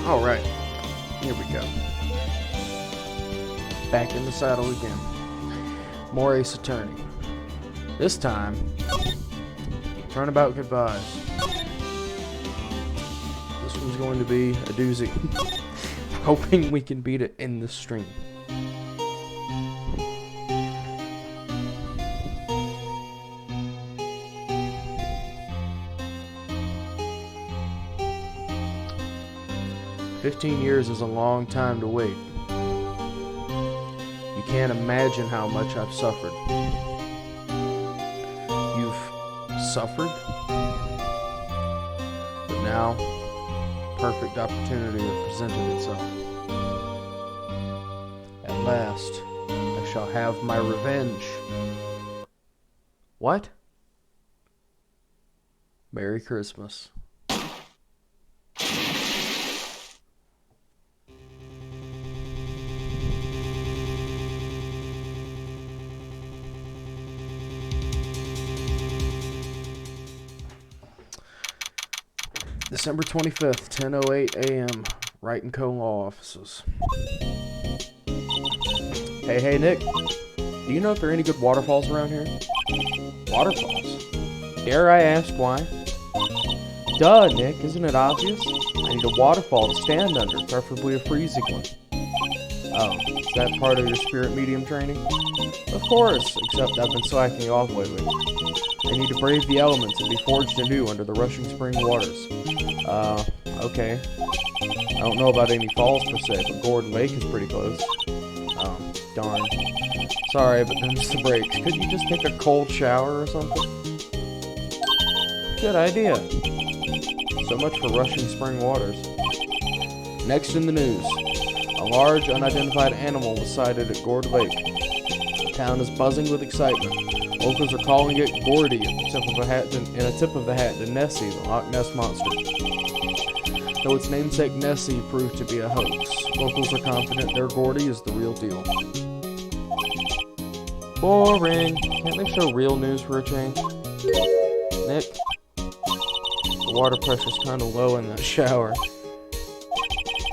Alright, here we go. Back in the saddle again. More Ace Attorney. This time, turnabout goodbyes. This one's going to be a doozy. Hoping we can beat it in the stream. $15 is a long time to wait. You can't imagine how much I've suffered. You've suffered? But now, perfect opportunity has presented itself. At last, I shall have my revenge. What? Merry Christmas. December 25th, 10:08 a.m. Wright & Co. Law Offices. Hey, Nick. Do you know if there are any good waterfalls around here? Waterfalls? Dare I ask why? Duh, Nick. Isn't it obvious? I need a waterfall to stand under, preferably a freezing one. Oh, is that part of your spirit medium training? Of course, except I've been slacking off lately. I need to brave the elements and be forged anew under the rushing spring waters. Okay. I don't know about any falls per se, but Gordon Lake is pretty close. Oh, darn. Sorry, but them's the breaks. Could you just take a cold shower or something? Good idea. So much for rushing spring waters. Next in the news. A large, unidentified animal was sighted at Gord Lake. The town is buzzing with excitement. Locals are calling it Gordy in a tip of the hat to Nessie, the Loch Ness Monster. Though its namesake Nessie proved to be a hoax, locals are confident their Gordy is the real deal. Boring. Can't they show real news for a change? Nick? The water pressure's kinda low in that shower.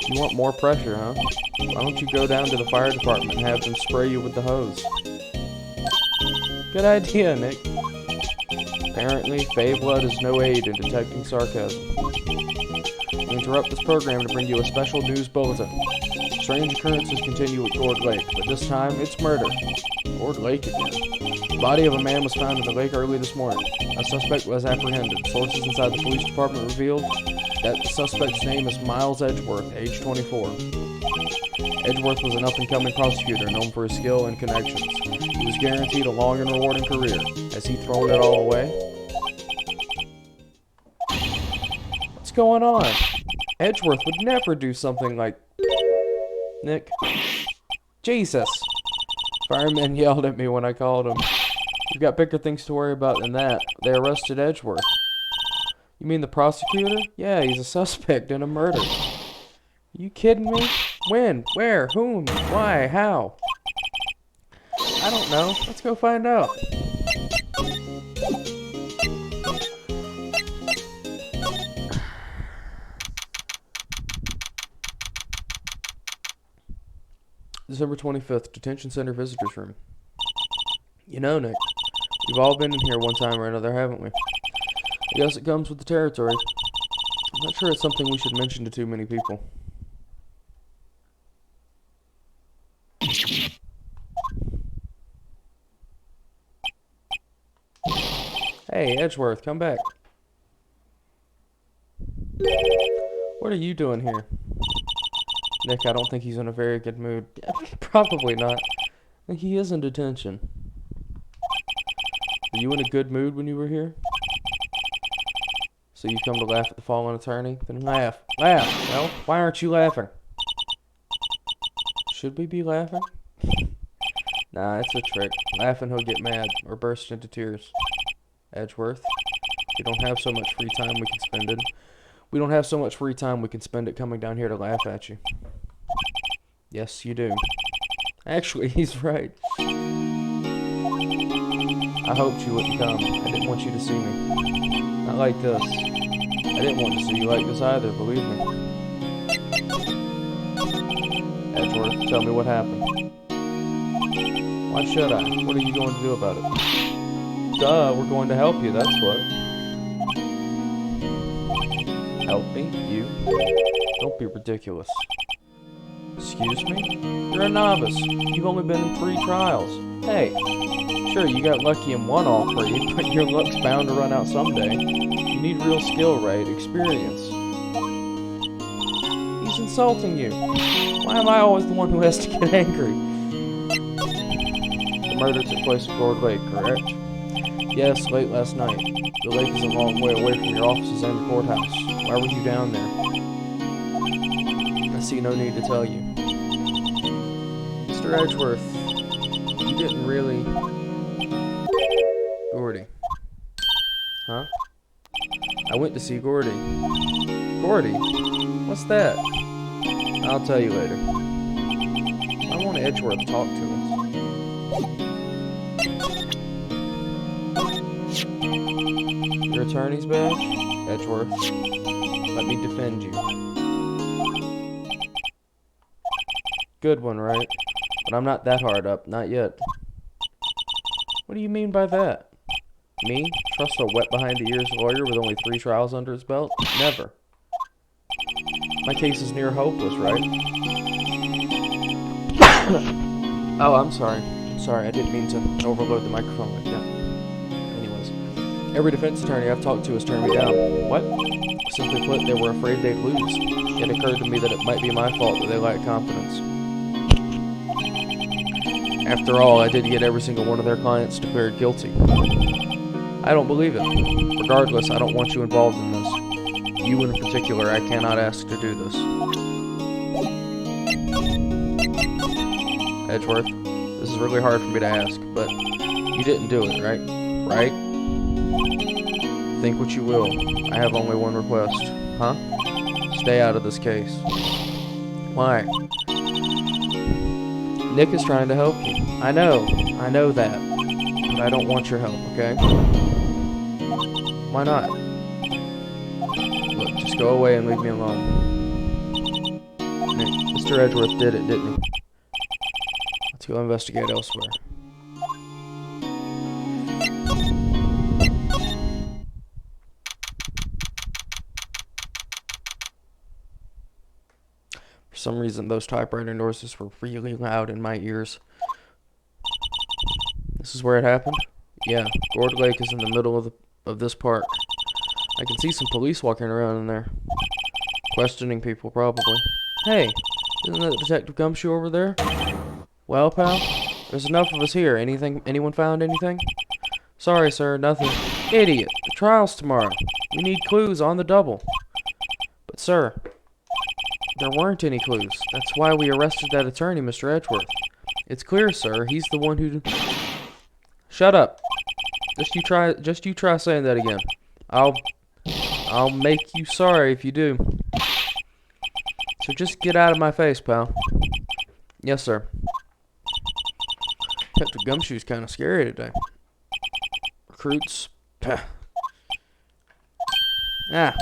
You want more pressure, huh? Why don't you go down to the fire department and have them spray you with the hose? Good idea, Nick. Apparently, Fey blood is no aid in detecting sarcasm. We interrupt this program to bring you a special news bulletin. Strange occurrences continue at Gord Lake, but this time it's murder. Gord Lake again. The body of a man was found in the lake early this morning. A suspect was apprehended. Sources inside the police department revealed that the suspect's name is Miles Edgeworth, age 24. Edgeworth was an up-and-coming prosecutor known for his skill and connections. He was guaranteed a long and rewarding career. Has he thrown it all away? What's going on? Edgeworth would never do something like... Nick? Jesus! Firemen yelled at me when I called him. We've got bigger things to worry about than that. They arrested Edgeworth. You mean the prosecutor? Yeah, he's a suspect in a murder. You kidding me? When? Where? Whom? Why? How? I don't know. Let's go find out. December 25th, Detention Center Visitors Room. You know, Nick, we've all been in here one time or another, haven't we? I guess it comes with the territory. I'm not sure it's something we should mention to too many people. Hey, Edgeworth, come back. What are you doing here? Nick, I don't think he's in a very good mood. Probably not. I think he is in detention. Were you in a good mood when you were here? So you come to laugh at the fallen attorney? Then laugh. Laugh! Well, why aren't you laughing? Should we be laughing? Nah, it's a trick. Laughing he'll get mad or burst into tears. Edgeworth, we don't have so much free time we can spend it. We don't have so much free time we can spend it coming down here to laugh at you. Yes, you do. Actually, he's right. I hoped you wouldn't come. I didn't want you to see me. Not like this. I didn't want to see you like this either, believe me. Edgeworth. Tell me what happened. Why should I? What are you going to do about it? Duh, we're going to help you, that's what. Help me? You? Don't be ridiculous. Excuse me? You're a novice. You've only been in 3 trials. Hey, sure, you got lucky in one all three, but your luck's bound to run out someday. You need real skill, Wright. Experience. He's insulting you. Why am I always the one who has to get angry? The murder took place at Gourd Lake, correct? Yes, late last night. The lake is a long way away from your offices and the courthouse. Why were you down there? I see no need to tell you. Mr. Edgeworth, you didn't really... Gordy. Huh? I went to see Gordy. Gordy? What's that? I'll tell you later. I want Edgeworth to talk to us. Your attorney's badge? Edgeworth. Let me defend you. Good one, right? But I'm not that hard up. Not yet. What do you mean by that? Me? Trust a wet behind the ears lawyer with only 3 trials under his belt? Never. My case is near hopeless, right? Oh, I'm sorry. Sorry, I didn't mean to overload the microphone like that. Anyways, every defense attorney I've talked to has turned me down. What? Simply put, they were afraid they'd lose. It occurred to me that it might be my fault that they lacked confidence. After all, I did get every single one of their clients declared guilty. I don't believe it. Regardless, I don't want you involved in this. You in particular, I cannot ask to do this. Edgeworth, this is really hard for me to ask, but you didn't do it, right? Right? Think what you will. I have only one request. Huh? Stay out of this case. Why? Nick is trying to help you. I know that. But I don't want your help, okay? Why not? Look, just go away and leave me alone. Nick, Mr. Edgeworth did it, didn't he? Let's go investigate elsewhere. For some reason, those typewriter noises were really loud in my ears. This is where it happened? Yeah, Gourd Lake is in the middle of this park. I can see some police walking around in there. Questioning people, probably. Hey, isn't that Detective Gumshoe over there? Well, pal, there's enough of us here. Anyone found anything? Sorry, sir, nothing. Idiot, the trial's tomorrow. We need clues on the double. But, sir, there weren't any clues. That's why we arrested that attorney, Mr. Edgeworth. It's clear, sir. He's the one who... Shut up. Just you try saying that again. I'll make you sorry if you do. So just get out of my face, pal. Yes, sir. Detective Gumshoe's kind of scary today. Recruits. Ah.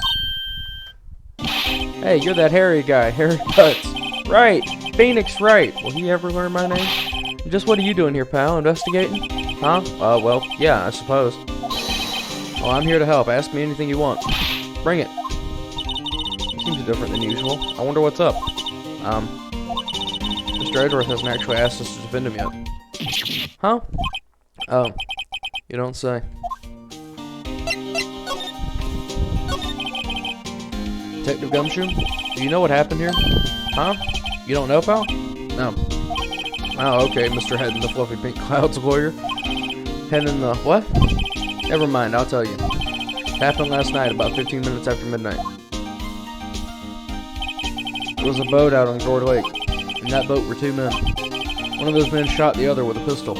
Hey, you're that hairy guy. Hairy Butts. Right. Phoenix Wright. Will he ever learn my name? Just what are you doing here, pal? Investigating? Huh? Well, yeah, I suppose. Well, I'm here to help. Ask me anything you want. Bring it. Seems different than usual. I wonder what's up. Mr. Edgeworth hasn't actually asked us to defend him yet. Huh? Oh. You don't say. Detective Gumshoe? Do you know what happened here? Huh? You don't know, pal? No. Oh, okay, Mr. Head in the Fluffy Pink Clouds lawyer. Head in the... what? Never mind, I'll tell you. It happened last night, about 15 minutes after midnight. There was a boat out on Gourd Lake. In that boat were 2 men. One of those men shot the other with a pistol.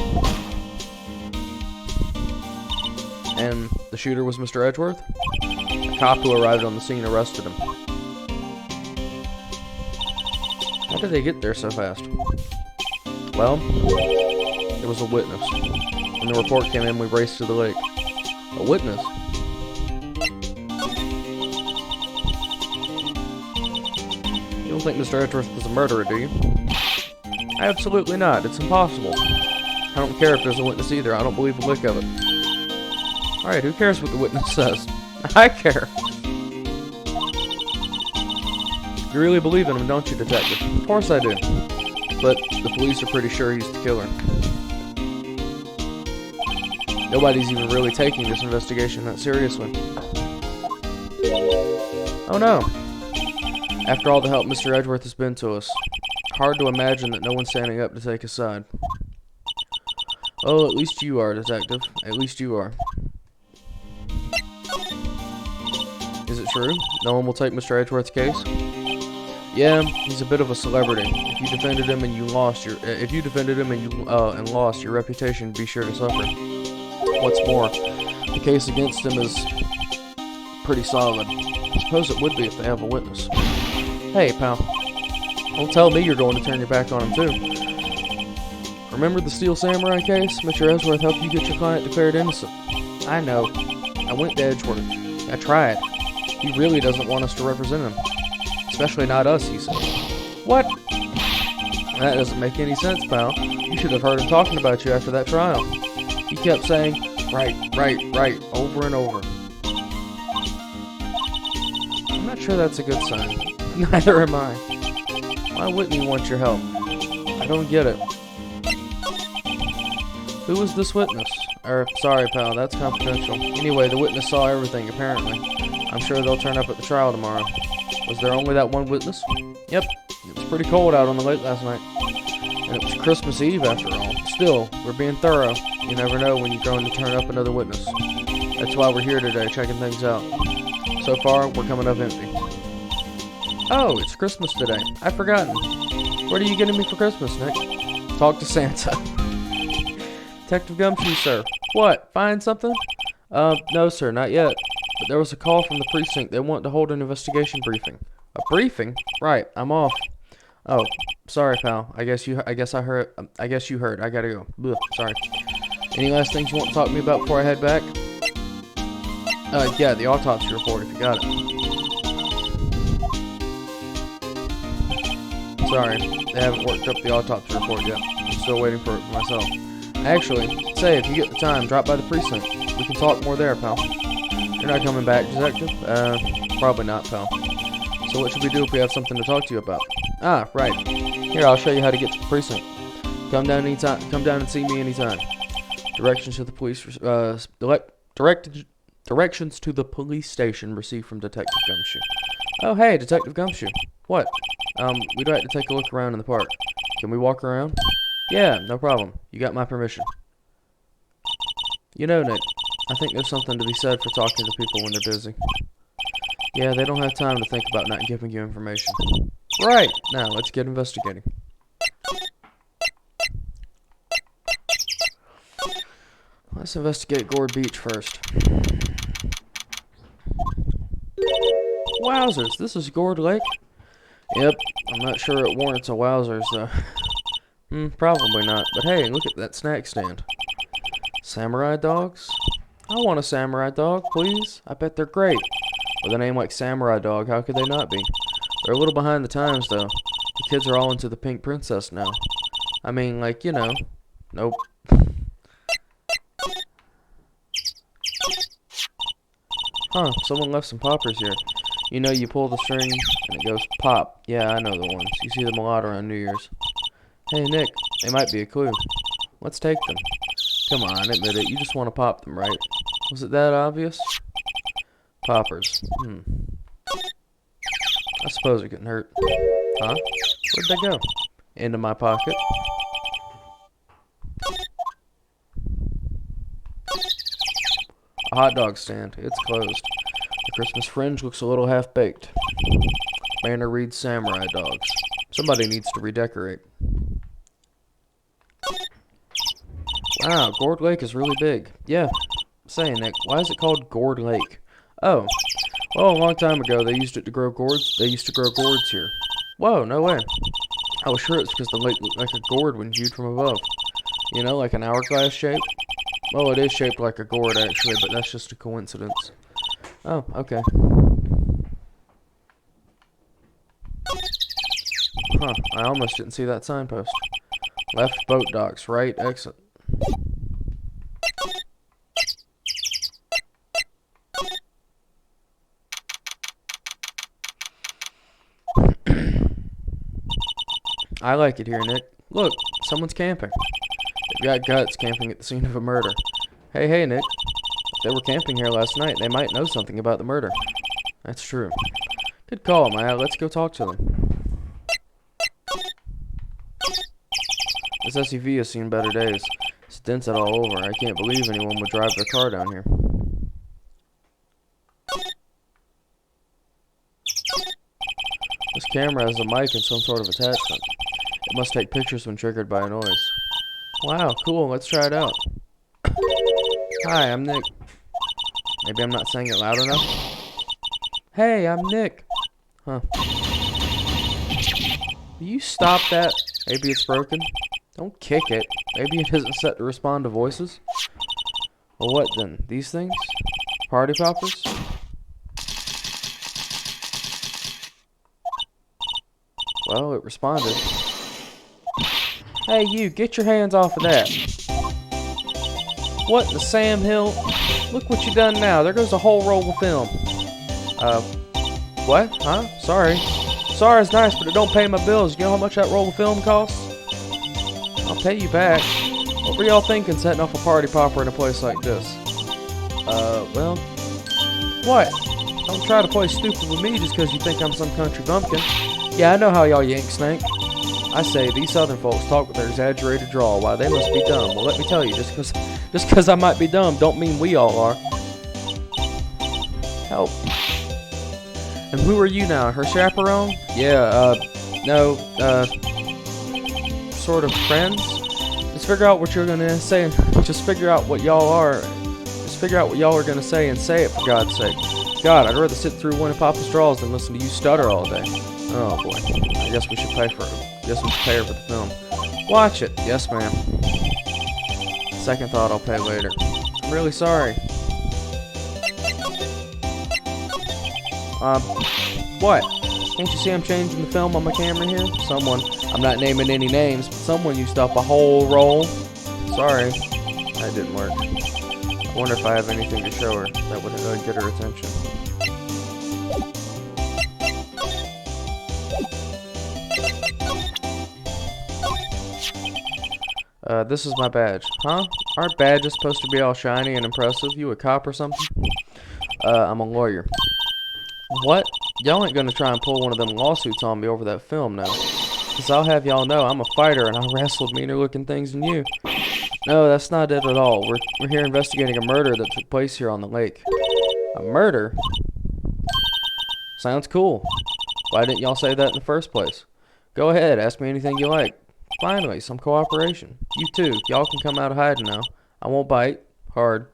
And the shooter was Mr. Edgeworth? A cop who arrived on the scene arrested him. How did they get there so fast? Well, there was a witness. When the report came in, we raced to the lake. A witness? You don't think Mr. Edgeworth was a murderer, do you? Absolutely not. It's impossible. I don't care if there's a witness either. I don't believe a lick of it. Alright, who cares what the witness says? I care. You really believe in him, don't you, detective? Of course I do. But the police are pretty sure he's the killer. Nobody's even really taking this investigation that seriously. Oh no. After all the help Mr. Edgeworth has been to us, hard to imagine that no one's standing up to take his side. Oh, at least you are, detective. At least you are. Is it true? No one will take Mr. Edgeworth's case? Yeah, he's a bit of a celebrity. If you defended him and lost, your reputation would be sure to suffer. What's more, the case against him is pretty solid. I suppose it would be if they have a witness. Hey, pal. Don't tell me you're going to turn your back on him, too. Remember the Steel Samurai case? Mr. Edgeworth helped you get your client declared innocent. I know. I went to Edgeworth. I tried. He really doesn't want us to represent him. Especially not us, he said. What? That doesn't make any sense, pal. You should have heard him talking about you after that trial. He kept saying, right, over and over. I'm not sure that's a good sign. Neither am I. Why wouldn't he want your help? I don't get it. Who was this witness? Sorry, pal, that's confidential. Anyway, the witness saw everything, apparently. I'm sure they'll turn up at the trial tomorrow. Was there only that one witness? Yep. It was pretty cold out on the lake last night. And it was Christmas Eve, after all. Still, we're being thorough. You never know when you're going to turn up another witness. That's why we're here today, checking things out. So far, we're coming up empty. Oh, it's Christmas today. I've forgotten. What are you getting me for Christmas, Nick? Talk to Santa. Detective Gumshoe, sir. What? Find something? No, sir, not yet. But there was a call from the precinct. They want to hold an investigation briefing. A briefing? Right, I'm off. Oh, sorry, pal. I guess you heard. I guess you heard. I gotta go. Ugh, sorry. Any last things you want to talk to me about before I head back? Yeah, the autopsy report, if you got it. Sorry, they haven't worked up the autopsy report yet. I'm still waiting for it for myself. Actually, say, if you get the time, drop by the precinct. We can talk more there, pal. You're not coming back, detective? Probably not, pal. So what should we do if we have something to talk to you about? Ah, right. Here, I'll show you how to get to the precinct. Come down anytime. Come down and see me anytime. Directions to the police. Directions to the police station received from Detective Gumshoe. Oh, hey, Detective Gumshoe. What? We'd like to take a look around in the park. Can we walk around? Yeah, no problem. You got my permission. You know, Nick, I think there's something to be said for talking to people when they're busy. Yeah, they don't have time to think about not giving you information. Right! Now, let's get investigating. Let's investigate Gourd Beach first. Wowzers, this is Gourd Lake? Yep, I'm not sure it warrants a wowzers, though. Probably not, but hey, look at that snack stand. Samurai dogs? I want a samurai dog, please. I bet they're great. With a name like Samurai Dog, how could they not be? They're a little behind the times, though. The kids are all into the Pink Princess now. I mean, like, you know. Nope. Huh, someone left some poppers here. You know, you pull the string, and it goes pop. Yeah, I know the ones. You see them a lot around New Year's. Hey, Nick, they might be a clue. Let's take them. Come on, admit it. You just want to pop them, right? Was it that obvious? Poppers. I suppose it couldn't hurt. Huh? Where'd they go? Into my pocket. A hot dog stand. It's closed. The Christmas fringe looks a little half-baked. Banner reads Samurai Dogs. Somebody needs to redecorate. Wow, Gourd Lake is really big. Yeah. Say, Nick, why is it called Gourd Lake? Oh. Well, a long time ago, they used it to grow gourds. They used to grow gourds here. Whoa, no way. I was sure it's because the lake looked like a gourd when viewed from above. You know, like an hourglass shape? Well, it is shaped like a gourd, actually, but that's just a coincidence. Oh, okay. Huh, I almost didn't see that signpost. Left boat docks, right exit. I like it here, Nick. Look, someone's camping. They've got guts camping at the scene of a murder. Hey, Nick. If they were camping here last night, they might know something about the murder. That's true. Good call, Maya. Let's go talk to them. This SUV has seen better days. It's dents it all over. I can't believe anyone would drive their car down here. This camera has a mic and some sort of attachment. It must take pictures when triggered by a noise. Wow, cool. Let's try it out. Hi, I'm Nick. Maybe I'm not saying it loud enough. Hey, I'm Nick. Huh. Will you stop that? Maybe it's broken. Don't kick it. Maybe it isn't set to respond to voices. Well, what then? These things? Party poppers? Well, it responded. Hey, you, get your hands off of that. What in the Sam Hill? Look what you done now. There goes a whole roll of film. What? Huh? Sorry. Sorry's nice, but it don't pay my bills. You know how much that roll of film costs? I'll pay you back. What were y'all thinking setting off a party popper in a place like this? Well... What? Don't try to play stupid with me just because you think I'm some country bumpkin. Yeah, I know how y'all yanks think. I say, these southern folks talk with their exaggerated drawl. Why, they must be dumb. Well, let me tell you, just because I might be dumb don't mean we all are. Help. And who are you now? Her chaperone? Yeah, no, sort of friends? Just figure out what you're gonna say. Just figure out what y'all are. Just figure out what y'all are gonna say and say it, for God's sake. God, I'd rather sit through one of Papa's draws than listen to you stutter all day. Oh boy. I guess we should pay for it. Guess we should pay her for the film. Watch it. Yes, ma'am. Second thought, I'll pay later. I'm really sorry. What? Can't you see I'm changing the film on my camera here? Someone, I'm not naming any names, but someone used up a whole roll. Sorry. That didn't work. I wonder if I have anything to show her that would get her attention. This is my badge. Huh? Aren't badges supposed to be all shiny and impressive? You a cop or something? I'm a lawyer. What? Y'all ain't gonna try and pull one of them lawsuits on me over that film now. Cause I'll have y'all know I'm a fighter and I wrestled meaner looking things than you. No, that's not it at all. We're here investigating a murder that took place here on the lake. A murder? Sounds cool. Why didn't y'all say that in the first place? Go ahead, ask me anything you like. Finally, some cooperation. You too, y'all can come out of hiding now. I won't bite. Hard.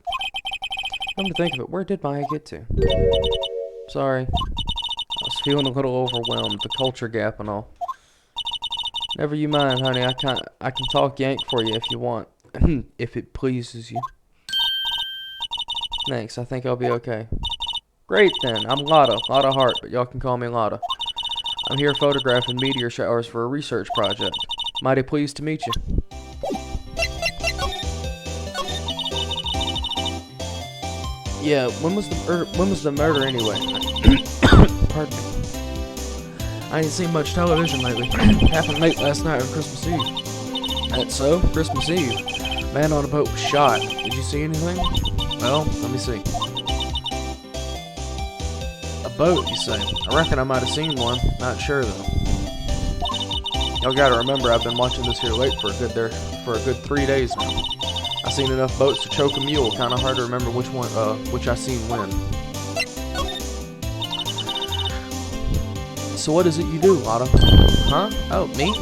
Come to think of it, where did Maya get to? Sorry. I was feeling a little overwhelmed, the culture gap and all. Never you mind, honey. I can talk Yank for you if you want. If it pleases you. Thanks, I think I'll be okay. Great then, I'm Lotta Hart, but y'all can call me Lotta. I'm here photographing meteor showers for a research project. Mighty pleased to meet you. Yeah, when was the murder anyway? Pardon me. I ain't seen much television lately. Happened late last night on Christmas Eve. That's so? Christmas Eve. Man on a boat was shot. Did you see anything? Well, let me see. A boat, you say? I reckon I might have seen one. Not sure though. Y'all gotta remember, I've been watching this here lake for a good 3 days now. I seen enough boats to choke a mule. Kinda hard to remember which I seen when. So what is it you do, Lotta? Huh? Oh, me?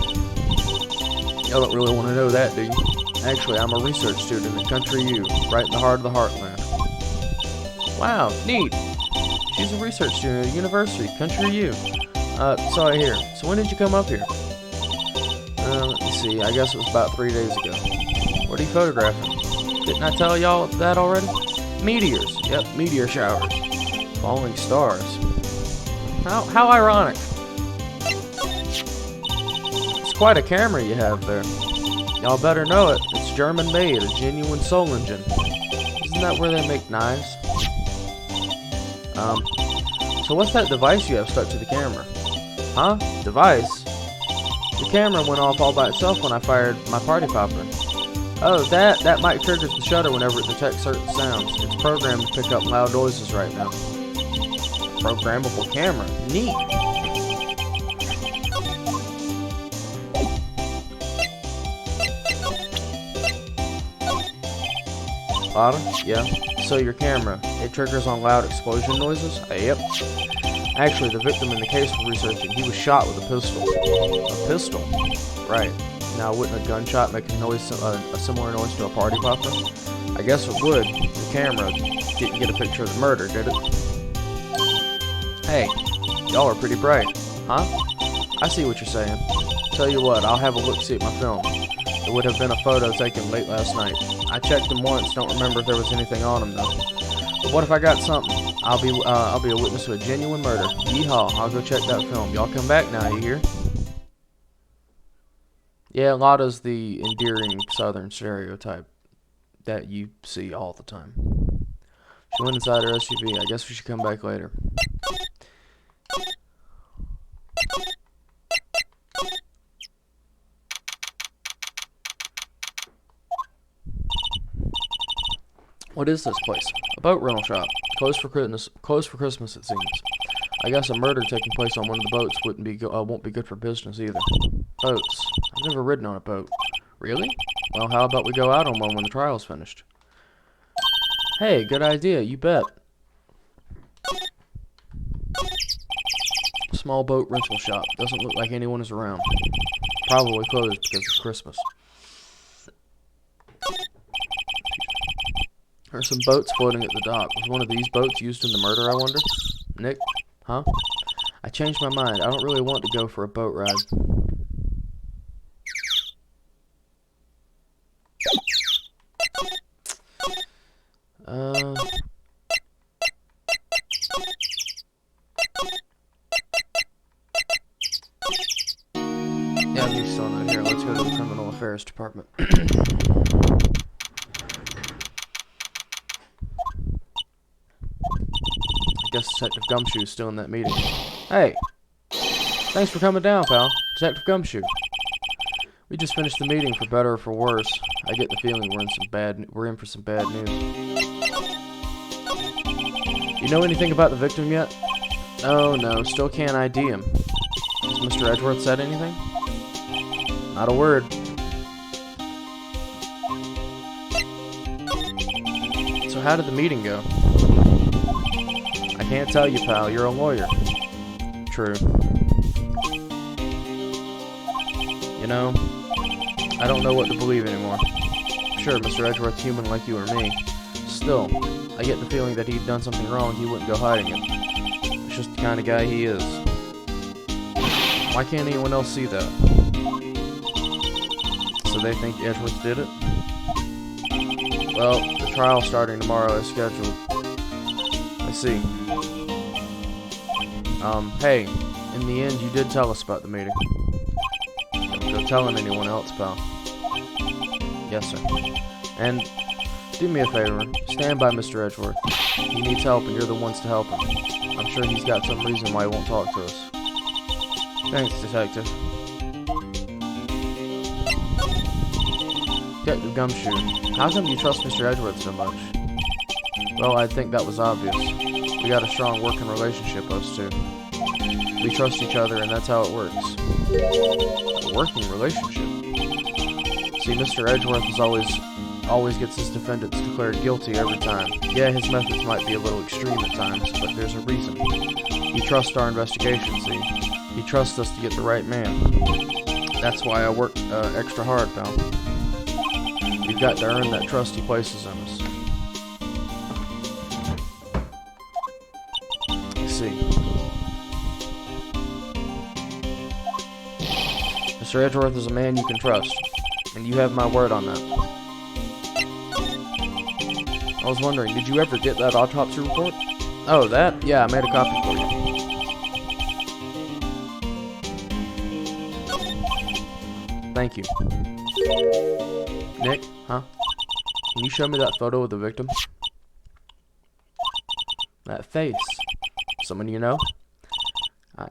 Y'all don't really want to know that, do you? Actually, I'm a research student at Country U, right in the heart of the heartland. Wow, neat. She's a research student at a university, Country U. So I hear. So when did you come up here? Let me see. I guess it was about 3 days ago. What are you photographing? Didn't I tell y'all that already? Meteors. Yep, meteor showers. Falling stars. How ironic. It's quite a camera you have there. Y'all better know it. It's German made, a genuine soul engine. Isn't that where they make knives? So what's that device you have stuck to the camera? Huh? Device? The camera went off all by itself when I fired my party popper. Oh, that mic triggers the shutter whenever it detects certain sounds. It's programmed to pick up loud noises right now. Programmable camera. Neat. Bottom? Yeah. So your camera, it triggers on loud explosion noises? Yep. Actually, the victim in the case we're researching, he was shot with a pistol. A pistol? Right. Now, wouldn't a gunshot make a noise, a similar noise to a party popper? I guess it would. The camera didn't get a picture of the murder, did it? Hey, y'all are pretty bright. Huh? I see what you're saying. Tell you what, I'll have a look-see at my film. It would have been a photo taken late last night. I checked them once, don't remember if there was anything on them though. But what if I got something? I'll be a witness to a genuine murder. Yeehaw, I'll go check that film. Y'all come back now, you hear? Yeah, Lotta's the endearing southern stereotype that you see all the time. She went inside her SUV. I guess we should come back later. What is this place? A boat rental shop. Closed for Christmas, it seems. I guess a murder taking place on one of the boats won't be good for business either. Boats. I've never ridden on a boat. Really? Well, how about we go out on one when the trial's finished? Hey, good idea. You bet. Small boat rental shop. Doesn't look like anyone is around. Probably closed because it's Christmas. There's some boats floating at the dock. Was one of these boats used in the murder, I wonder? Nick? Huh? I changed my mind. I don't really want to go for a boat ride. Yeah, he's still not here. Let's go to the Criminal Affairs Department. I guess Detective Gumshoe's still in that meeting. Hey! Thanks for coming down, pal. Detective Gumshoe. We just finished the meeting, for better or for worse. I get the feeling we're in for some bad news. You know anything about the victim yet? No, still can't ID him. Has Mr. Edgeworth said anything? Not a word. So how did the meeting go? I can't tell you, pal. You're a lawyer. True. You know, I don't know what to believe anymore. Sure, Mr. Edgeworth's human like you or me. Still, I get the feeling that he'd done something wrong, he wouldn't go hiding it. It's just the kind of guy he is. Why can't anyone else see that? So they think Edgeworth did it? Well, the trial's starting tomorrow as scheduled. I see. Hey, in the end, you did tell us about the meeting. Don't go telling anyone else, pal. Yes, sir. And do me a favor, stand by Mr. Edgeworth. He needs help, and you're the ones to help him. I'm sure he's got some reason why he won't talk to us. Thanks, Detective. Detective Gumshoe, how come you trust Mr. Edgeworth so much? Well, I think that was obvious. We got a strong working relationship, us two. We trust each other, and that's how it works. A working relationship? See, Mr. Edgeworth is always gets his defendants declared guilty every time. Yeah, his methods might be a little extreme at times, but there's a reason. He trusts our investigation, see? He trusts us to get the right man. That's why I work extra hard, pal. We've got to earn that trust he places in us. I see. Mr. Edgeworth is a man you can trust, and you have my word on that. I was wondering, did you ever get that autopsy report? Oh, that? Yeah, I made a copy for you. Thank you. Nick, huh? Can you show me that photo of the victim? That face. Someone you know?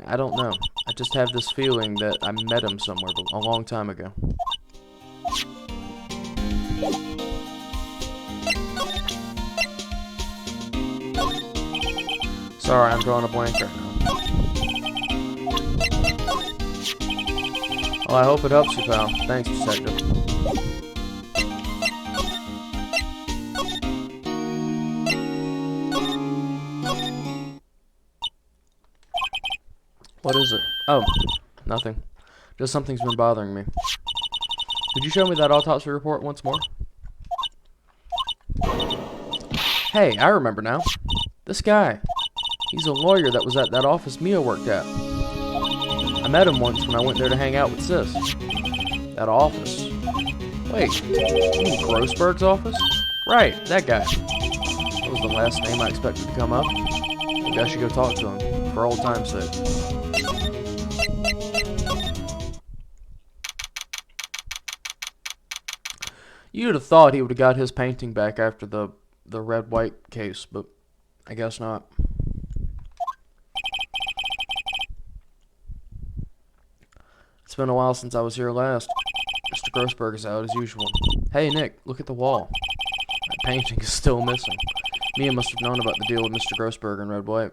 I don't know. I just have this feeling that I met him somewhere a long time ago. Sorry, I'm drawing a blank right now. Well, I hope it helps you, pal. Thanks, detective. What is it? Oh, nothing. Just something's been bothering me. Could you show me that autopsy report once more? Hey, I remember now. This guy. He's a lawyer that was at that office Mia worked at. I met him once when I went there to hang out with Sis. That office. Wait, you mean Grossberg's office? Right, that guy. That was the last name I expected to come up. Maybe I should go talk to him, for old time's sake. You'd have thought he would have got his painting back after the red-white case, but I guess not. It's been a while since I was here last. Mr. Grossberg is out as usual. Hey, Nick, look at the wall. That painting is still missing. Mia must have known about the deal with Mr. Grossberg and Red White.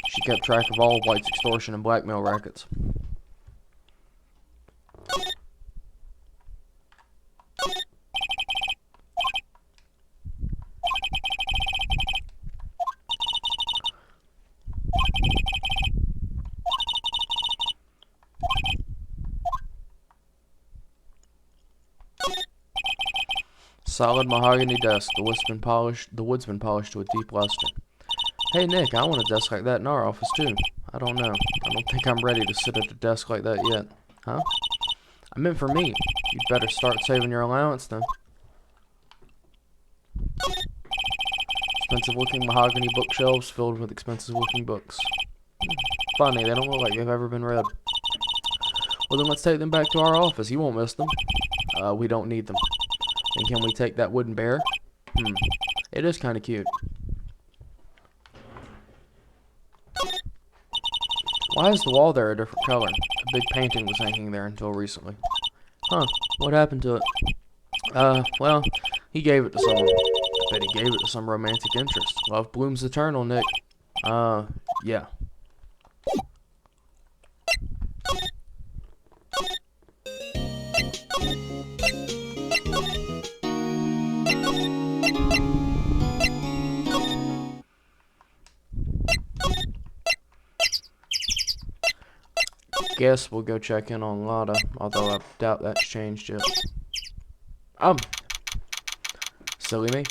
She kept track of all of White's extortion and blackmail rackets. Solid mahogany desk. The wood's been polished to a deep luster. Hey Nick, I want a desk like that in our office too. I don't know. I don't think I'm ready to sit at a desk like that yet. Huh? I meant for me. You'd better start saving your allowance then. Expensive looking mahogany bookshelves filled with expensive looking books. Funny, they don't look like they've ever been read. Well then let's take them back to our office. You won't miss them. We don't need them. And can we take that wooden bear? It is kind of cute. Why is the wall there a different color? A big painting was hanging there until recently. Huh, what happened to it? Well, he gave it to someone. I bet he gave it to some romantic interest. Love blooms eternal, Nick. Yeah. Guess we'll go check in on Lotta, although I doubt that's changed yet. Silly me.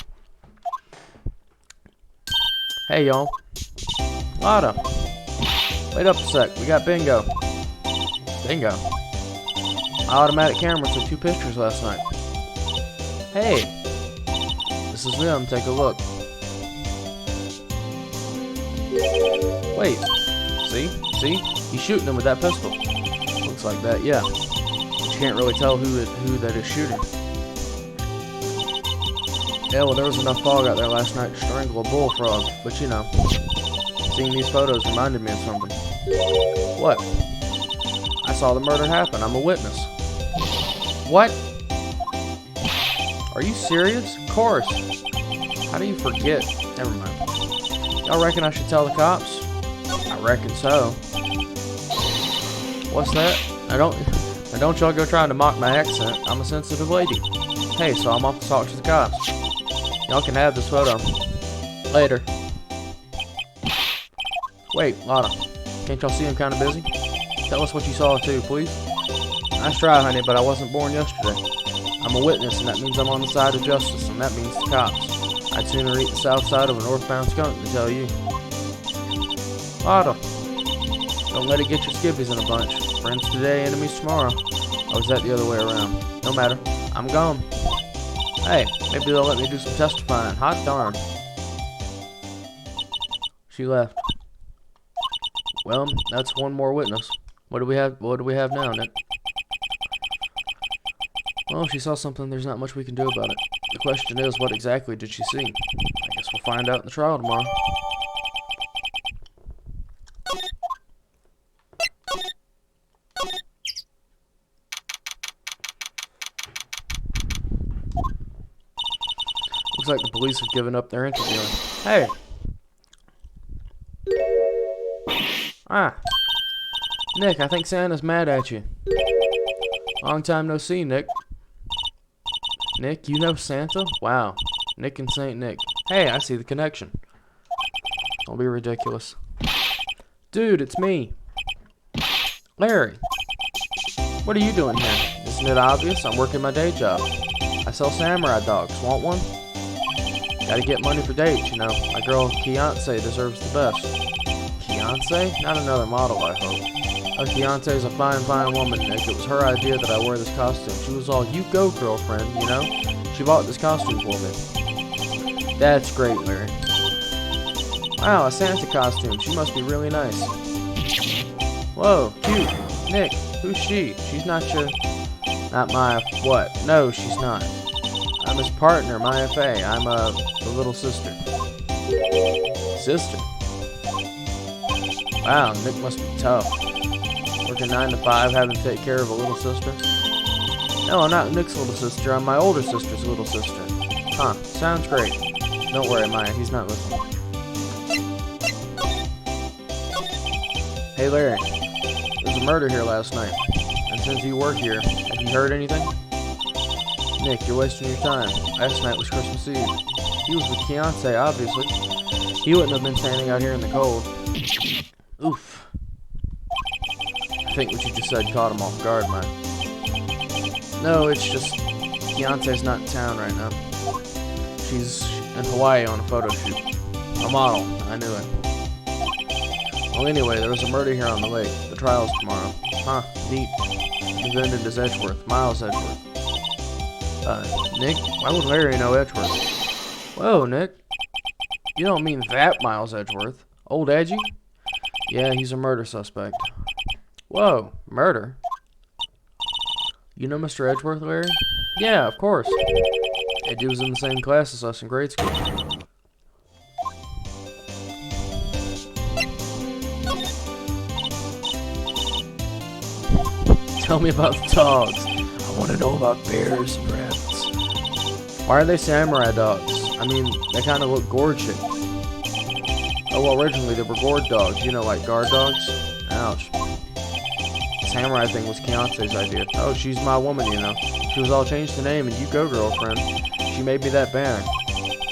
Hey y'all. Lotta. Wait up a sec, we got bingo. Bingo. My automatic camera took 2 pictures last night. Hey. This is them, take a look. Wait. See? He's shooting them with that pistol. Looks like that, yeah. But you can't really tell who that is shooting. Yeah, well, there was enough fog out there last night to strangle a bullfrog. But you know, seeing these photos reminded me of something. What? I saw the murder happen. I'm a witness. What? Are you serious? Of course. How do you forget? Never mind. Y'all reckon I should tell the cops? I reckon so. What's that? Now don't y'all go trying to mock my accent. I'm a sensitive lady. Hey, so I'm off to talk to the cops. Y'all can have this photo. Later. Wait, Lotta. Can't y'all see I'm kind of busy? Tell us what you saw too, please. Nice try, honey, but I wasn't born yesterday. I'm a witness, and that means I'm on the side of justice, and that means the cops. I'd sooner eat the south side of a northbound skunk than tell you. Lotta. Don't let it get your skippies in a bunch. Friends today, enemies tomorrow. Or was that the other way around? No matter. I'm gone. Hey, maybe they'll let me do some testifying. Hot darn. She left. Well, that's one more witness. What do we have now, Nick? Well, if she saw something, there's not much we can do about it. The question is, what exactly did she see? I guess we'll find out in the trial tomorrow. Looks like the police have given up their interviewing. Hey! Ah! Nick, I think Santa's mad at you. Long time no see, Nick. Nick, you know Santa? Wow. Nick and Saint Nick. Hey, I see the connection. Don't be ridiculous. Dude, it's me. Larry. What are you doing here? Isn't it obvious? I'm working my day job. I sell samurai dogs. Want one? Gotta get money for dates, you know. My girl, Fiancé, deserves the best. Fiancé? Not another model, I hope. Our fiancé is a fine, fine woman, Nick. It was her idea that I wear this costume. She was all, you go, girlfriend, you know? She bought this costume for me. That's great, Larry. Wow, a Santa costume. She must be really nice. Whoa, cute. Nick, who's she? She's not your... Not my... What? No, she's not. I'm his partner, my FA. I'm, the little sister. Sister? Wow, Nick must be tough. Working 9 to 5, having to take care of a little sister. No, I'm not Nick's little sister. I'm my older sister's little sister. Huh, sounds great. Don't worry, Maya. He's not listening. Hey, Larry. There was a murder here last night. And since you work here, have you heard anything? Nick, you're wasting your time. Last night was Christmas Eve. He was with Fiancé, obviously. He wouldn't have been standing out here in the cold. Oof. I think what you just said caught him off guard, man. No, it's just Fiancé's not in town right now. She's in Hawaii on a photo shoot. A model. I knew it. Well, anyway, there was a murder here on the lake. The trial's tomorrow. Huh, neat. The defendant is Edgeworth. Miles Edgeworth. Nick? Why would Larry know Edgeworth? Whoa, Nick. You don't mean that Miles Edgeworth. Old Edgy? Yeah, he's a murder suspect. Whoa, murder? You know Mr. Edgeworth, Larry? Yeah, of course. Edgy was in the same class as us in grade school. Tell me about the dogs. I want to know about bears and rabbits. Why are they samurai dogs? I mean, they kind of look gourd-shaped. Oh, well, originally they were gourd dogs. You know, like guard dogs? Ouch. Samurai thing was Fiancé's idea. Oh, she's my woman, you know. She was all changed the name and you go, girlfriend. She made me that banner.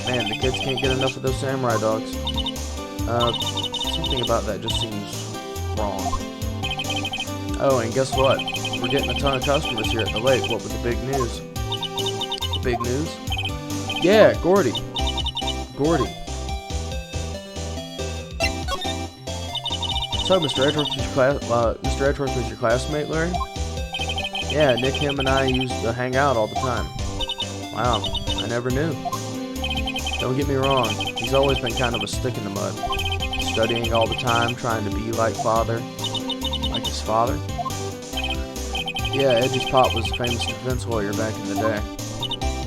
Man, the kids can't get enough of those samurai dogs. Something about that just seems wrong. Oh, and guess what? We're getting a ton of customers here at the lake. What was the big news? The big news? Yeah, Gordy. Gordy. So, Mr. Edgeworth was your classmate, Larry? Yeah, Nick, him, and I used to hang out all the time. Wow, I never knew. Don't get me wrong, he's always been kind of a stick in the mud. Studying all the time, trying to be like father. Like his father? Yeah, Edgy's pop was a famous defense lawyer back in the day.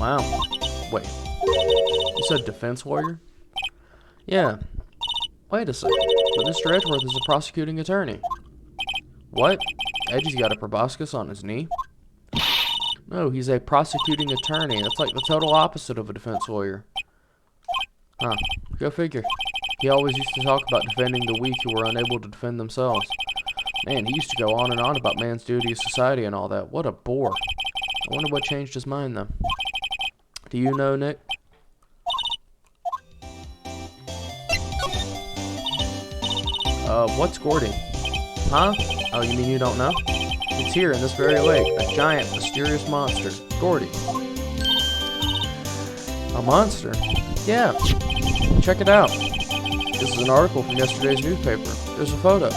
Wow. Wait. You said defense lawyer? Yeah. Wait a second. But Mr. Edgeworth is a prosecuting attorney. What? Edgy's got a proboscis on his knee? No, he's a prosecuting attorney. That's like the total opposite of a defense lawyer. Huh. Go figure. He always used to talk about defending the weak who were unable to defend themselves. Man, he used to go on and on about man's duty of society and all that. What a bore. I wonder what changed his mind, though. Do you know, Nick? What's Gordy? Huh? Oh, you mean you don't know? It's here in this very lake. A giant, mysterious monster. Gordy. A monster? Yeah. Check it out. This is an article from yesterday's newspaper. There's a photo.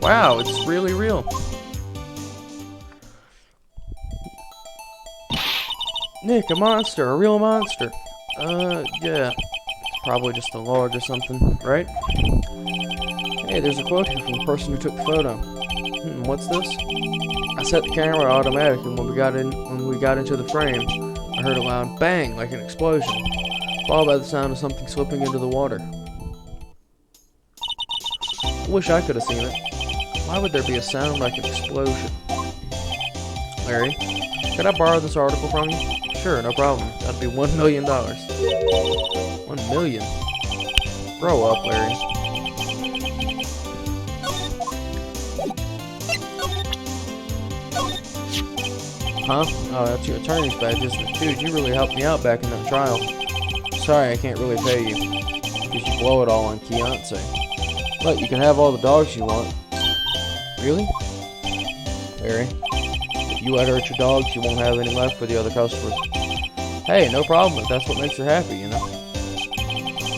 Wow, it's really real. Nick, a monster. A real monster. Yeah. It's probably just a log or something, right? Hey, there's a quote here from the person who took the photo. What's this? I set the camera automatic, and when we got into the frame, I heard a loud bang like an explosion, followed by the sound of something slipping into the water. I wish I could have seen it. Why would there be a sound like an explosion? Larry, could I borrow this article from you? Sure, no problem. That'd be $1 million. $1 million? Grow up, Larry. Huh? Oh, that's your attorney's badge, isn't it? Dude, you really helped me out back in that trial. Sorry, I can't really pay you. Because you blow it all on Keontae. Look, you can have all the dogs you want. Really? Larry, if you let her at your dogs, you won't have any left for the other customers. Hey, no problem if that's what makes her happy, you know?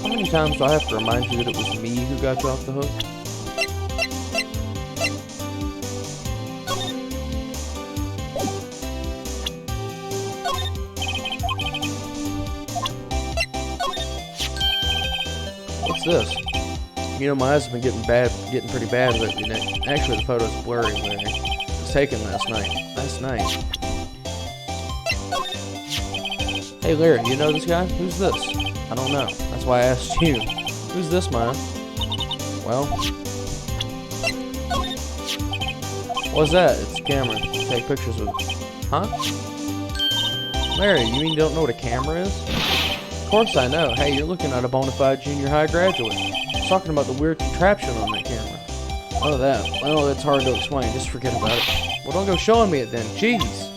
How many times do I have to remind you that it was me who got you off the hook? What's this? You know, my eyes have been getting pretty bad lately. Actually, the photo's blurry, Larry. It was taken last night. Last night. Hey, Larry, you know this guy? Who's this? I don't know. That's why I asked you. Who's this, man? Well, what's that? It's a camera. Take pictures with it. Huh? Larry, you mean you don't know what a camera is? Of course I know. Hey, you're looking at a bona fide junior high graduate. I'm talking about the weird contraption on that camera. Oh, that. Well, that's hard to explain. Just forget about it. Well, don't go showing me it then. Jeez.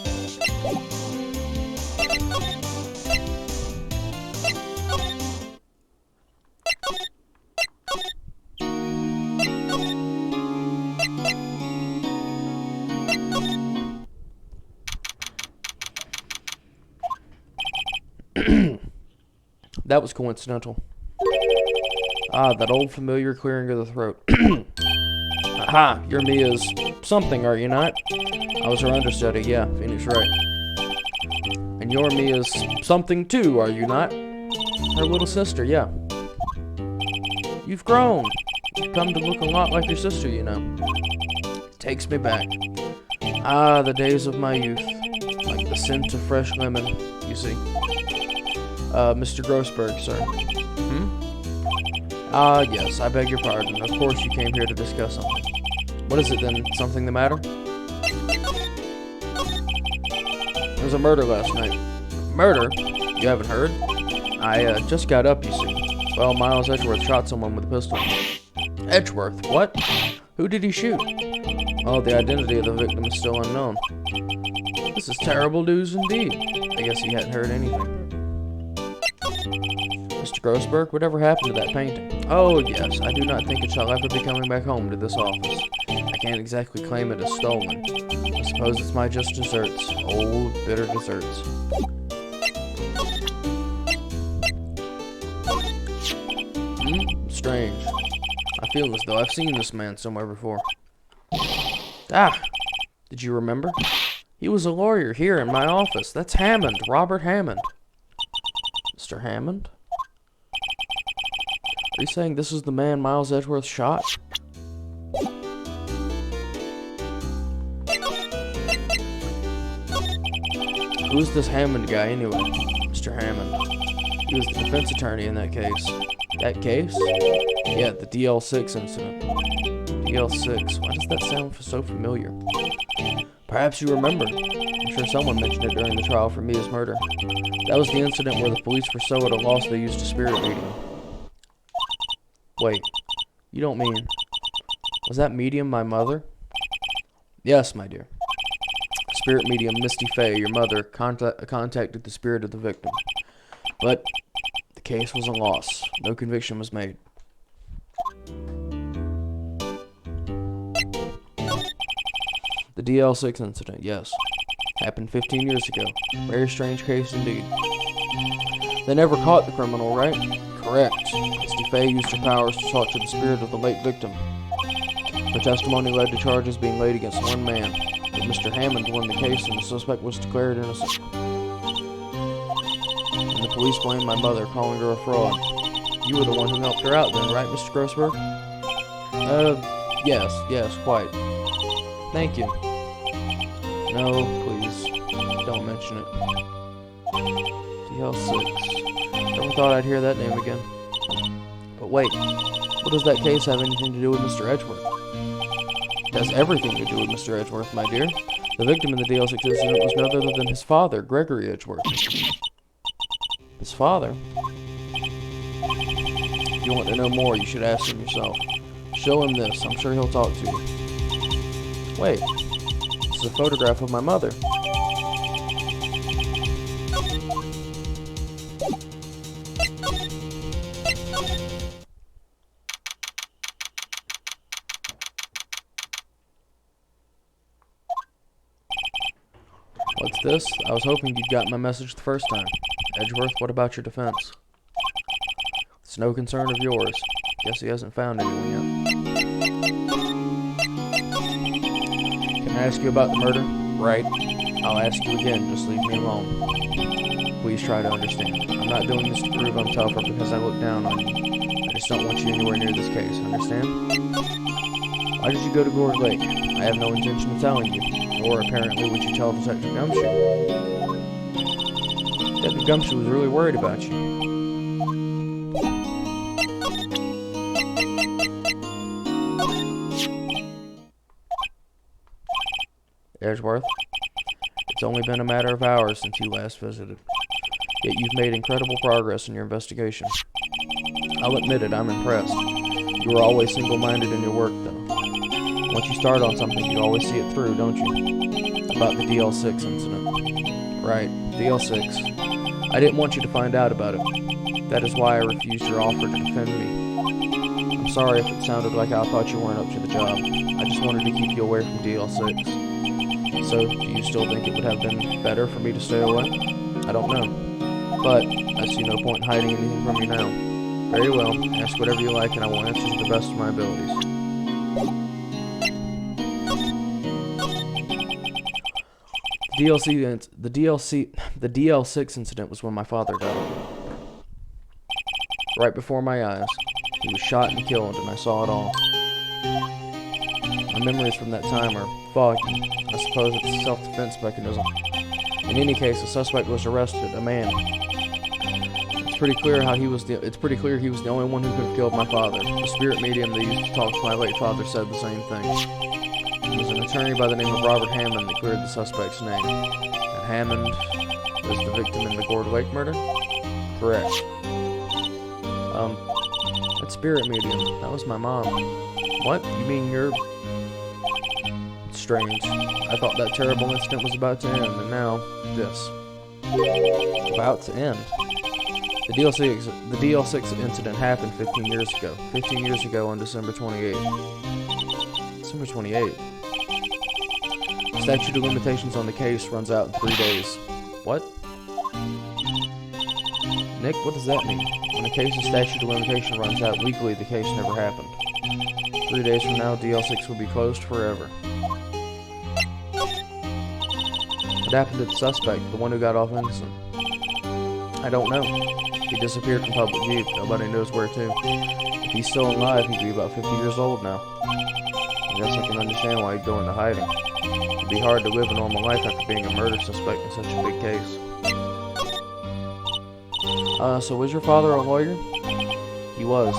That was coincidental. Ah, that old familiar clearing of the throat. Aha, you're Mia's something, are you not? I was her understudy, yeah, Phoenix Wright. And you're Mia's something too, are you not? Her little sister, yeah. You've grown. You've come to look a lot like your sister, you know. Takes me back. Ah, the days of my youth. Like the scent of fresh lemon, you see. Mr. Grossberg, sir. Ah, yes, I beg your pardon. Of course you came here to discuss something. What is it then? Something the matter? There was a murder last night. Murder? You haven't heard? I, just got up, you see. Well, Miles Edgeworth shot someone with a pistol. Edgeworth? What? Who did he shoot? Oh, the identity of the victim is still unknown. This is terrible news indeed. I guess he hadn't heard anything. Mr. Grossberg, whatever happened to that painting? Oh, yes, I do not think it shall ever be coming back home to this office. I can't exactly claim it as stolen. I suppose it's my just desserts. Old, bitter desserts. Strange. I feel as though I've seen this man somewhere before. Ah! Did you remember? He was a lawyer here in my office. That's Hammond, Robert Hammond. Mr. Hammond? Are you saying this is the man Miles Edgeworth shot? Who's this Hammond guy anyway? Mr. Hammond. He was the defense attorney in that case. That case? Yeah, the DL6 incident. DL6. Why does that sound so familiar? Perhaps you remember. I'm sure someone mentioned it during the trial for Mia's murder. That was the incident where the police were so at a loss they used a spirit medium. Wait, you don't mean... Was that medium my mother? Yes, my dear. Spirit medium Misty Fey, your mother, contacted the spirit of the victim. But the case was a loss. No conviction was made. The DL6 incident, yes. Happened 15 years ago. Very strange case indeed. They never caught the criminal, right? Correct. Misty Fey used her powers to talk to the spirit of the late victim. Her testimony led to charges being laid against one man, but Mr. Hammond won the case and the suspect was declared innocent. And the police blamed my mother, calling her a fraud. You were the one who helped her out then, right, Mr. Grossberg? Yes, quite. Thank you. No, please. Don't mention it. DL6. Never thought I'd hear that name again. But wait, what does that case have anything to do with Mr. Edgeworth? It has everything to do with Mr. Edgeworth, my dear. The victim in the DL6 incident was none other than his father, Gregory Edgeworth. His father? If you want to know more, you should ask him yourself. Show him this. I'm sure he'll talk to you. Wait. This is a photograph of my mother. What's this? I was hoping you'd got my message the first time. Edgeworth, what about your defense? It's no concern of yours. Guess he hasn't found anyone yet. Can I ask you about the murder? Right. I'll ask you again, just leave me alone. Please try to understand. I'm not doing this to prove I'm tougher because I look down on you. I just don't want you anywhere near this case, understand? Why did you go to Gourd Lake? I have no intention of telling you. Nor apparently would you tell Detective Gumshoe. Detective Gumshoe was really worried about you. Edgeworth, it's only been a matter of hours since you last visited. Yet you've made incredible progress in your investigation. I'll admit it, I'm impressed. You are always single-minded in your work, though. Once you start on something, you always see it through, don't you? About the DL6 incident. Right, DL6. I didn't want you to find out about it. That is why I refused your offer to defend me. I'm sorry if it sounded like I thought you weren't up to the job. I just wanted to keep you away from DL6. So, do you still think it would have been better for me to stay away? I don't know. But, I see no point in hiding anything from you now. Very well, ask whatever you like and I will answer to the best of my abilities. The DL6 incident was when my father died. Right before my eyes. He was shot and killed, and I saw it all. My memories from that time are foggy. I suppose it's a self-defense mechanism. In any case, the suspect was arrested, a man. It's pretty clear he was the only one who could have killed my father. The spirit medium that used to talk to my late father said the same thing. It was an attorney by the name of Robert Hammond that cleared the suspect's name. And Hammond was the victim in the Gourd Lake murder? Correct. That spirit medium, that was my mom. What? You mean you're... Strange. I thought that terrible incident was about to end, and now, this. About to end? The DL6 incident happened 15 years ago. 15 years ago on December 28th. December 28th? Statute of limitations on the case runs out in 3 days. What? Nick, what does that mean? When a case's statute of limitation runs out legally, the case never happened. 3 days from now, DL6 will be closed forever. What happened to the suspect, the one who got off innocent? I don't know. He disappeared from public view. Nobody knows where to. If he's still alive, he'd be about 50 years old now. I guess I can understand why he'd go into hiding. It'd be hard to live a normal life after being a murder suspect in such a big case. So was your father a lawyer? He was.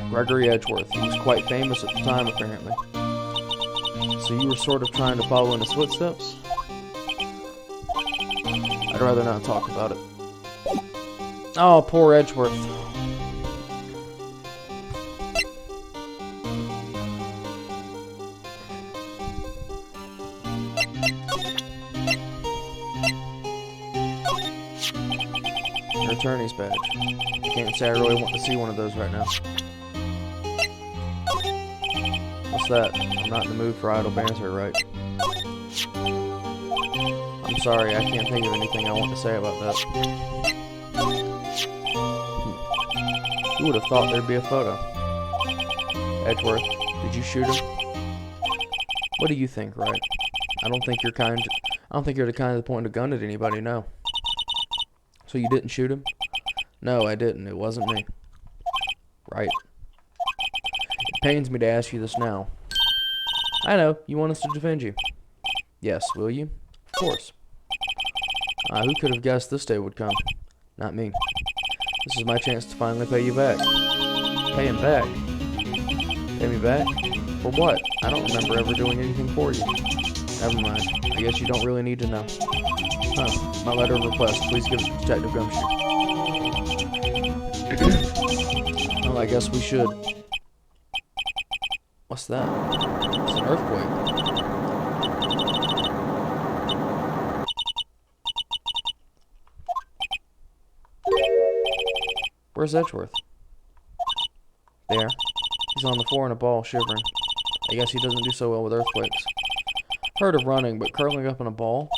Gregory Edgeworth. He was quite famous at the time, apparently. So you were sort of trying to follow in his footsteps? I'd rather not talk about it. Oh, poor Edgeworth. Your attorney's badge. I can't say I really want to see one of those right now. What's that? I'm not in the mood for idle banter, right? I'm sorry, I can't think of anything I want to say about that. Who would have thought there'd be a photo? Edgeworth, did you shoot him? What do you think, Wright? I don't think you're the kind to point a gun at anybody, no. So you didn't shoot him? No, I didn't. It wasn't me. Right. It pains me to ask you this now. I know, you want us to defend you. Yes, will you? Of course. Who could have guessed this day would come? Not me. This is my chance to finally pay you back. Pay him back? Pay me back? For what? I don't remember ever doing anything for you. Never mind. I guess you don't really need to know. Huh. My letter of request. Please give it to Detective Gumshoe. Well, I guess we should. What's that? It's an earthquake. Where's Edgeworth? There. He's on the floor in a ball, shivering. I guess he doesn't do so well with earthquakes. Heard of running, but curling up in a ball?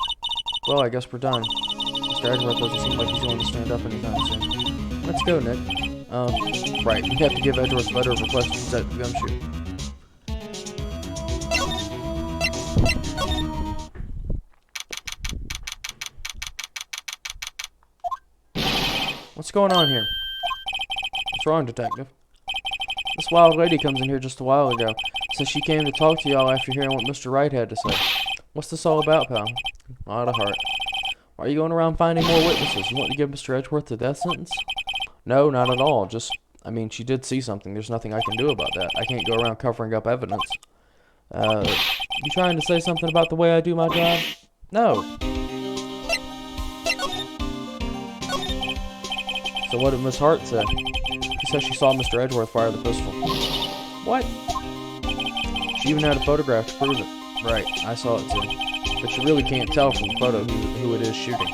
Well, I guess we're done. Mr. Edgeworth doesn't seem like he's going to stand up anytime soon. Let's go, Nick. Right. We have to give Edgeworth's letter of request to Detective Gumshoe. What's going on here? What's wrong, Detective? This wild lady comes in here just a while ago. Says she came to talk to y'all after hearing what Mr. Wright had to say. What's this all about, pal? Not a heart. Why are you going around finding more witnesses? You want to give Mr. Edgeworth the death sentence? No, not at all. Just, I mean, she did see something. There's nothing I can do about that. I can't go around covering up evidence. You trying to say something about the way I do my job? No. So what did Miss Hart say? She says she saw Mr. Edgeworth fire the pistol. What? She even had a photograph to prove it. Right, I saw it too. But you really can't tell from the photo who it is shooting.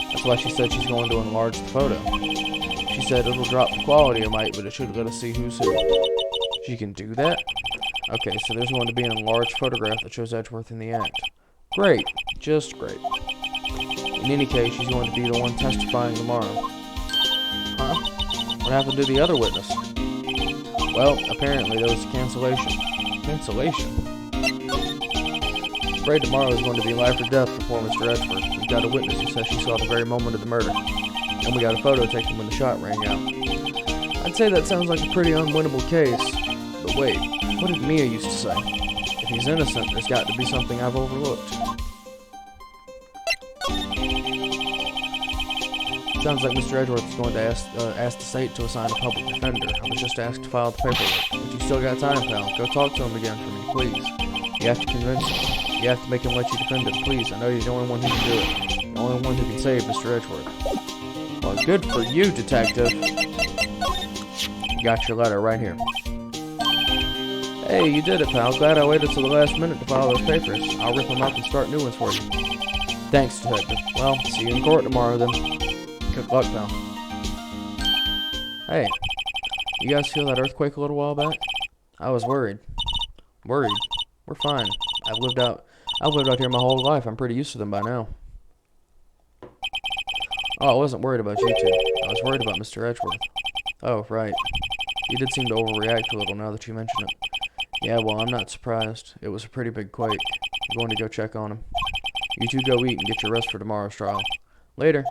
That's why she said she's going to enlarge the photo. She said it'll drop the quality a mite, but it should let us see who's who. She can do that? Okay, so there's going to be an enlarged photograph that shows Edgeworth in the act. Great. Just great. In any case, she's going to be the one testifying tomorrow. Huh? What happened to the other witness? Well, apparently there was a cancellation. Cancellation? I'm afraid tomorrow is going to be life or death before Mr. Edgeworth. We've got a witness who says she saw the very moment of the murder. And we got a photo taken when the shot rang out. I'd say that sounds like a pretty unwinnable case. But wait, what did Mia used to say? If he's innocent, there's got to be something I've overlooked. Sounds like Mr. Edgeworth is going to ask the state to assign a public defender. I was just asked to file the paperwork. But you still got time, pal. Go talk to him again for me, please. You have to convince him. You have to make him let you defend him, please. I know you're the only one who can do it. The only one who can save Mr. Edgeworth. Well, good for you, Detective. You got your letter right here. Hey, you did it, pal. Glad I waited till the last minute to file those papers. I'll rip them up and start new ones for you. Thanks, Detective. Well, see you in court tomorrow, then. Good luck, pal. Hey, you guys feel that earthquake a little while back? I was worried. Worried? We're fine. I've lived out here my whole life. I'm pretty used to them by now. Oh, I wasn't worried about you two. I was worried about Mr. Edgeworth. Oh, right. You did seem to overreact a little now that you mention it. Yeah, well, I'm not surprised. It was a pretty big quake. I'm going to go check on him. You two go eat and get your rest for tomorrow's trial. Later.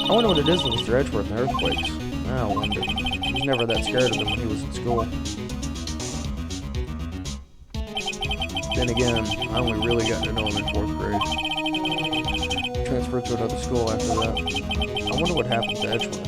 I wonder what it is with Mr. Edgeworth and earthquakes. I wonder. He was never that scared of them when he was in school. Then again, I only really got to know him in 4th grade. Transferred to another school after that. I wonder what happened to Edgeworth.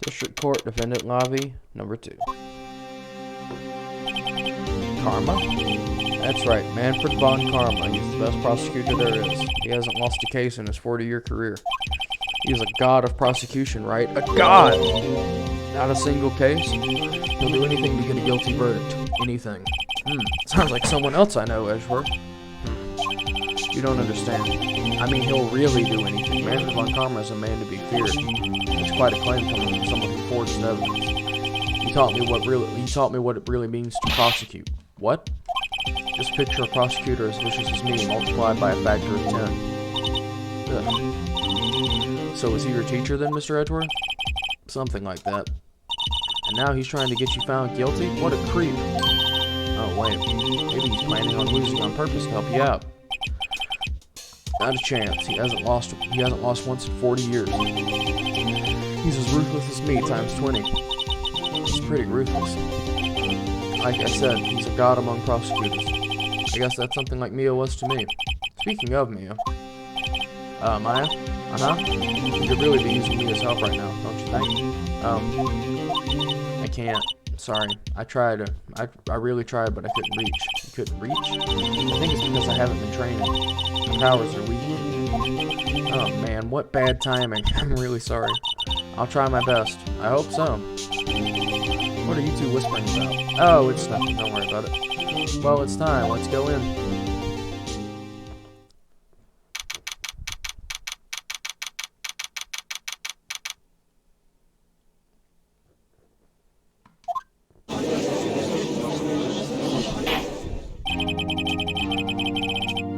District Court, Defendant Lavi, number 2. Karma? That's right, Manfred von Karma. He's the best prosecutor there is. He hasn't lost a case in his 40-year career. He's a god of prosecution, right? A god! Not a single case. He'll do anything to get a guilty verdict. Anything. Sounds like someone else I know, Edgeworth. You don't understand. I mean, he'll really do anything. Manfred von Karma is a man to be feared. It's quite a claim coming from someone who forged evidence. He taught me what it really means to prosecute. What? Just picture a prosecutor as vicious as me multiplied by a factor of 10. Ugh. So was he your teacher then, Mr. Edgeworth? Something like that. And now he's trying to get you found guilty? What a creep. Oh, wait. Maybe he's planning on losing on purpose to help you out. Not a chance. He hasn't lost once in 40 years. He's as ruthless as me times 20. He's pretty ruthless. Like I said, he's a god among prosecutors. I guess that's something like Mia was to me. Speaking of Mia. Maya? You could really be using Mia's help right now, don't you think? I can't. Sorry. I tried. I really tried, but I couldn't reach. You couldn't reach? I think it's because I haven't been training. My powers are weak. Oh man, what bad timing. I'm really sorry. I'll try my best. I hope so. What are you two whispering about? Oh, it's nothing. Don't worry about it. Well, it's time. Let's go in.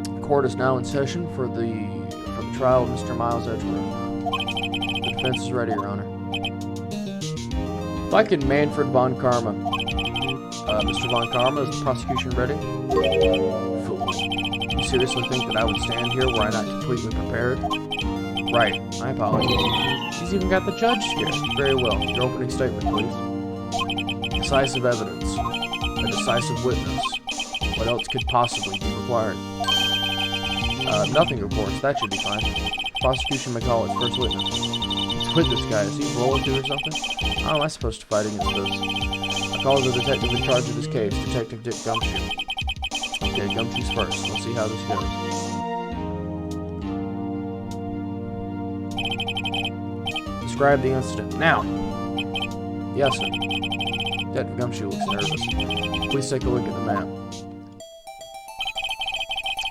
The court is now in session for the trial of Mr. Miles Edgeworth. The defense is ready, Your Honor. Like Manfred von Karma. Mr. von Karma, is the prosecution ready? Fools. You seriously think that I would stand here were I not completely prepared? Right. My apologies. She's even got the judge scared. Very well. Your opening statement, please. Decisive evidence. A decisive witness. What else could possibly be required? Nothing, of course. That should be fine. Prosecution may call its first witness. What's with this guy? Is he rolling through or something? How am I supposed to fight against this? I call the detective in charge of this case, Detective Dick Gumshoe. Okay, Gumshoe's first. We'll see how this goes. Describe the incident. Now! Yes, sir. Detective Gumshoe looks nervous. Please take a look at the map.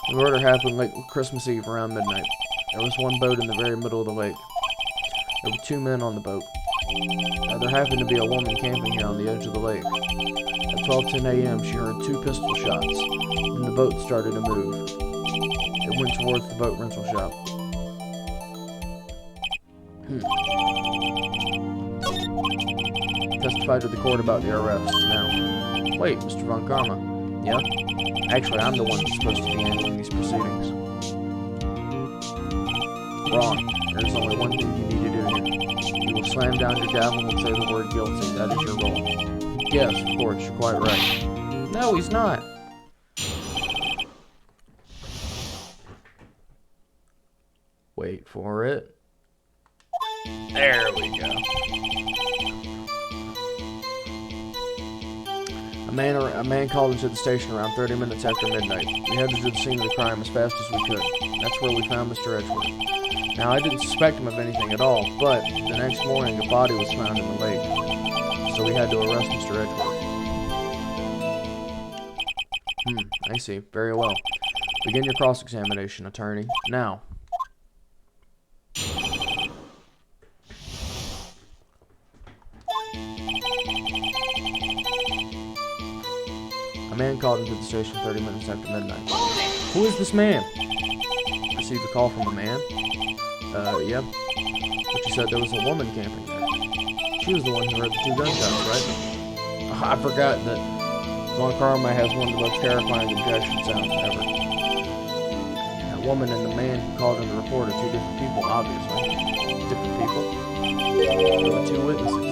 The murder happened late Christmas Eve around midnight. There was one boat in the very middle of the lake. There were 2 men on the boat. There happened to be a woman camping here on the edge of the lake. At 12:10 a.m., she heard 2 pistol shots, and the boat started to move. It went towards the boat rental shop. Testify to the court about the arrest. Now. Wait, Mr. von Karma. Yeah? Actually, I'm the one that's supposed to be handling these proceedings. Wrong. There's only one thing you need to do here. You will slam down your gavel and say the word guilty. That is your role. Yes, of course, you're quite right. No, he's not. Wait for it. There we go. A man called into the station around 30 minutes after midnight. We headed to the scene of the crime as fast as we could. That's where we found Mr. Edgeworth. Now, I didn't suspect him of anything at all, but the next morning a body was found in the lake. So we had to arrest Mr. Edgeworth. I see. Very well. Begin your cross-examination, attorney. Now. A man called into the station 30 minutes after midnight. Who is this man? Received a call from a man? Yep. But you said there was a woman camping there. She was the one who heard the 2 gunshots, right? Oh, I forgot that Von Karma has one of the most terrifying injection sounds ever. That woman and the man who called in the report are 2 different people, obviously. Different people? There were 2 witnesses.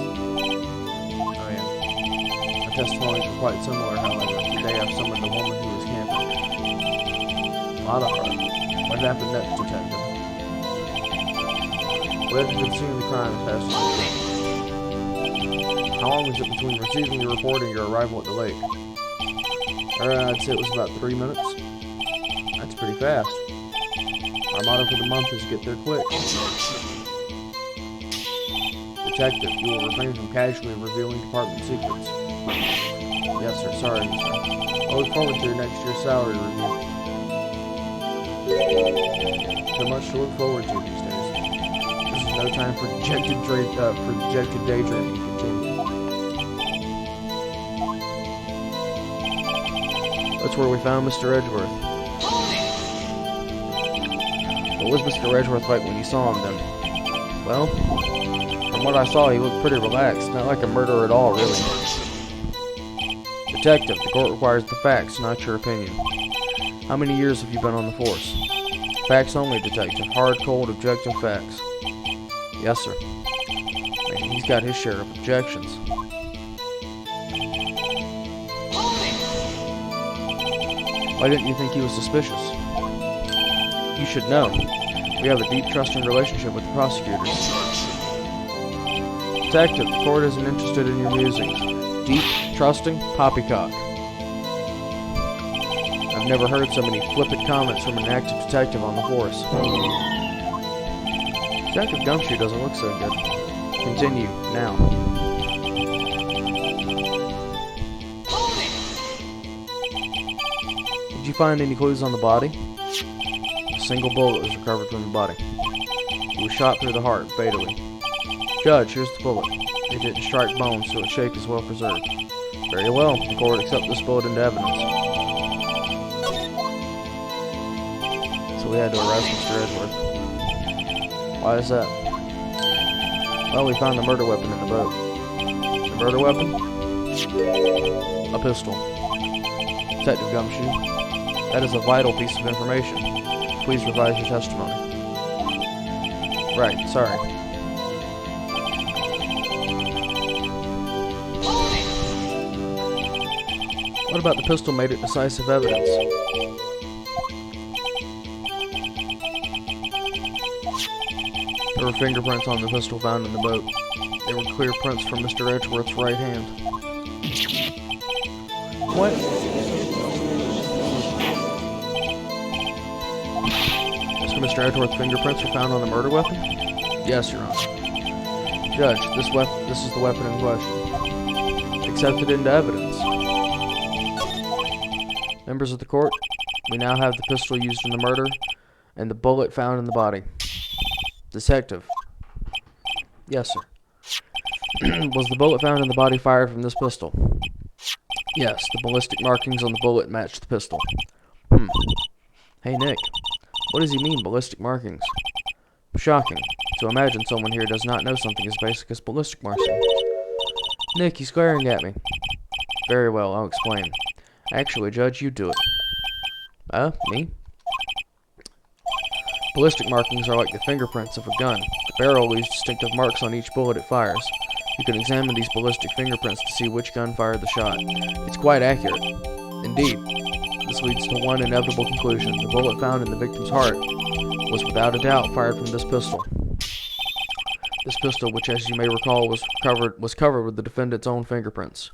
Oh, yeah. Our testimonies were quite similar, however. Today I've summoned the woman who was camping. A lot of heart. What happened next, Detective? We had to the scene of the crime as fast as we could. How long was it between receiving the report and your arrival at the lake? I'd say it was about 3 minutes. That's pretty fast. Our motto for the month is get there quick. Detective, you will refrain from casually revealing department secrets. Yes, sir. Sorry, sir. I look forward to your next year's salary review. So much to look forward to these days. This is no time for projected daydreaming. Continue. That's where we found Mr. Edgeworth. What was Mr. Edgeworth like when you saw him then? Well, from what I saw, he looked pretty relaxed. Not like a murderer at all, really. Detective, the court requires the facts, not your opinion. How many years have you been on the force? Facts only, detective. Hard, cold, objective facts. Yes, sir. Man, he's got his share of objections. Why didn't you think he was suspicious? You should know. We have a deep, trusting relationship with the prosecutors. Detective, the court isn't interested in your musings. Deep, trusting, poppycock. I've never heard so many flippant comments from an active detective on the force. Detective Gumshoe doesn't look so good. Continue, now. Did you find any clues on the body? A single bullet was recovered from the body. It was shot through the heart, fatally. Judge, here's the bullet. It didn't strike bone, so its shape is well preserved. Very well. The court accepts this bullet into evidence. So we had to arrest Mr. Edgeworth. Why is that? Well, we found the murder weapon in the boat. The murder weapon? A pistol. Detective Gumshoe, that is a vital piece of information. Please revise your testimony. Right, sorry. What about the pistol made it decisive evidence? There were fingerprints on the pistol found in the boat. They were clear prints from Mr. Edgeworth's right hand. What? So Mr. Edgeworth's fingerprints were found on the murder weapon? Yes, Your Honor. Judge, this is the weapon in question. Accepted into evidence. Members of the court, we now have the pistol used in the murder and the bullet found in the body. Detective. Yes, sir. Was the bullet found in the body fired from this pistol? Yes, the ballistic markings on the bullet matched the pistol. Hey, Nick. What does he mean, ballistic markings? Shocking. To imagine someone here does not know something as basic as ballistic markings. Nick, he's glaring at me. Very well, I'll explain. Actually, Judge, you do it. Me? Ballistic markings are like the fingerprints of a gun. The barrel leaves distinctive marks on each bullet it fires. You can examine these ballistic fingerprints to see which gun fired the shot. It's quite accurate. Indeed. This leads to one inevitable conclusion. The bullet found in the victim's heart was without a doubt fired from this pistol. This pistol, which as you may recall was covered with the defendant's own fingerprints.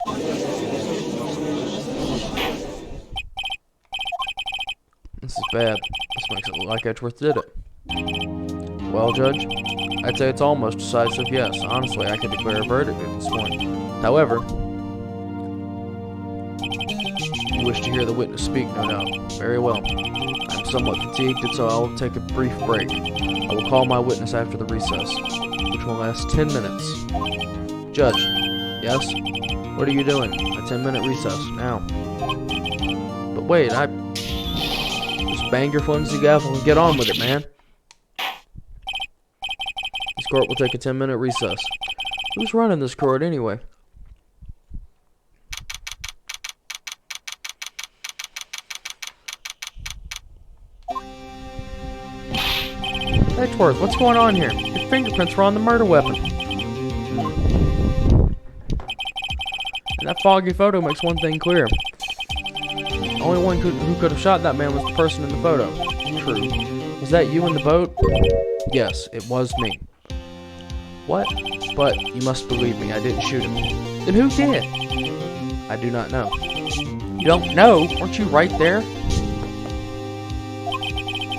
This is bad. This makes it look like Edgeworth did it. Well, Judge, I'd say it's almost decisive yes. Honestly, I could declare a verdict at this point. However, you wish to hear the witness speak, no doubt. Very well. I'm somewhat fatigued, and so I'll take a brief break. I will call my witness after the recess, which will last 10 minutes. Judge, yes? What are you doing? A 10-minute recess, now. But wait, just bang your flimsy gavel and get on with it, man. This court will take a 10-minute recess. Who's running this court anyway? Edgeworth, what's going on here? Your fingerprints were on the murder weapon. And that foggy photo makes one thing clear. The only one who could have shot that man was the person in the photo. True. Was that you in the boat? Yes, it was me. What? But you must believe me, I didn't shoot him. Then who did? I do not know. You don't know? Weren't you right there?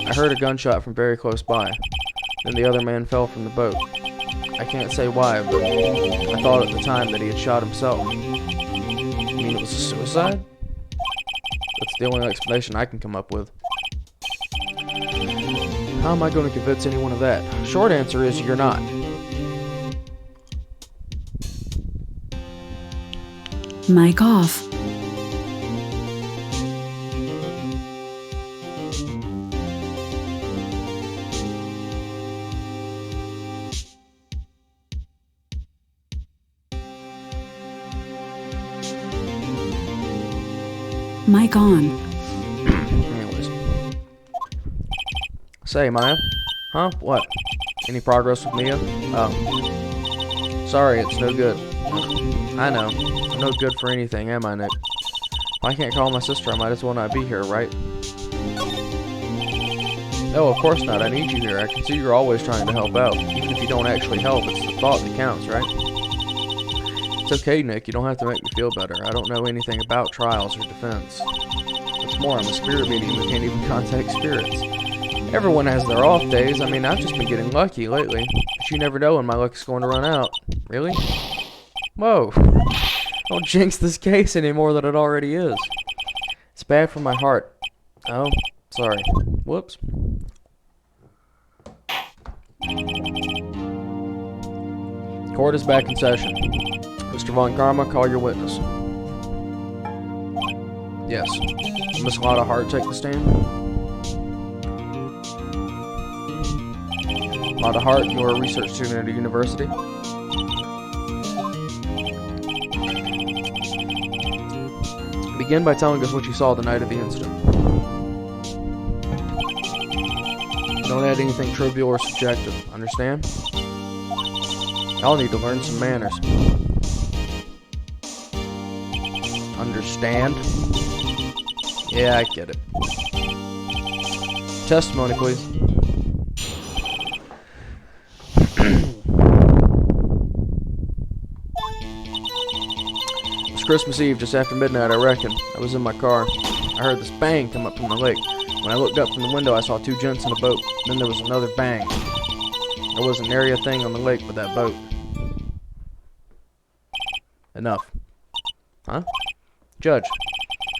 I heard a gunshot from very close by. Then the other man fell from the boat. I can't say why, but I thought at the time that he had shot himself. You mean it was a suicide? That's the only explanation I can come up with. How am I going to convince anyone of that? Short answer is you're not. Mic off. Mic on. Anyways. Say, Maya? Huh? What? Any progress with Mia? Oh. Sorry, it's no good. I know. I'm no good for anything, am I, Nick? If I can't call my sister, I might as well not be here, right? No, of course not. I need you here. I can see you're always trying to help out. Even if you don't actually help, it's the thought that counts, right? It's okay, Nick. You don't have to make me feel better. I don't know anything about trials or defense. What's more, I'm a spirit medium who can't even contact spirits. Everyone has their off days. I mean, I've just been getting lucky lately. But you never know when my luck is going to run out. Really? Whoa. Don't jinx this case any more than it already is. It's bad for my heart. Oh, sorry. Whoops. Court is back in session. Mr. Von Karma, call your witness. Yes. Miss Lotta Hart take the stand? Lotta Hart, you are a research student at a university. Begin by telling us what you saw the night of the incident. Don't add anything trivial or subjective, understand? Y'all need to learn some manners. Understand? Yeah, I get it. Testimony, please. It was Christmas Eve, just after midnight, I reckon. I was in my car. I heard this bang come up from the lake. When I looked up from the window, I saw two gents in a boat. Then there was another bang. There wasn't nary a thing on the lake but that boat. Enough. Huh? Judge,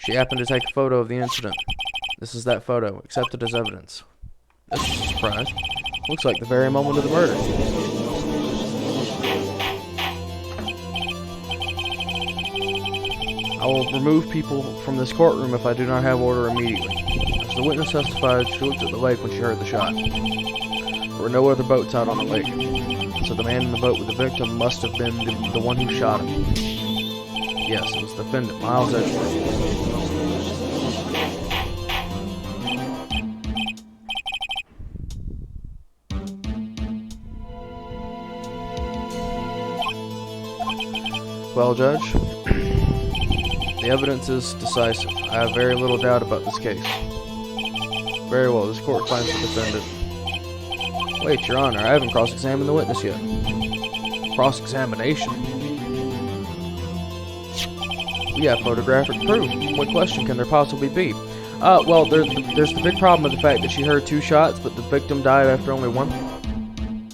she happened to take a photo of the incident. This is that photo, accepted as evidence. This is a surprise. Looks like the very moment of the murder. I will remove people from this courtroom if I do not have order immediately. As the witness testified, she looked at the lake when she heard the shot. There were no other boats out on the lake, so the man in the boat with the victim must have been the one who shot him. Yes, it was the defendant, Miles Edgeworth. Well, Judge, the evidence is decisive. I have very little doubt about this case. Very well, this court finds the defendant. Wait, Your Honor, I haven't cross-examined the witness yet. Cross-examination? We have photographic proof. What question can there possibly be? Well, there's the big problem with the fact that she heard two shots, but the victim died after only one. And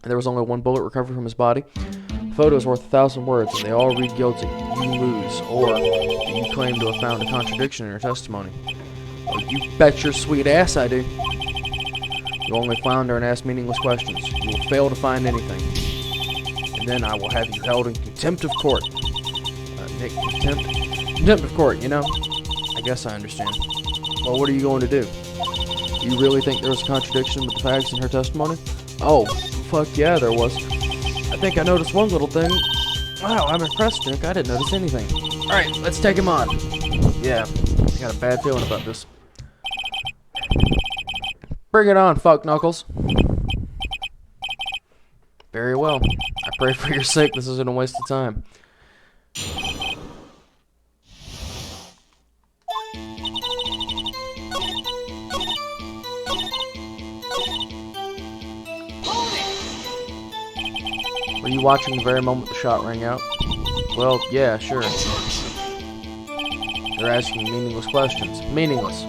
there was only one bullet recovered from his body. The photo is worth 1,000 words, and they all read guilty. You lose, or you claim to have found a contradiction in your testimony. Well, you bet your sweet ass I do. You only flounder and ask meaningless questions. You will fail to find anything. And then I will have you held in contempt of court. Nick, contempt? Contempt of court, you know? I guess I understand. Well, what are you going to do? Do you really think there was a contradiction with the facts in her testimony? Oh, fuck yeah, there was. I think I noticed one little thing. Wow, I'm impressed, Nick. I didn't notice anything. Alright, let's take him on. Yeah, I got a bad feeling about this. Bring it on, fuck knuckles. Very well. I pray for your sake this isn't a waste of time. Were you watching the very moment the shot rang out? Well, yeah, sure. They're asking meaningless questions. Meaningless.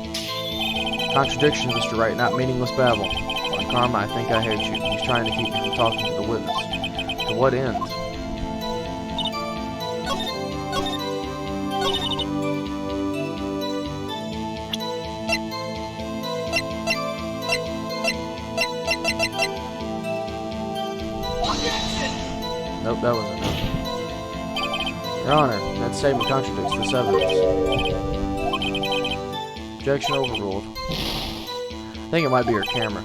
Contradiction, Mr. Wright, not meaningless babble. Von Karma, I think I hate you. He's trying to keep me from talking to the witness. To what end? Nope, that wasn't it. Your Honor, that statement contradicts this evidence. Objection overruled. I think it might be her camera.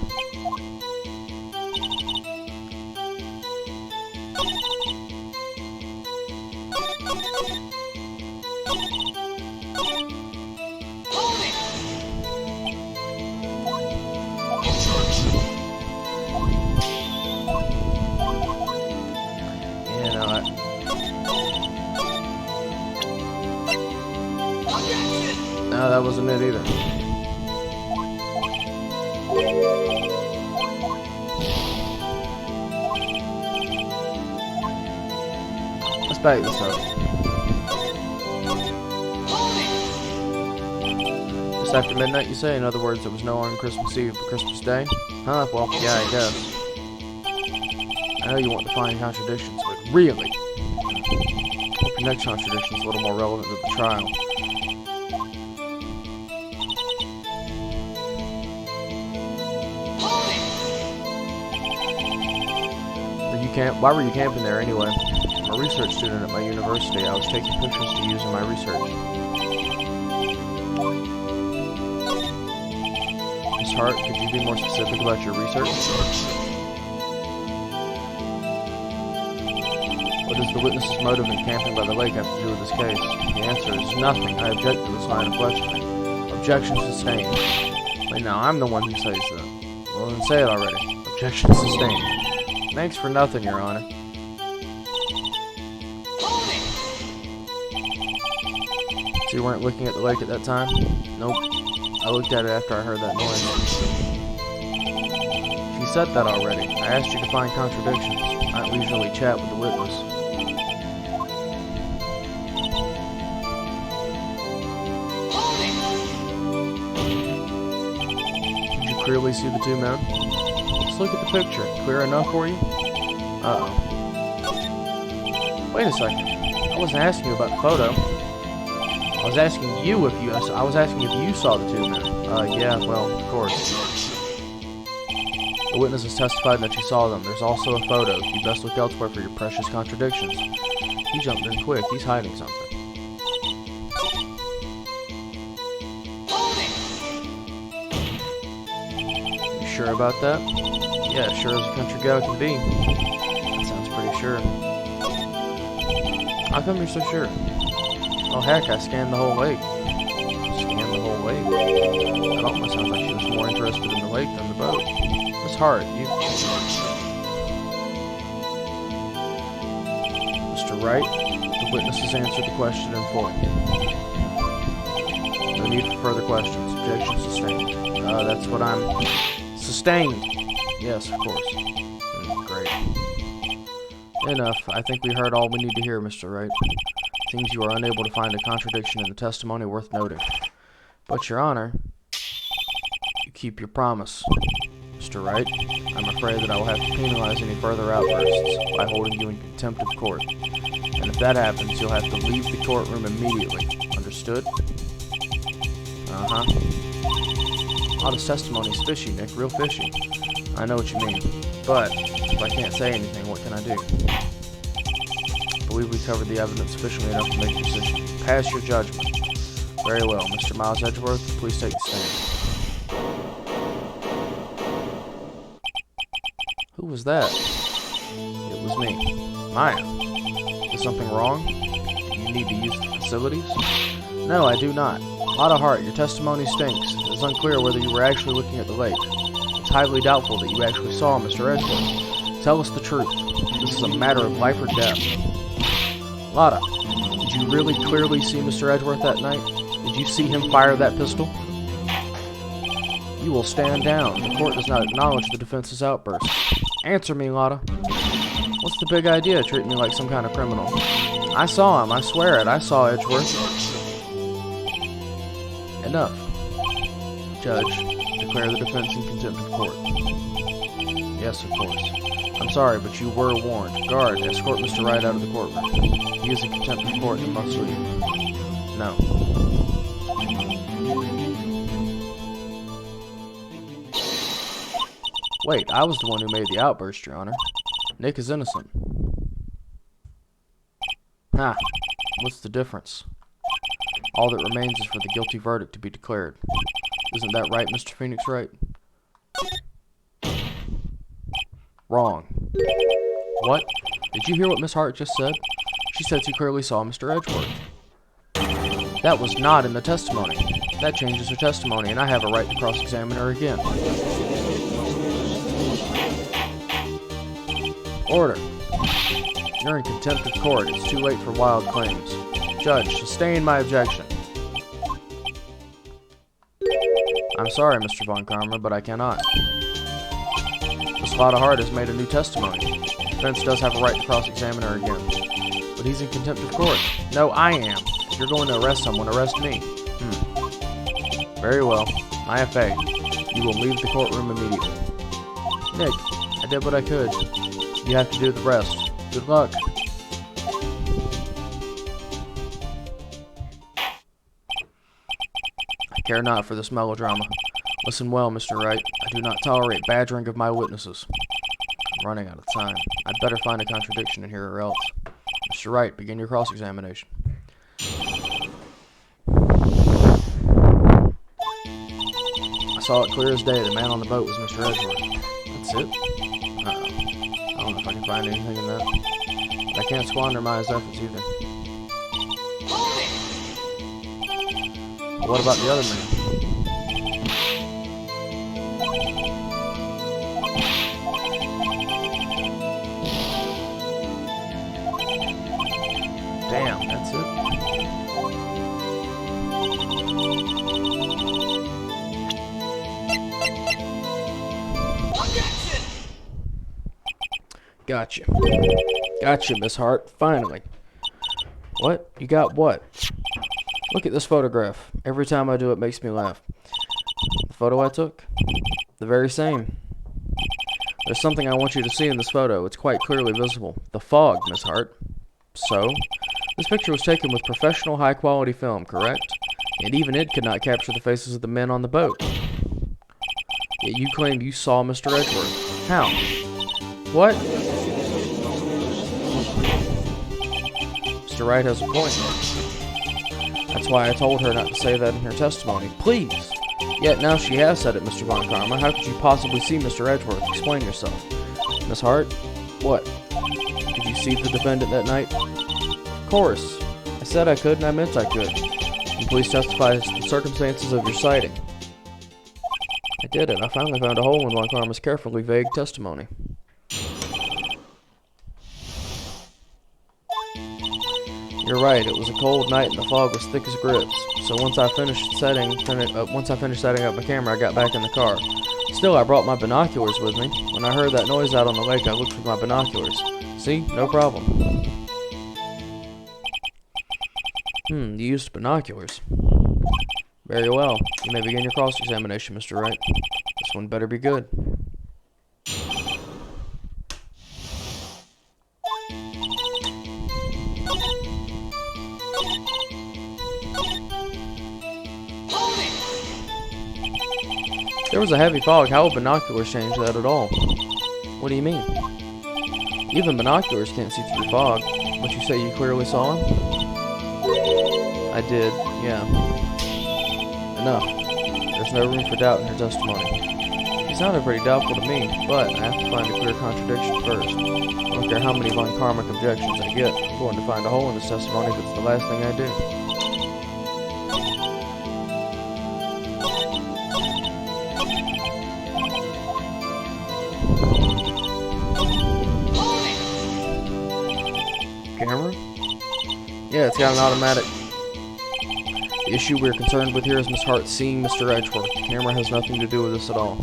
Let's back this up. Just after midnight, you say? In other words, there was no on Christmas Eve but Christmas Day? Huh? Well, yeah, I guess. I know you want to find contradictions, but really? Hope your next contradiction is a little more relevant to the trial. Why were you camping there anyway? I'm a research student at my university. I was taking pictures to use in my research. Miss Hart, could you be more specific about your research? What does the witness's motive in camping by the lake have to do with this case? The answer is nothing. I object to this line of questioning. Objection sustained. Wait, now I'm the one who says that. Well, then say it already. Objection sustained. Thanks for nothing, Your Honor. So you weren't looking at the lake at that time? Nope. I looked at it after I heard that noise. You said that already. I asked you to find contradictions, not leisurely chat with the witness. Did you clearly see the two men? Let's look at the picture. Clear enough for you? Uh-oh. Wait a second. I wasn't asking you about the photo. I was asking you if you saw the two men. Yeah, well, of course. The witness has testified that she saw them. There's also a photo. You best look elsewhere for your precious contradictions. He jumped in quick. He's hiding something. You sure about that? Yeah, sure as a country gal can be. That sounds pretty sure. How come you're so sure? Oh heck, I scanned the whole lake. Scanned the whole lake? That almost sounds like she was more interested in the lake than the boat. Miss Hart, you... Mr. Wright, the witness has answered the question in full. No need for further questions. Objection sustained. That's what I'm... Sustained! Yes, of course. Great. Enough. I think we heard all we need to hear, Mr. Wright. Seems you are unable to find a contradiction in the testimony worth noting. But, Your Honor, you keep your promise. Mr. Wright, I'm afraid that I will have to penalize any further outbursts by holding you in contempt of court. And if that happens, you'll have to leave the courtroom immediately. Understood? Uh-huh. Oh, this testimony's fishy, Nick. Real fishy. I know what you mean. But, if I can't say anything, what can I do? I believe we covered the evidence sufficiently enough to make a decision. Pass your judgment. Very well. Mr. Miles Edgeworth, please take the stand. Who was that? It was me. Maya. Is something wrong? Do you need to use the facilities? No, I do not. Lotta Hart, your testimony stinks. It is unclear whether you were actually looking at the lake. It's highly doubtful that you actually saw Mr. Edgeworth. Tell us the truth. This is a matter of life or death. Lotta, did you really clearly see Mr. Edgeworth that night? Did you see him fire that pistol? You will stand down. The court does not acknowledge the defense's outburst. Answer me, Lotta. What's the big idea, treating me like some kind of criminal? I saw him, I swear it. I saw Edgeworth. Enough. Judge, declare the defense in contempt of court. Yes, of course. I'm sorry, but you were warned. Guard, escort Mr. Wright out of the courtroom. He is in contempt of court and must leave. No. Wait, I was the one who made the outburst, Your Honor. Nick is innocent. Ha! What's the difference? All that remains is for the guilty verdict to be declared. Isn't that right, Mr. Phoenix Wright? Wrong. What? Did you hear what Miss Hart just said? She said she clearly saw Mr. Edgeworth. That was not in the testimony. That changes her testimony, and I have a right to cross-examine her again. Order. You're in contempt of court. It's too late for wild claims. Judge, sustain my objection. I'm sorry, Mr. Von Karma, but I cannot. The Slaughter Heart has made a new testimony. The defense does have a right to cross-examine her again. But he's in contempt of court. No, I am. If you're going to arrest someone, arrest me. Very well. My FA. You will leave the courtroom immediately. Nick, I did what I could. You have to do the rest. Good luck. I care not for this melodrama. Listen well, Mr. Wright. I do not tolerate badgering of my witnesses. I'm running out of time. I'd better find a contradiction in here or else. Mr. Wright, begin your cross-examination. I saw it clear as day. The man on the boat was Mr. Edgeworth. That's it? Uh-oh. I don't know if I can find anything in that. But I can't squander my efforts either. But what about the other man? Damn, that's it. Gotcha. Gotcha, Miss Hart. Finally. What? You got what? Look at this photograph. Every time I do it makes me laugh. The photo I took? The very same. There's something I want you to see in this photo. It's quite clearly visible. The fog, Miss Hart. So? This picture was taken with professional high-quality film, correct? And even it could not capture the faces of the men on the boat. Yet you claim you saw Mr. Edgeworth. How? What? Mr. Wright has a point. That's why I told her not to say that in her testimony. Please! Yet now she has said it, Mr. Von Karma. How could you possibly see Mr. Edgeworth? Explain yourself. Miss Hart? What? Did you see the defendant that night? Of course. I said I could and I meant I could. And please testify as to the circumstances of your sighting. I did it. I finally found a hole in Von Karma's carefully vague testimony. You're right, it was a cold night and the fog was thick as grits. So once I finished setting up my camera, I got back in the car. Still, I brought my binoculars with me. When I heard that noise out on the lake, I looked for my binoculars. See? No problem. You used binoculars. Very well. You may begin your cross-examination, Mr. Wright. This one better be good. There was a heavy fog. How would binoculars change that at all? What do you mean? Even binoculars can't see through fog. But you say you clearly saw him? I did, yeah. Enough. There's no room for doubt in her testimony. He sounded pretty doubtful to me, but I have to find a clear contradiction first. I don't care how many Von Karmic objections I get. I'm going to find a hole in this testimony if it's the last thing I do. Camera? Yeah, it's got an automatic. The issue we're concerned with here is Miss Hart seeing Mr. Edgeworth. The camera has nothing to do with this at all.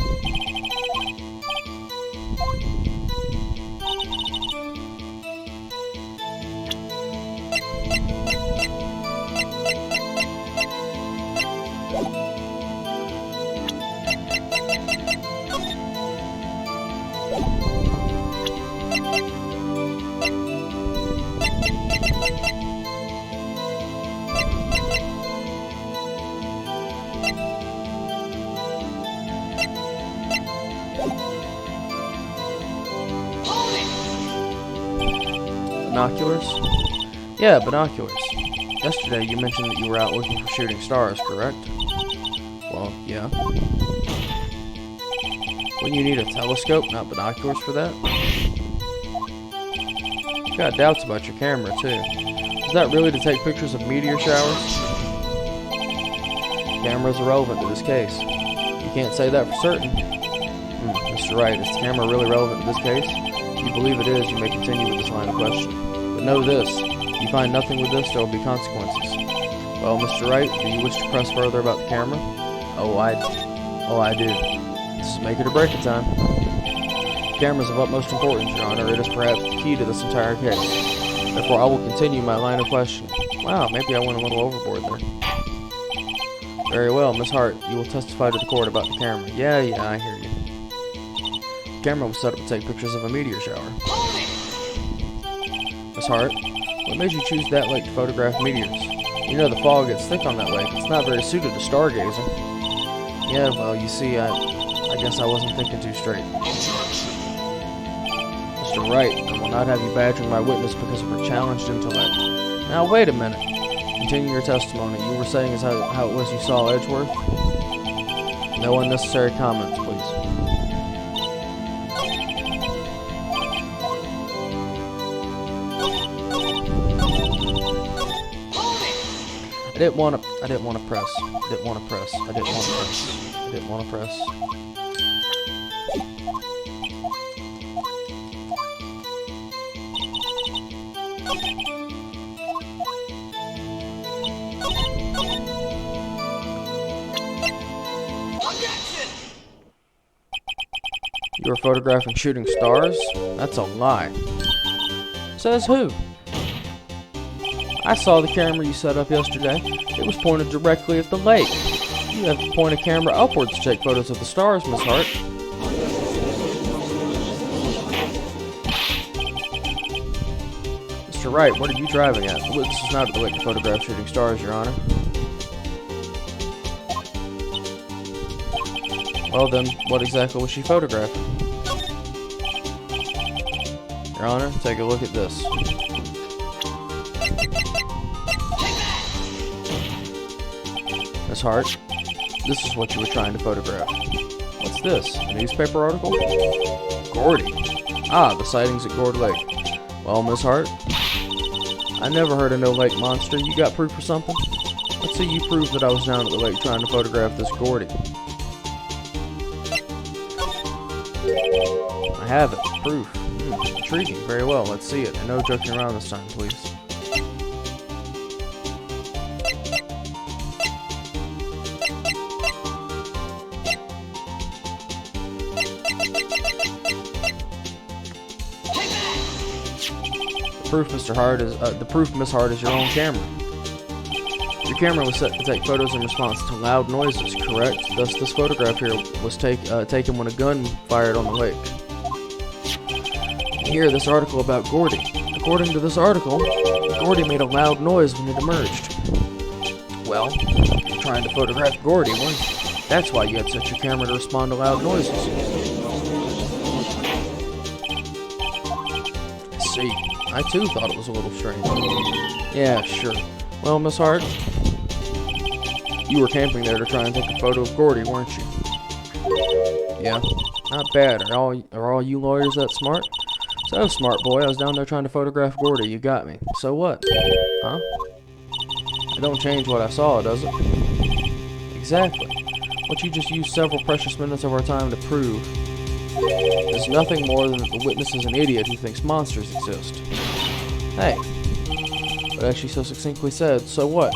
Binoculars? Yeah, binoculars. Yesterday you mentioned that you were out looking for shooting stars, correct? Well, yeah. Wouldn't you need a telescope, not binoculars for that? You've got doubts about your camera, too. Is that really to take pictures of meteor showers? The camera is irrelevant to this case. You can't say that for certain. Mr. Wright, is the camera really relevant to this case? If you believe it is, you may continue with this line of question. But know this, if you find nothing with this, there will be consequences. Well, Mr. Wright, do you wish to press further about the camera? Oh, Oh, I do. This is make it or break it time. Cameras of utmost importance, Your Honor. It is perhaps the key to this entire case. Therefore, I will continue my line of questioning. Wow, maybe I went a little overboard there. Very well, Miss Hart. You will testify to the court about the camera. Yeah, I hear you. The camera was set up to take pictures of a meteor shower. Miss Hart, what made you choose that lake to photograph meteors? You know the fog gets thick on that lake. It's not very suited to stargazing. Yeah, well, you see, I guess I wasn't thinking too straight. Mr. Wright, I will not have you badgering my witness because of her challenged intellect. Now, wait a minute. Continue your testimony. You were saying as how it was you saw Edgeworth? No unnecessary comments, please. I didn't want to press. You were photographing shooting stars? That's a lie. Says who? I saw the camera you set up yesterday. It was pointed directly at the lake. You have to point a camera upwards to take photos of the stars, Miss Hart. Mr. Wright, what are you driving at? The witness is not at the lake to photograph shooting stars, Your Honor. Well then, what exactly was she photographing? Your Honor, take a look at this. Miss Hart, this is what you were trying to photograph. What's this? A newspaper article? Gordy. Ah, the sightings at Gourd Lake. Well, Miss Hart, I never heard of no lake monster. You got proof for something? Let's see you prove that I was down at the lake trying to photograph this Gordy. I have it. Proof. Intriguing. Very well. Let's see it. And no joking around this time, please. The proof, Miss Hart, is your own camera. Your camera was set to take photos in response to loud noises, correct? Thus, this photograph here was taken when a gun fired on the lake. Here, this article about Gordy. According to this article, Gordy made a loud noise when it emerged. Well, you're trying to photograph Gordy, weren't you? That's why you had set your camera to respond to loud noises. I see. I too thought it was a little strange. Yeah, sure. Well, Miss Hart, you were camping there to try and take a photo of Gordy, weren't you? Yeah. Not bad. Are all you lawyers that smart? So, smart boy, I was down there trying to photograph Gordy. You got me. So what? Huh? It don't change what I saw, does it? Exactly. What you just used several precious minutes of our time to prove is nothing more than that the witness is an idiot who thinks monsters exist. Hey. But as she so succinctly said, so what?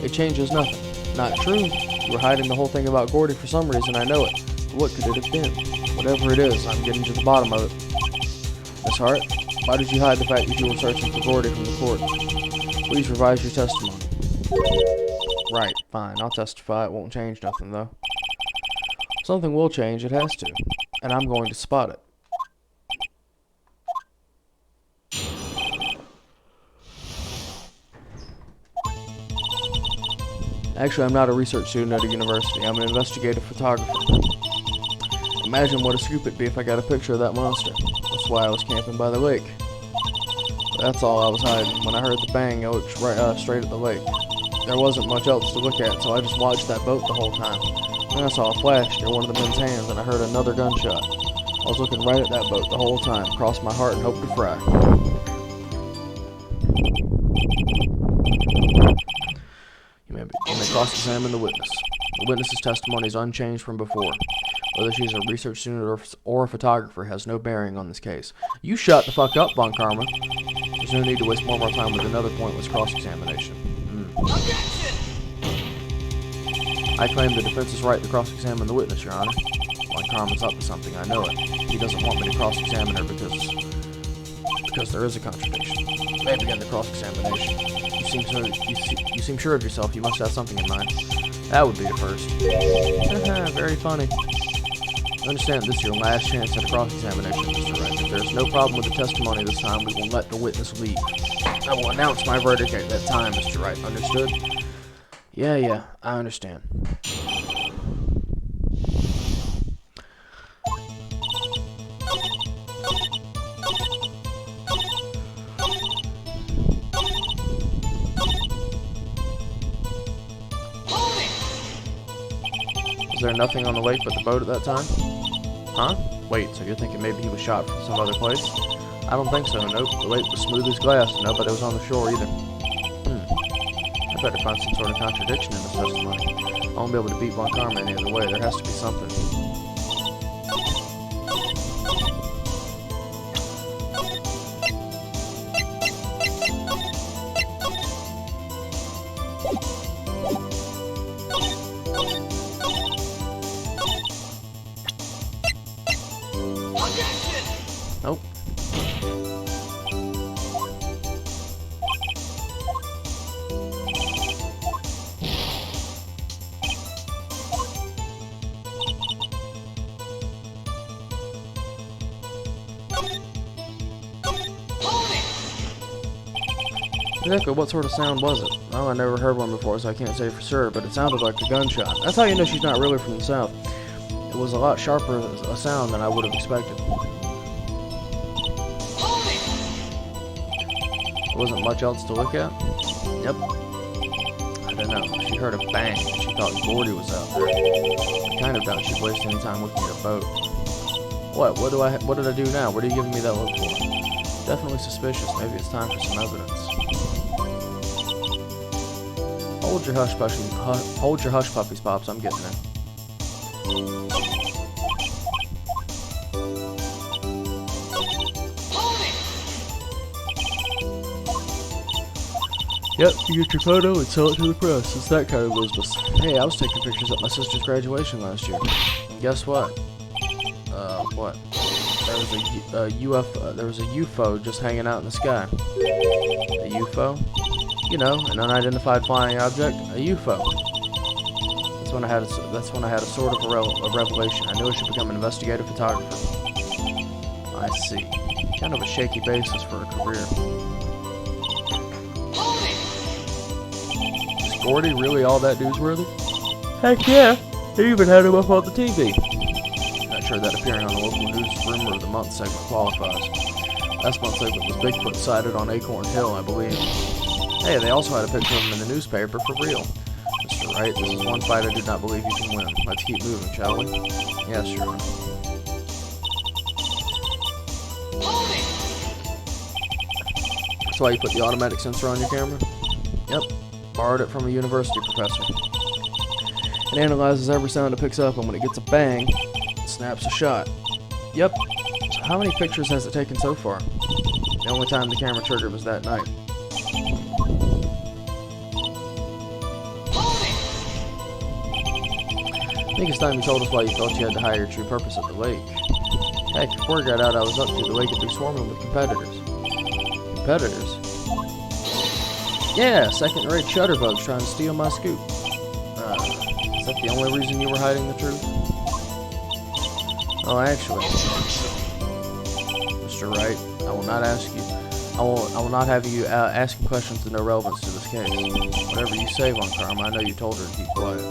It changes nothing. Not true. You were hiding the whole thing about Gordy for some reason, I know it. But what could it have been? Whatever it is, I'm getting to the bottom of it. Miss Hart, why did you hide the fact that you were searching for Gordy from the court? Please revise your testimony. Right, fine, I'll testify. It won't change nothing, though. Something will change, it has to. And I'm going to spot it. Actually, I'm not a research student at a university. I'm an investigative photographer. Imagine what a scoop it'd be if I got a picture of that monster. That's why I was camping by the lake. But that's all I was hiding. When I heard the bang, I looked straight at the lake. There wasn't much else to look at, so I just watched that boat the whole time. Then I saw a flash near one of the men's hands, and I heard another gunshot. I was looking right at that boat the whole time, crossed my heart and hoped to fry. You may cross-examine the witness. The witness's testimony is unchanged from before. Whether she's a research student or a photographer has no bearing on this case. You shut the fuck up, Von Karma. There's no need to waste more of our time with another pointless cross-examination. I claim the defense's right to cross-examine the witness, Your Honor. Von Karman's up to something, I know it. He doesn't want me to cross-examine her because there is a contradiction. May begin the cross-examination. You seem sure of yourself. You must have something in mind. That would be a first. Very funny. Understand this is your last chance at a cross-examination, Mr. Wright. If there's no problem with the testimony this time, we will let the witness leave. I will announce my verdict at that time, Mr. Wright. Understood? Yeah, I understand. Was there nothing on the lake but the boat at that time? Huh? Wait, so you're thinking maybe he was shot from some other place? I don't think so, nope. The lake was smooth as glass, and nobody was on the shore either. I better find some sort of contradiction in this testimony. I won't be able to beat Von Karman any other way. There has to be something. Nope. Exactly, what sort of sound was it? Well, I never heard one before, so I can't say for sure, but it sounded like a gunshot. That's how you know she's not really from the South. It was a lot sharper a sound than I would have expected. There wasn't much else to look at? Yep. I don't know. She heard a bang, and she thought Gordy was out there. I kind of doubt she'd waste any time looking at a boat. What did I do now? What are you giving me that look for? Definitely suspicious. Maybe it's time for some evidence. Hold your hush puppies, Pops. I'm getting there. Yep, you get your photo and sell it to the press. It's that kind of business. Hey, I was taking pictures at my sister's graduation last year. And guess what? What? There was a UFO just hanging out in the sky. A UFO? You know, an unidentified flying object. A UFO. That's when I had a sort of a revelation. I knew I should become an investigative photographer. I see. Kind of a shaky basis for a career. Is Gordy really all that newsworthy? Heck yeah! They even had him up on the TV. Not sure that appearing on the local news rumor of the month segment qualifies. Last month's segment was Bigfoot sighted on Acorn Hill, I believe. Hey, they also had a picture of him in the newspaper for real. Mr. Wright, this is one fight I do not believe you can win. Let's keep moving, shall we? Yeah, sure. That's why you put the automatic sensor on your camera? Yep. Borrowed it from a university professor. It analyzes every sound it picks up, and when it gets a bang, it snaps a shot. Yep. So how many pictures has it taken so far? The only time the camera triggered was that night. I think it's time you told us why you felt you had to hide your true purpose at the lake. Heck, if word got out I was up to, the lake would be swarming with competitors. Competitors? Yeah, second-rate shutterbugs trying to steal my scoop. Is that the only reason you were hiding the truth? Oh, actually, Mr. Wright, I will not ask you. I will not have you asking questions of no relevance to this case. Whatever you say, Von Karman, I know you told her to keep quiet.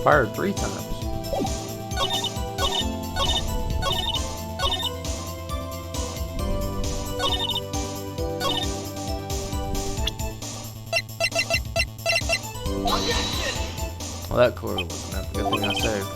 Fired 3 times. Well, that clearly wasn't it. Good thing I saved.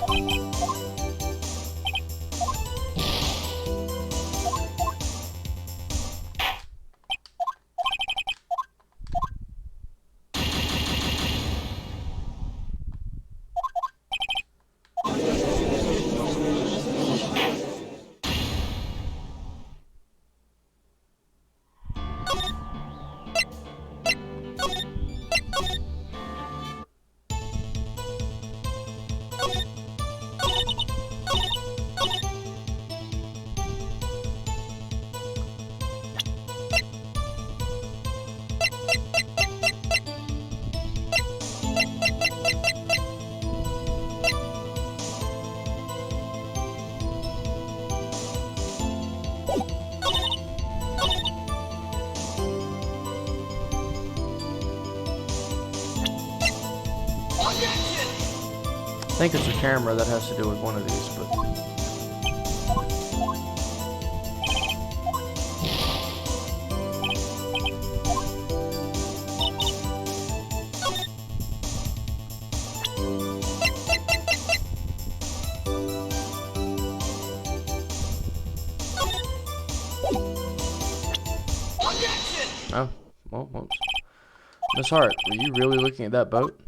I think it's a camera that has to do with one of these, but... Oh, well, whoops. Miss Hart, were you really looking at that boat?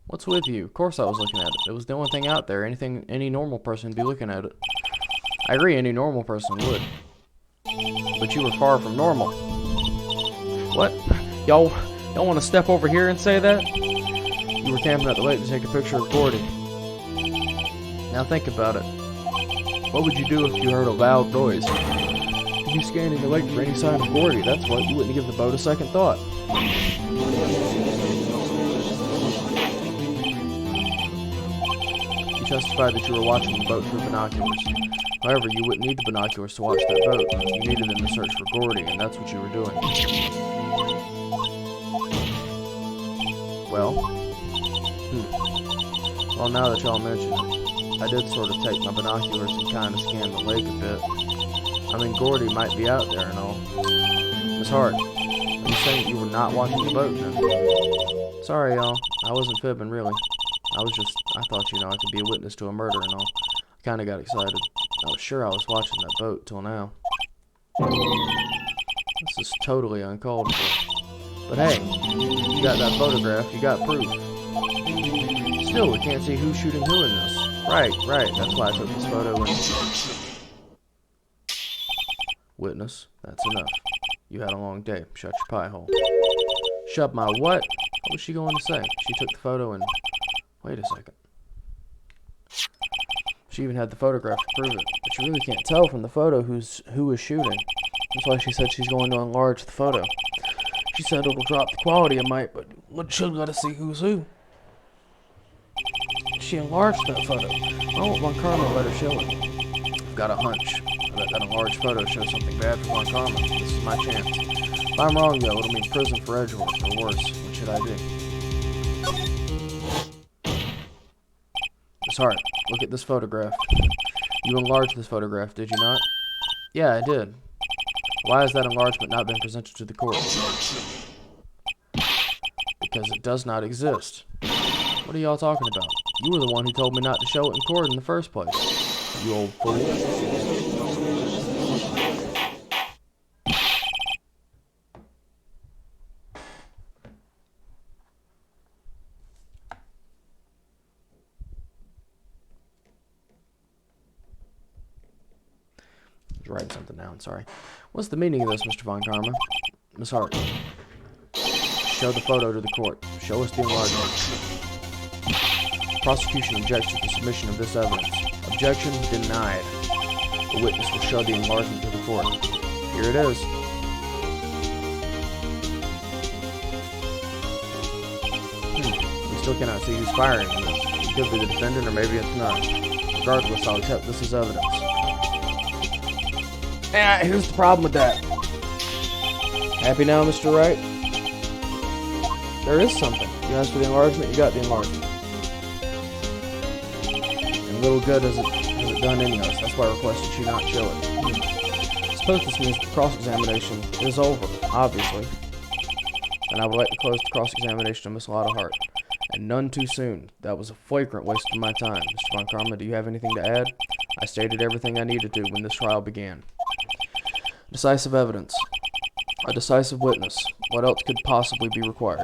What's with you? Of course I was looking at it. It was the only thing out there. Any normal person would be looking at it. I agree, any normal person would. But you were far from normal. What? Y'all want to step over here and say that? You were camping at the lake to take a picture of Gordy. Now think about it. What would you do if you heard a loud noise? You'd be scanning the lake for any sign of Gordy. That's what. You wouldn't give the boat a second thought. Testified that you were watching the boat through binoculars. However, you wouldn't need the binoculars to watch that boat. You needed them to search for Gordy, and that's what you were doing. Well? Well, now that y'all mention it, I did sort of take my binoculars and kind of scan the lake a bit. I mean, Gordy might be out there and all. Miss Hart, are you saying you were not watching the boat then? Sorry, y'all. I wasn't fibbing, really. I thought, you know, I could be a witness to a murder and all. I kind of got excited. I was sure I was watching that boat till now. This is totally uncalled for. But hey, you got that photograph, you got proof. Still, we can't see who's shooting who in this. Right, that's why I took this photo and... Witness, that's enough. You had a long day. Shut your pie hole. Shut my what? What was she going to say? She took the photo and... Wait a second. She even had the photograph to prove it. But you really can't tell from the photo who is shooting. That's why she said she's going to enlarge the photo. She said it'll drop the quality it might, but she'll gotta see who's who. She enlarged that photo. I want Von Karma to let her show it. I've got a hunch that enlarged photo shows something bad for Von Karma. This is my chance. If I'm wrong, though, it'll mean prison for Edgeworth, or worse. What should I do? Miss Hart, look at this photograph. You enlarged this photograph, did you not? Yeah, I did. Why has that enlargement not been presented to the court? Because it does not exist. What are y'all talking about? You were the one who told me not to show it in court in the first place. You old fool. Writing something down, sorry. What's the meaning of this, Mr. Von Karma? Miss Hart. Show the photo to the court. Show us the enlargement. Prosecution objects to the submission of this evidence. Objection denied. The witness will show the enlargement to the court. Here it is. We still cannot see who's firing this. It could be the defendant or maybe it's not. Regardless, I'll accept this as evidence. Here's the problem with that. Happy now, Mr. Wright? There is something. You asked for the enlargement, you got the enlargement. And little good has it done any of us. That's why I requested you not show it. I suppose this means the cross-examination is over, obviously. And I would like to close the cross-examination of Miss Lotta Hart. and none too soon. That was a flagrant waste of my time. Mr. Von Karma, do you have anything to add? I stated everything I needed to when this trial began. Decisive evidence. A decisive witness. What else could possibly be required?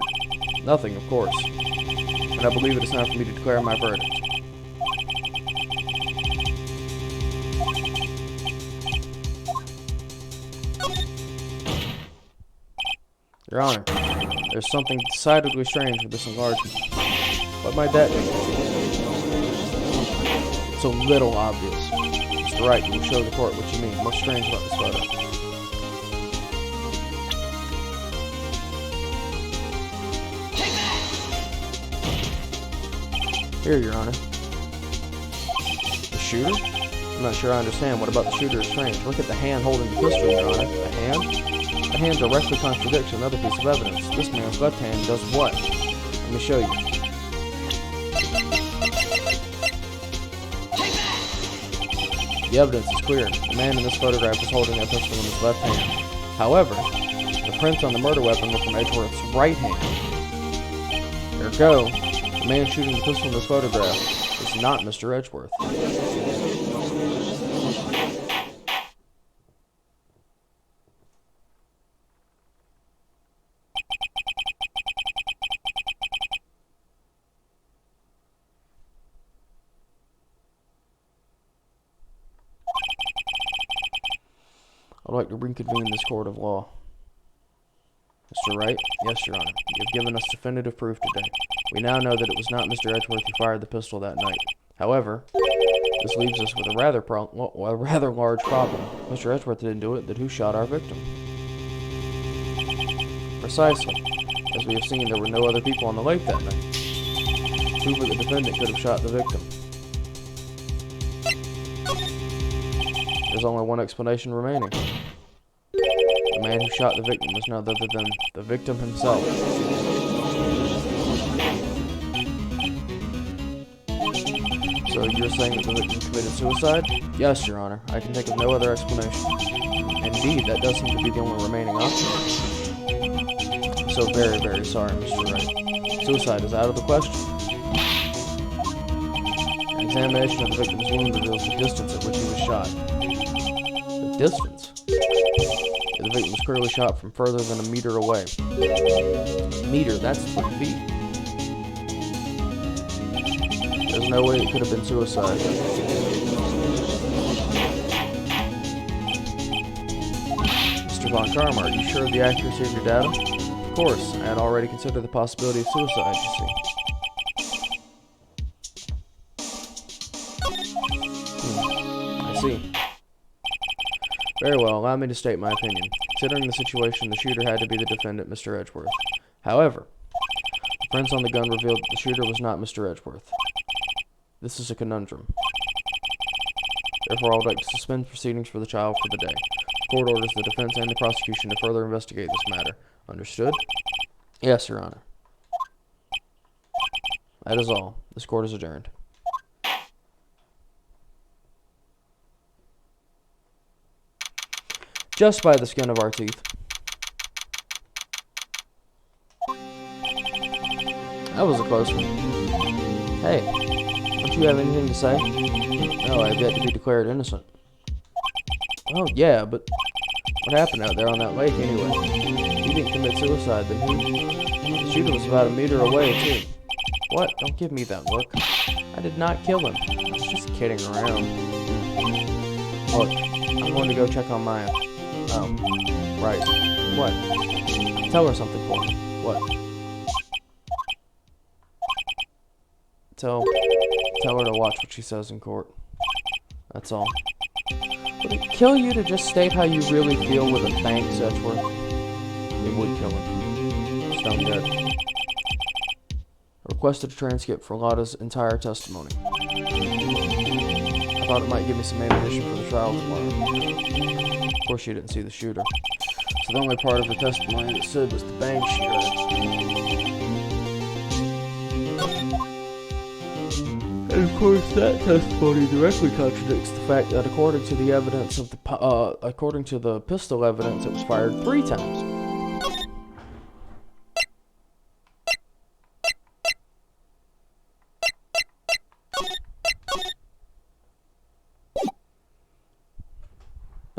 Nothing, of course. And I believe it is time for me to declare my verdict. Your Honor, there's something decidedly strange with this enlargement. What might that be? It's a little obvious. Mr. Wright, you will show the court what you mean. What's strange about this photo? Here, Your Honor. The shooter? I'm not sure I understand. What about the shooter is strange? Look at the hand holding the pistol, Your Honor. The hand? The hand directly contradicts another piece of evidence. This man's left hand does what? Let me show you. The evidence is clear. The man in this photograph is holding that pistol in his left hand. However, the prints on the murder weapon were from Edgeworth's right hand. Ergo, the man shooting the pistol in this photograph is not Mr. Edgeworth. I'd like to reconvene this court of law. Mr. Wright? Yes, Your Honor. You have given us definitive proof today. We now know that it was not Mr. Edgeworth who fired the pistol that night. However, this leaves us with a rather large problem. Mr. Edgeworth didn't do it, then who shot our victim? Precisely. As we have seen, there were no other people on the lake that night. Who but the defendant could have shot the victim? There's only one explanation remaining. The man who shot the victim was none other than the victim himself. So you're saying that the victim committed suicide? Yes, Your Honor. I can think of no other explanation. Indeed, that does seem to be the only remaining option. I'm so very, very sorry, Mr. Wright. Suicide is out of the question. An examination of the victim's wound reveals the distance at which he was shot. The distance? The victim was clearly shot from further than a meter away. Meter, that's 3 feet. There's no way it could have been suicide. Mr. Von Karma, are you sure of the accuracy of your data? Of course, I had already considered the possibility of suicide, you see. I see. Very well, allow me to state my opinion. Considering the situation, the shooter had to be the defendant, Mr. Edgeworth. However, the prints on the gun revealed that the shooter was not Mr. Edgeworth. This is a conundrum. Therefore, I would like to suspend proceedings for the trial for the day. The court orders the defense and the prosecution to further investigate this matter. Understood? Yes, Your Honor. That is all. This court is adjourned. Just by the skin of our teeth. That was a close one. Hey, don't you have anything to say? No, I have yet to be declared innocent. Oh, yeah, but what happened out there on that lake anyway? He didn't commit suicide, then who? The shooter was about a meter away, too. What? Don't give me that look. I did not kill him. I was just kidding around. Look, I'm going to go check on Maya. Oh, right. What? Tell her something for me. What? Tell her to watch what she says in court. That's all. Would it kill you to just state how you really feel with a thanks, Edgeworth? It would kill him. Stone dead. I requested a transcript for Lotta's entire testimony. I thought it might give me some ammunition for the trial tomorrow. Of course, she didn't see the shooter. So the only part of her testimony that stood was the bang she heard. And of course, that testimony directly contradicts the fact that according to the evidence of the according to the pistol evidence, it was fired 3 times.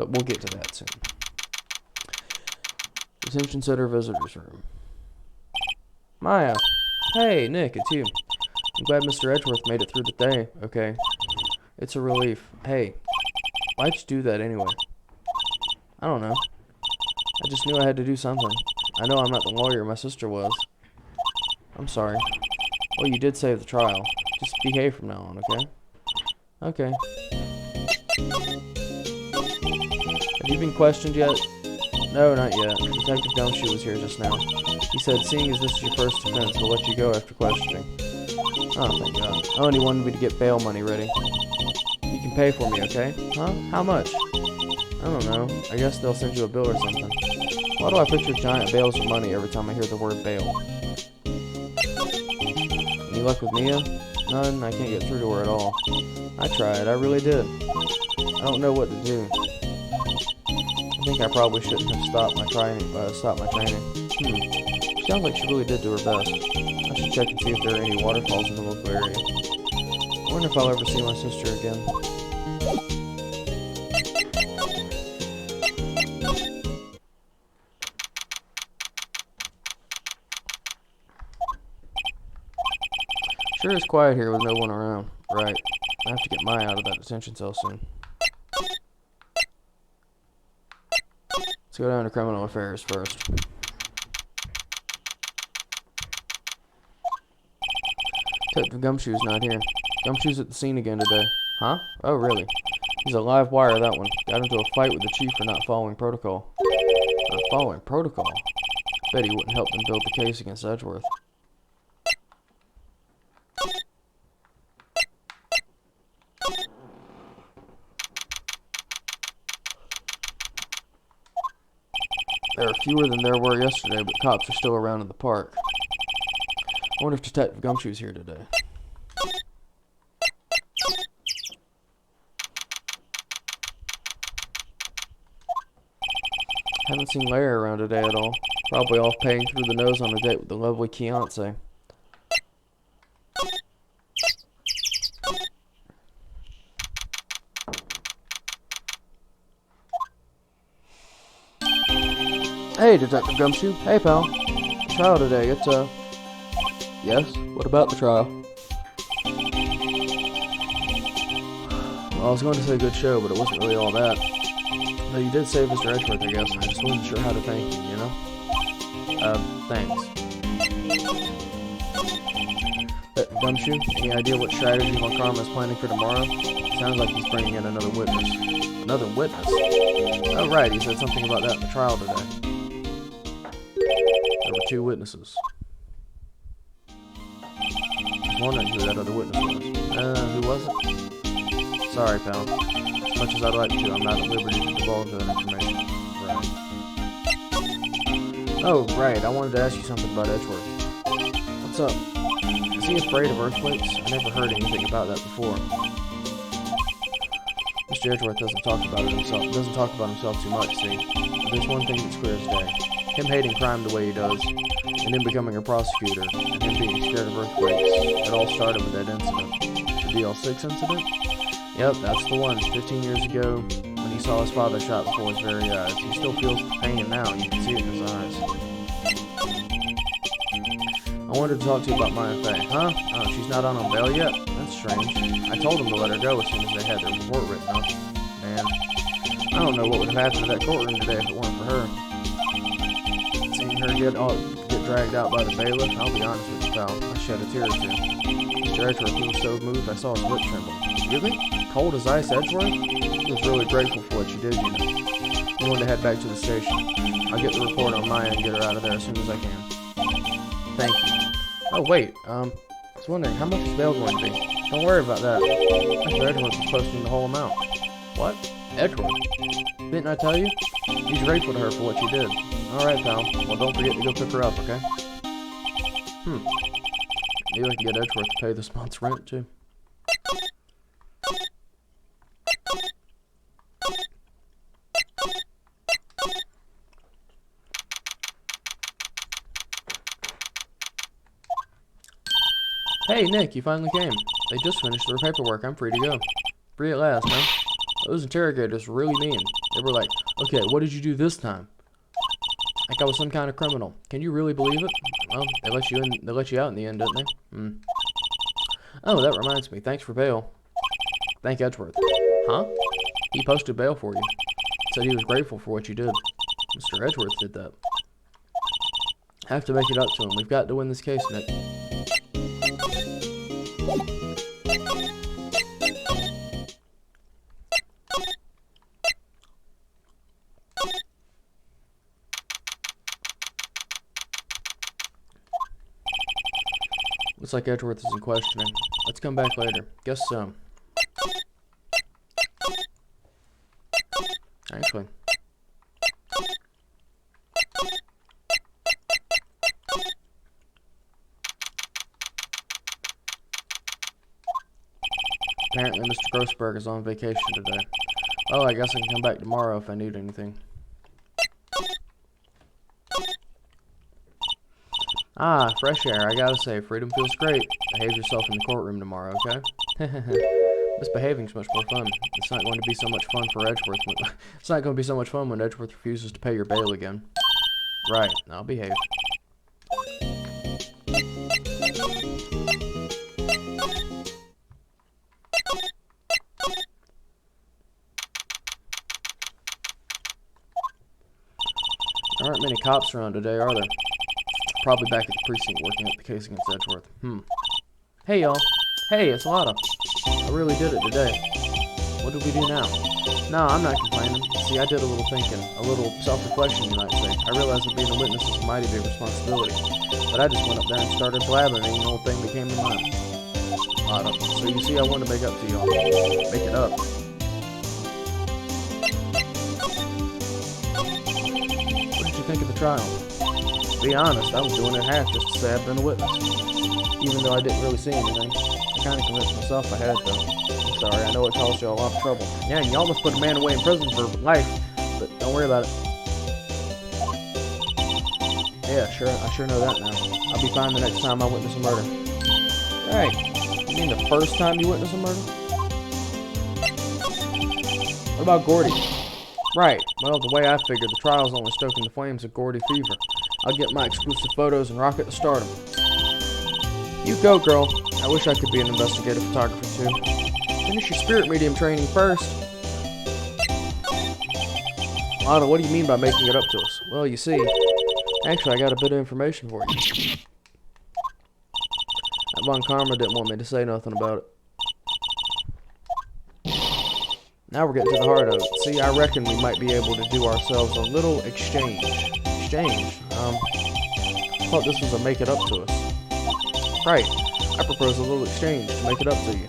But we'll get to that soon. Detention Center Visitors Room. Maya. Hey, Nick, it's you. I'm glad Mr. Edgeworth made it through the day. Okay. It's a relief. Hey, why'd you do that anyway? I don't know. I just knew I had to do something. I know I'm not the lawyer my sister was. I'm sorry. Well, you did save the trial. Just behave from now on, okay? Okay. Have you been questioned yet? No, not yet. Detective Gumshoe was here just now. He said, seeing as this is your first offense, we'll let you go after questioning. Oh, thank God. I only wanted me to get bail money ready. You can pay for me, okay? Huh? How much? I don't know. I guess they'll send you a bill or something. Why do I picture giant bales of money every time I hear the word bail? Any luck with Mia? None. I can't get through to her at all. I tried. I really did. I don't know what to do. I think I probably shouldn't have stopped my training. Sounds like she really did do her best. I should check and see if there are any waterfalls in the local area. I wonder if I'll ever see my sister again. Sure is quiet here with no one around. Right. I have to get Maya out of that detention cell soon. Let's go down to criminal affairs first. Detective Gumshoe's not here. Gumshoe's at the scene again today. Huh? Oh, really? He's a live wire, that one. Got into a fight with the chief for not following protocol. Not following protocol? Bet he wouldn't help them build the case against Edgeworth. There are fewer than there were yesterday, but cops are still around in the park. I wonder if Detective Gumshoe's here today. Haven't seen Larry around today at all. Probably off paying through the nose on a date with the lovely Keonce. Hey, Detective Gumshoe. Hey, pal. Trial today. It's, Yes? What about the trial? Well, I was going to say good show, but it wasn't really all that. Though you did save Mr. Edgeworth, I guess. I just wasn't sure how to thank you, you know? Thanks. Gumshoe, any idea what strategy Von Karma is planning for tomorrow? Sounds like he's bringing in another witness. Another witness? Oh, right, he said something about that in the trial today. There were 2 witnesses. I was wondering who that other witness was. Who was it? Sorry, pal. As much as I'd like to, I'm not at liberty to divulge that information. Right. Oh, right, I wanted to ask you something about Edgeworth. What's up? Is he afraid of earthquakes? I never heard anything about that before. Mr. Edgeworth doesn't talk about himself too much, see? But there's one thing that's clear as day. Him hating crime the way he does, and him becoming a prosecutor, and him being scared of earthquakes. It all started with that incident. The DL6 incident? Yep, that's the one. 15 years ago, when he saw his father shot before his very eyes. He still feels the pain now, you can see it in his eyes. I wanted to talk to you about Maya Fey. Huh? Oh, she's not on bail yet? That's strange. I told him to let her go as soon as they had their report written up. Man, I don't know what would have happened to that courtroom today if it weren't for her. Seeing her get dragged out by the bailiff, I'll be honest with you, pal, I shed a tear or two. Mr. Edgeworth, he was so moved I saw his lip tremble. Really? Cold as ice, Edgeworth? He was really grateful for what you did, you know. I wanted to head back to the station. I'll get the report on Maya and get her out of there as soon as I can. Thank you. Oh, wait, I was wondering, how much is bail going to be? Don't worry about that. Mr. Edgeworth is posting the whole amount. What? Edgeworth? Didn't I tell you? He's grateful to her for what you did. Alright, pal. Well, don't forget to go pick her up, okay? Maybe I can get Edgeworth to pay this month's rent, too. Hey, Nick, you finally came. They just finished their paperwork. I'm free to go. Free at last, man. Those interrogators are really mean. They were like, okay, what did you do this time? Like I was some kind of criminal. Can you really believe it? Well, they let you in. They let you out in the end, didn't they? Hmm. Oh, that reminds me. Thanks for bail. Thank Edgeworth. Huh? He posted bail for you. Said he was grateful for what you did. Mr. Edgeworth did that. Have to make it up to him. We've got to win this case, Nick. Looks like Edgeworth is in questioning. Let's come back later. Guess so. Actually. Apparently Mr. Grossberg is on vacation today. Oh, I guess I can come back tomorrow if I need anything. Ah, fresh air. I gotta say, freedom feels great. Behave yourself in the courtroom tomorrow, okay? Misbehaving's much more fun. It's not going to be so much fun for Edgeworth. It's not going to be so much fun when Edgeworth refuses to pay your bail again. Right, I'll behave. There aren't many cops around today, are there? Probably back at the precinct working up the case against Edgeworth. Hey, y'all. Hey, it's Lotta. I really did it today. What do we do now? No, I'm not complaining. See, I did a little thinking. A little self-reflection, you might say. I realized that being a witness is a mighty big responsibility. But I just went up there and started blabbing any old thing that came to mind. Lotta. So you see, I want to make up to y'all. Make it up. What did you think of the trial? To be honest, I was doing it half just to say I've been a witness. Even though I didn't really see anything. I kind of convinced myself I had to. I'm sorry, I know it caused you a lot of trouble. Yeah, and you almost put a man away in prison for life, but don't worry about it. Yeah, sure, I sure know that now. I'll be fine the next time I witness a murder. Hey, you mean the first time you witness a murder? What about Gordy? Right, well, the way I figured, the trial's only stoking the flames of Gordy fever. I'll get my exclusive photos and rocket to stardom. You go, girl. I wish I could be an investigative photographer, too. Finish your spirit medium training first. Lotta, what do you mean by making it up to us? Well, you see, actually, I got a bit of information for you. That Von Karma didn't want me to say nothing about it. Now we're getting to the heart of it. See, I reckon we might be able to do ourselves a little exchange. Exchange? I thought this was a make it up to us. Right. I propose a little exchange to make it up to you.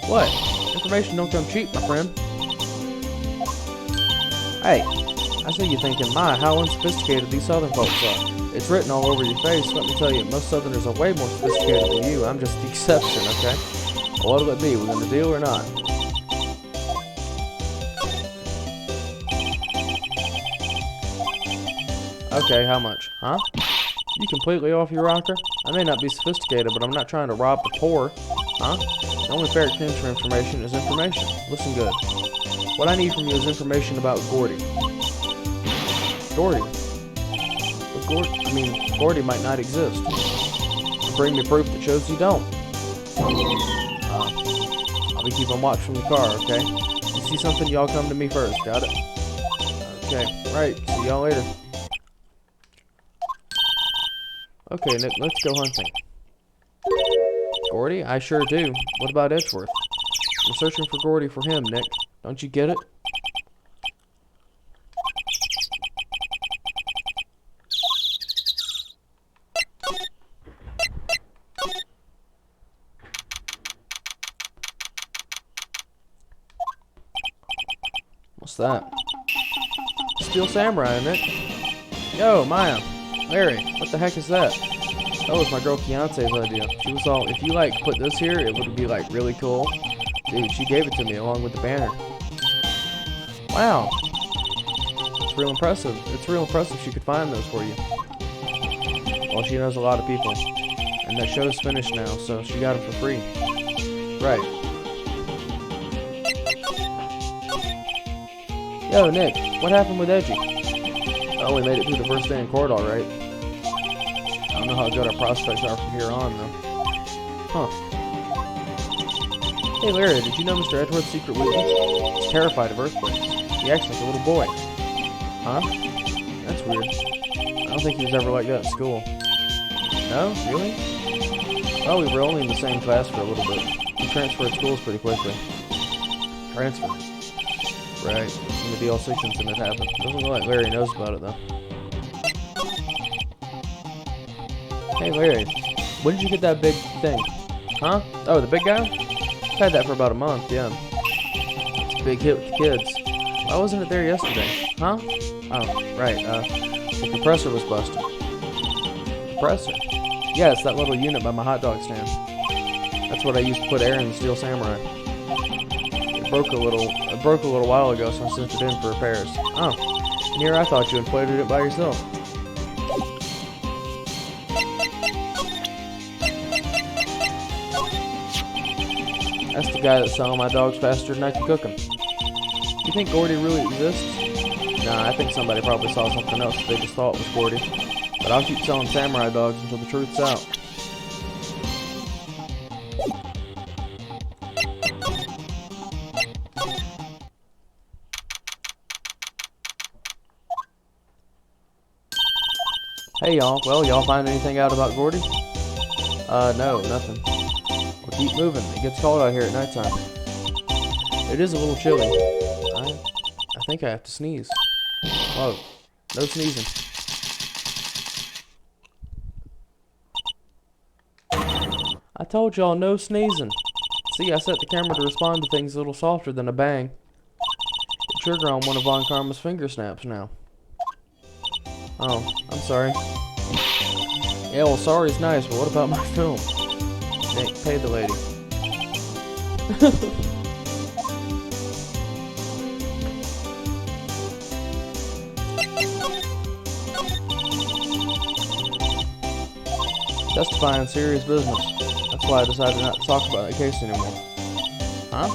What? Information don't come cheap, my friend. Hey, I see you thinking, my, how unsophisticated these southern folks are. It's written all over your face. Let me tell you, most southerners are way more sophisticated than you. I'm just the exception, okay? Well, what'll it be? We're gonna deal or not? Okay, how much? Huh? You completely off your rocker? I may not be sophisticated, but I'm not trying to rob the poor. Huh? The only fair exchange for information is information. Listen good. What I need from you is information about Gordy. Gordy? But Gordy might not exist. Bring me proof that shows you don't. I'll be keeping watch from the car, okay? You see something, y'all come to me first, got it? Okay, right, see y'all later. Okay, Nick, let's go hunting. Gordy? I sure do. What about Edgeworth? I'm searching for Gordy for him, Nick. Don't you get it? What's that? Steel Samurai, Nick. Yo, Maya. Larry, what the heck is that? That was my girl Fiance's idea. She was all, if you like put this here, it would be like really cool. Dude, she gave it to me along with the banner. Wow. It's real impressive. It's real impressive she could find those for you. Well, she knows a lot of people. And that show's finished now, so she got them for free. Right. Yo, Nick, what happened with Edgy? Oh, we made it through the first day in court, alright. I don't know how good our prospects are from here on, though. Huh. Hey, Larry, did you know Mr. Edgeworth's secret weakness? He's terrified of earthquakes. He acts like a little boy. Huh? That's weird. I don't think he was ever like that in school. No? Really? Oh, we were only in the same class for a little bit. He transferred schools pretty quickly. Transfer? Right. When the DL6 incident happened. Doesn't look like Larry knows about it, though. Hey, Larry. When did you get that big thing? Huh? Oh, the big guy? I've had that for about a month, yeah. It's a big hit with the kids. Why wasn't it there yesterday? Huh? Oh, right, the compressor was busted. Compressor? Yeah, it's that little unit by my hot dog stand. That's what I used to put air in the Steel Samurai. It broke a little while ago, so I sent it in for repairs. Oh, and here I thought you inflated it by yourself. That's the guy that's selling my dogs faster than I can cook them. You think Gordy really exists? Nah, I think somebody probably saw something else that they just thought was Gordy. But I'll keep selling samurai dogs until the truth's out. Hey y'all, well, y'all find anything out about Gordy? No, nothing. We'll keep moving. It gets cold out here at nighttime. It is a little chilly. I think I have to sneeze. Whoa, no sneezing. I told y'all no sneezing. See, I set the camera to respond to things a little softer than a bang. The trigger on one of Von Karma's finger snaps now. Oh, I'm sorry. Yeah, well, sorry's nice, but what about my film? Nick, pay the lady. Testifying serious business. That's why I decided not to talk about that case anymore. Huh?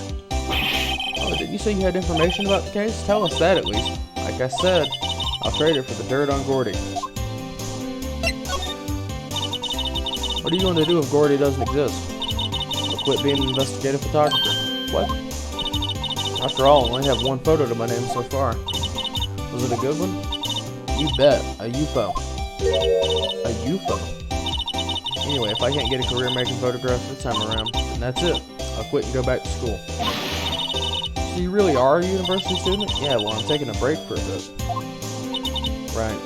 Oh, didn't you say you had information about the case? Tell us that at least. Like I said, I'll trade it for the dirt on Gordy. What are you going to do if Gordy doesn't exist? I'll quit being an investigative photographer. What? After all, I only have one photo to my name so far. Was it a good one? You bet. A UFO. A UFO? Anyway, if I can't get a career making photographs this time around, then that's it. I'll quit and go back to school. So you really are a university student? Yeah, well, I'm taking a break for a bit. Right.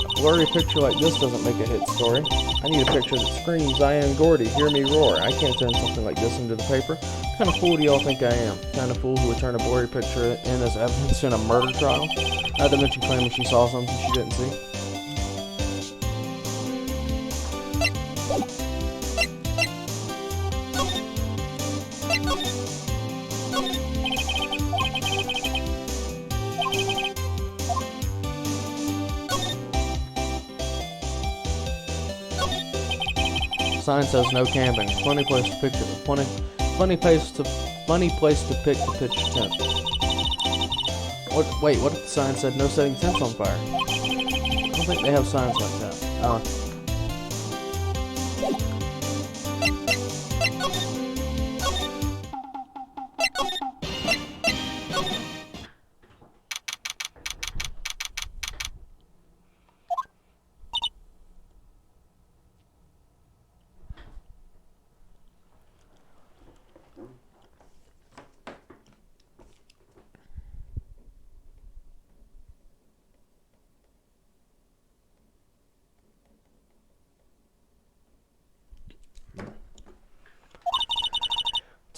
A blurry picture like this doesn't make a hit story. I need a picture that screams, I am Gordy, hear me roar. I can't turn something like this into the paper. What kind of fool do y'all think I am? The kind of fool who would turn a blurry picture in as evidence in a murder trial? Not to mention claiming she saw something she didn't see. Sign says no camping. Funny place to pick funny place to pick to pitch a tent. Wait, what if the sign said no setting tents on fire? I don't think they have signs like that.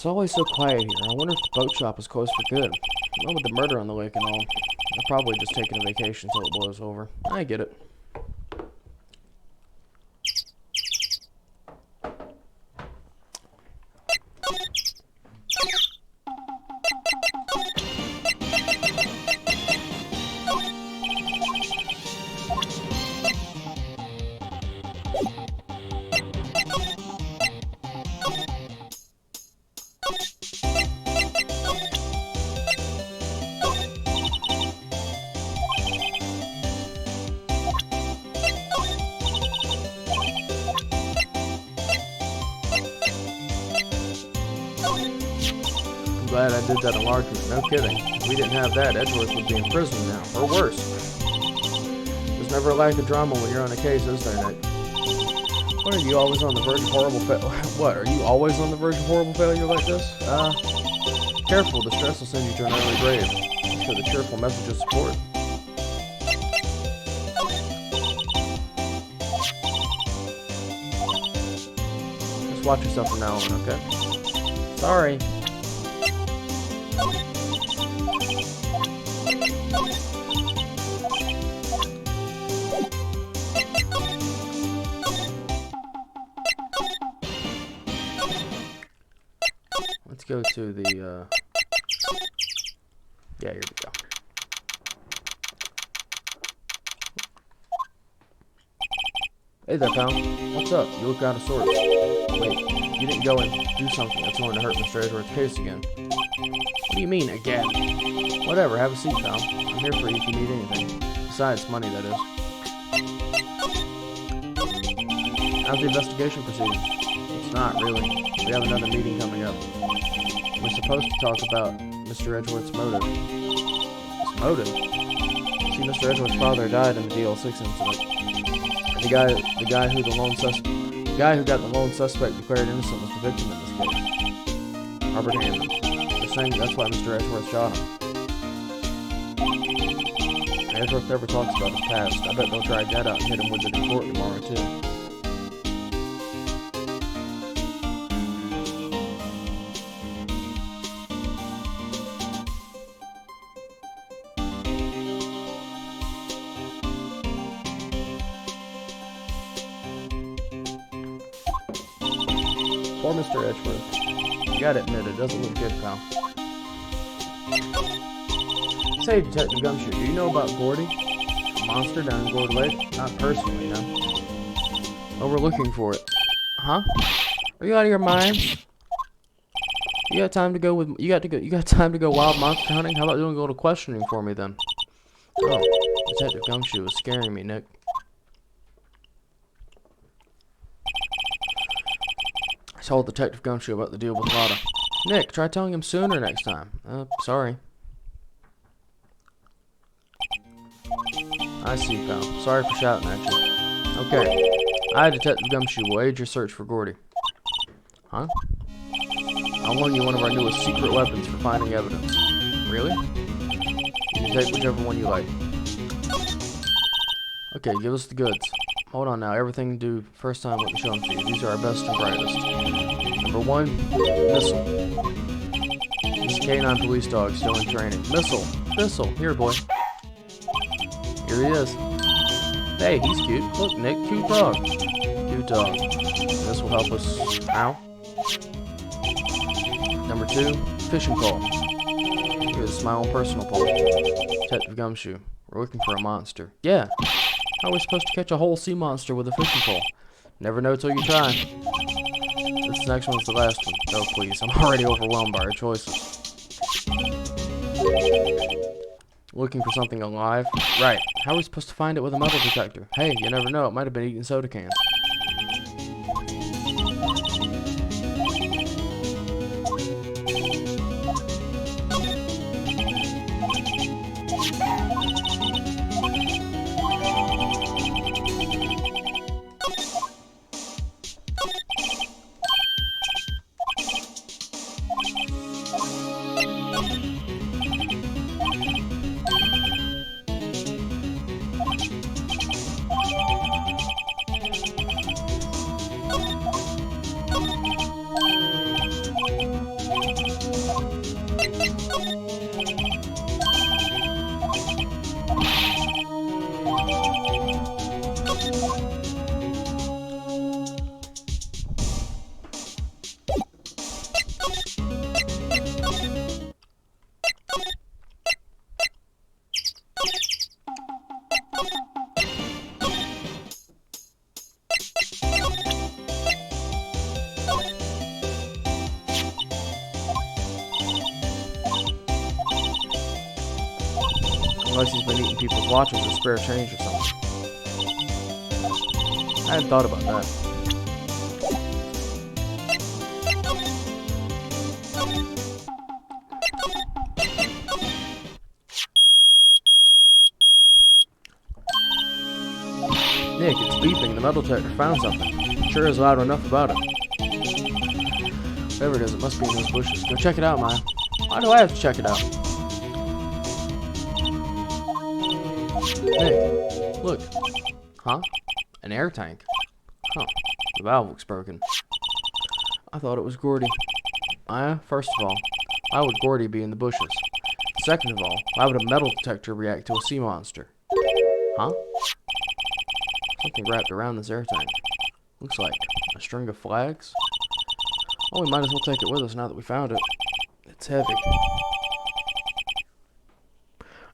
It's always so quiet here. I wonder if the boat shop is closed for good. Well, with the murder on the lake and all, they're probably just taking a vacation until it blows over. I get it. Glad I did that enlargement. No kidding. If we didn't have that, Edgeworth would be in prison now, or worse. There's never a lack of drama when you're on a case, is there, Nick? What, are you always on the verge of horrible What, are you always on the verge of horrible failure like this? Careful, the stress will send you to an early grave. Thanks for the cheerful message of support. Just watch yourself from now on, okay? Sorry. Let's go to the, yeah, here we go. Hey there, pal. What's up? You look out of sorts. Wait, you didn't go and do something that's going to hurt Mr. Edgeworth's case again. What do you mean, again? Whatever, have a seat, pal. I'm here for you if you need anything. Besides money, that is. How's the investigation proceeding? It's not, really. We have another meeting coming up. We're supposed to talk about Mr. Edgeworth's motive. His motive? See, Mr. Edgeworth's father died in the DL6 incident. And the guy who got the lone suspect declared innocent was the victim in this case. Robert Hammond. They're saying that's why Mr. Edgeworth shot him. Edgeworth never talks about his past. I bet they'll drag that out and hit him with it in court tomorrow, too. Poor Mr. Edgeworth. You gotta admit, it doesn't look good, pal. Say, Detective Gumshoe, do you know about Gordy? A monster down in Gordy Lake? Not personally, no. Oh, we're looking for it. Huh? Are you out of your mind? You got time to go with you got time to go wild monster hunting? How about doing a little questioning for me then? Oh, Detective Gumshoe is scaring me, Nick. I told Detective Gumshoe about the deal with Lotta. Nick, try telling him sooner next time. Sorry. I see, pal. Sorry for shouting at you. Okay. I, Detective Gumshoe, will aid your search for Gordy. Huh? I'll loan you one of our newest secret weapons for finding evidence. Really? You can take whichever one you like. Okay, give us the goods. Hold on now, everything due first time let me show them to you. These are our best and brightest. Number 1, Missile. This K9 police dog still in training. Missile, here boy. Here he is. Hey, he's cute. Look, Nick, cute dog. Cute dog. This will help us. Ow. Number 2, fishing pole. Here's my own personal pole. Detective Gumshoe. We're looking for a monster. Yeah. How are we supposed to catch a whole sea monster with a fishing pole? Never know till you try. This next one's the last one. No, please. I'm already overwhelmed by our choices. Looking for something alive? Right. How are we supposed to find it with a metal detector? Hey, you never know. It might have been eating soda cans. Unless he's been eating people's watches with spare change or something. I hadn't thought about that. Nick, it's beeping. The metal detector found something. Sure is loud enough about it. Whatever it is, it must be in those bushes. Go check it out, Maya. Why do I have to check it out? Nick, look. Huh? An air tank. Huh. The valve looks broken. I thought it was Gordy. Maya, first of all, why would Gordy be in the bushes? Second of all, why would a metal detector react to a sea monster? Huh? Something wrapped around this air tank. Looks like a string of flags. Oh, we might as well take it with us now that we found it. It's heavy.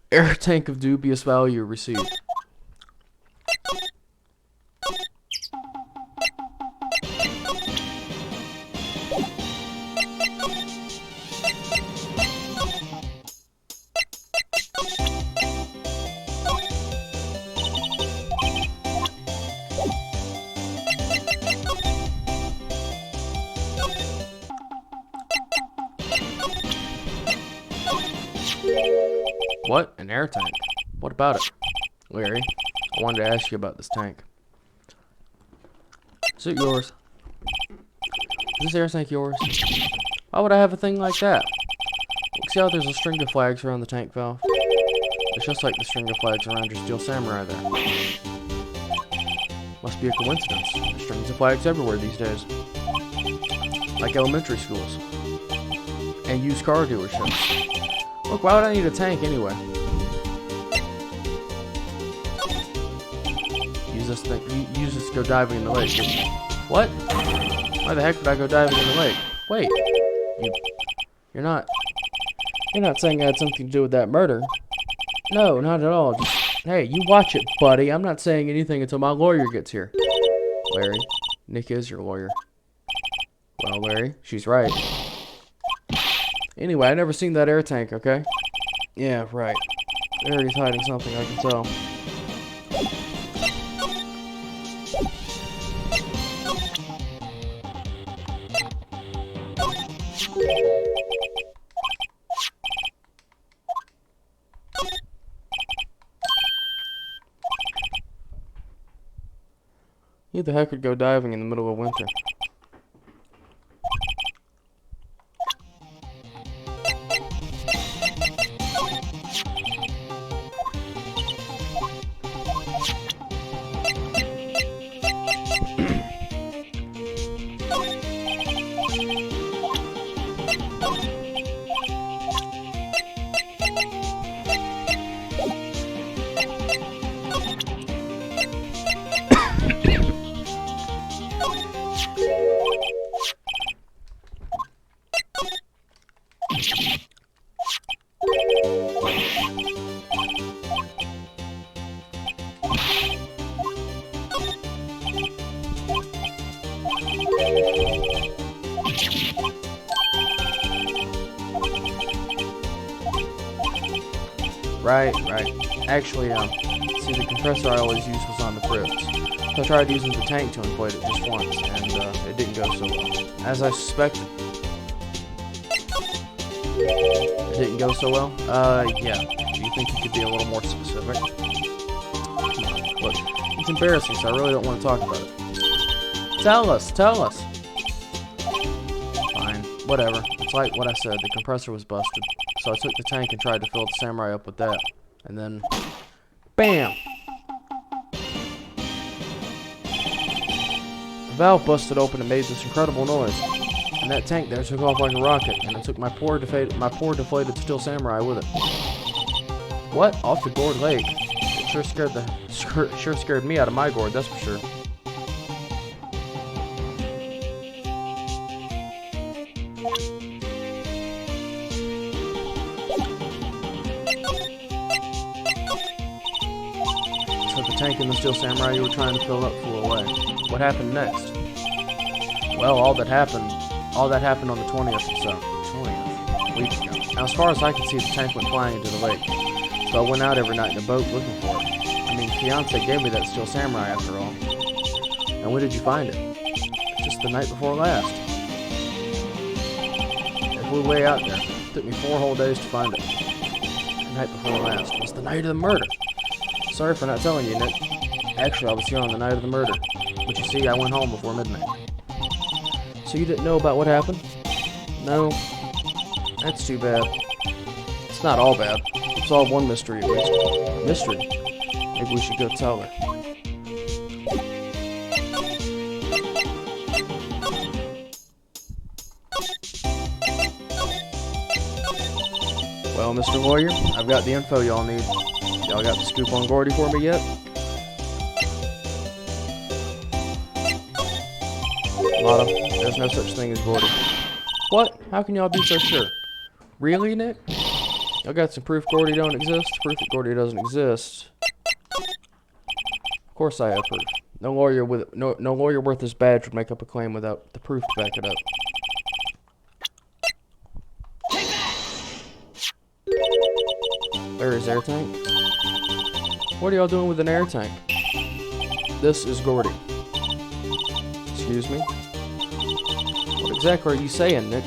Air tank of dubious value received. What? An air tank? What about it? Larry, I wanted to ask you about this tank. Is it yours? Is this air tank yours? Why would I have a thing like that? Look, see how there's a string of flags around the tank valve? It's just like the string of flags around your steel samurai there. Must be a coincidence. There's strings of flags everywhere these days. Like elementary schools. And used car dealerships. Look, why would I need a tank anyway? Use this to go diving in the lake. What? Why the heck would I go diving in the lake? Wait. You're not saying I had something to do with that murder? No, not at all. Just, hey, you watch it, buddy. I'm not saying anything until my lawyer gets here. Larry, Nick is your lawyer. Well, Larry, she's right. Anyway, I never seen that air tank, okay? Yeah, right. Larry's hiding something, I can tell. Who the heck would go diving in the middle of winter? Right. Actually, see, the compressor I always used was on the grips. So I tried using the tank to inflate it just once, and it didn't go so well. As I suspected. It didn't go so well? Yeah. Do you think you could be a little more specific? Look, it's embarrassing, so I really don't want to talk about it. Tell us! Fine, whatever. It's like what I said, the compressor was busted. So I took the tank and tried to fill the samurai up with that. And then, BAM! The valve busted open and made this incredible noise. And that tank there took off like a rocket, and it took my poor deflated steel samurai with it. What? Off the gourd lake? It sure scared me out of my gourd, that's for sure. So the tank and the steel samurai you were trying to fill up flew away. What happened next? Well, all that happened on the 20th or so. 20th? Weeks ago. Now, as far as I could see, the tank went flying into the lake. So I went out every night in the boat looking for it. I mean, fiance gave me that steel samurai after all. And when did you find it? Just the night before last. It flew way out there. It took me 4 whole days to find it. The night before last. It was the night of the murder. Sorry for not telling you, Nick. Actually, I was here on the night of the murder. But you see, I went home before midnight. So you didn't know about what happened? No. That's too bad. It's not all bad. It's all one mystery at least. Mystery? Maybe we should go tell her. Well, Mr. Lawyer, I've got the info y'all need. Y'all got the scoop on Gordy for me yet? Lotta, there's no such thing as Gordy. What? How can y'all be so sure? Really, Nick? Y'all got some proof Gordy don't exist? Proof that Gordy doesn't exist? Of course I have proof. No lawyer worth his badge would make up a claim without the proof to back it up. Larry's air tank? What are y'all doing with an air tank? This is Gordy. Excuse me? What exactly are you saying, Nick?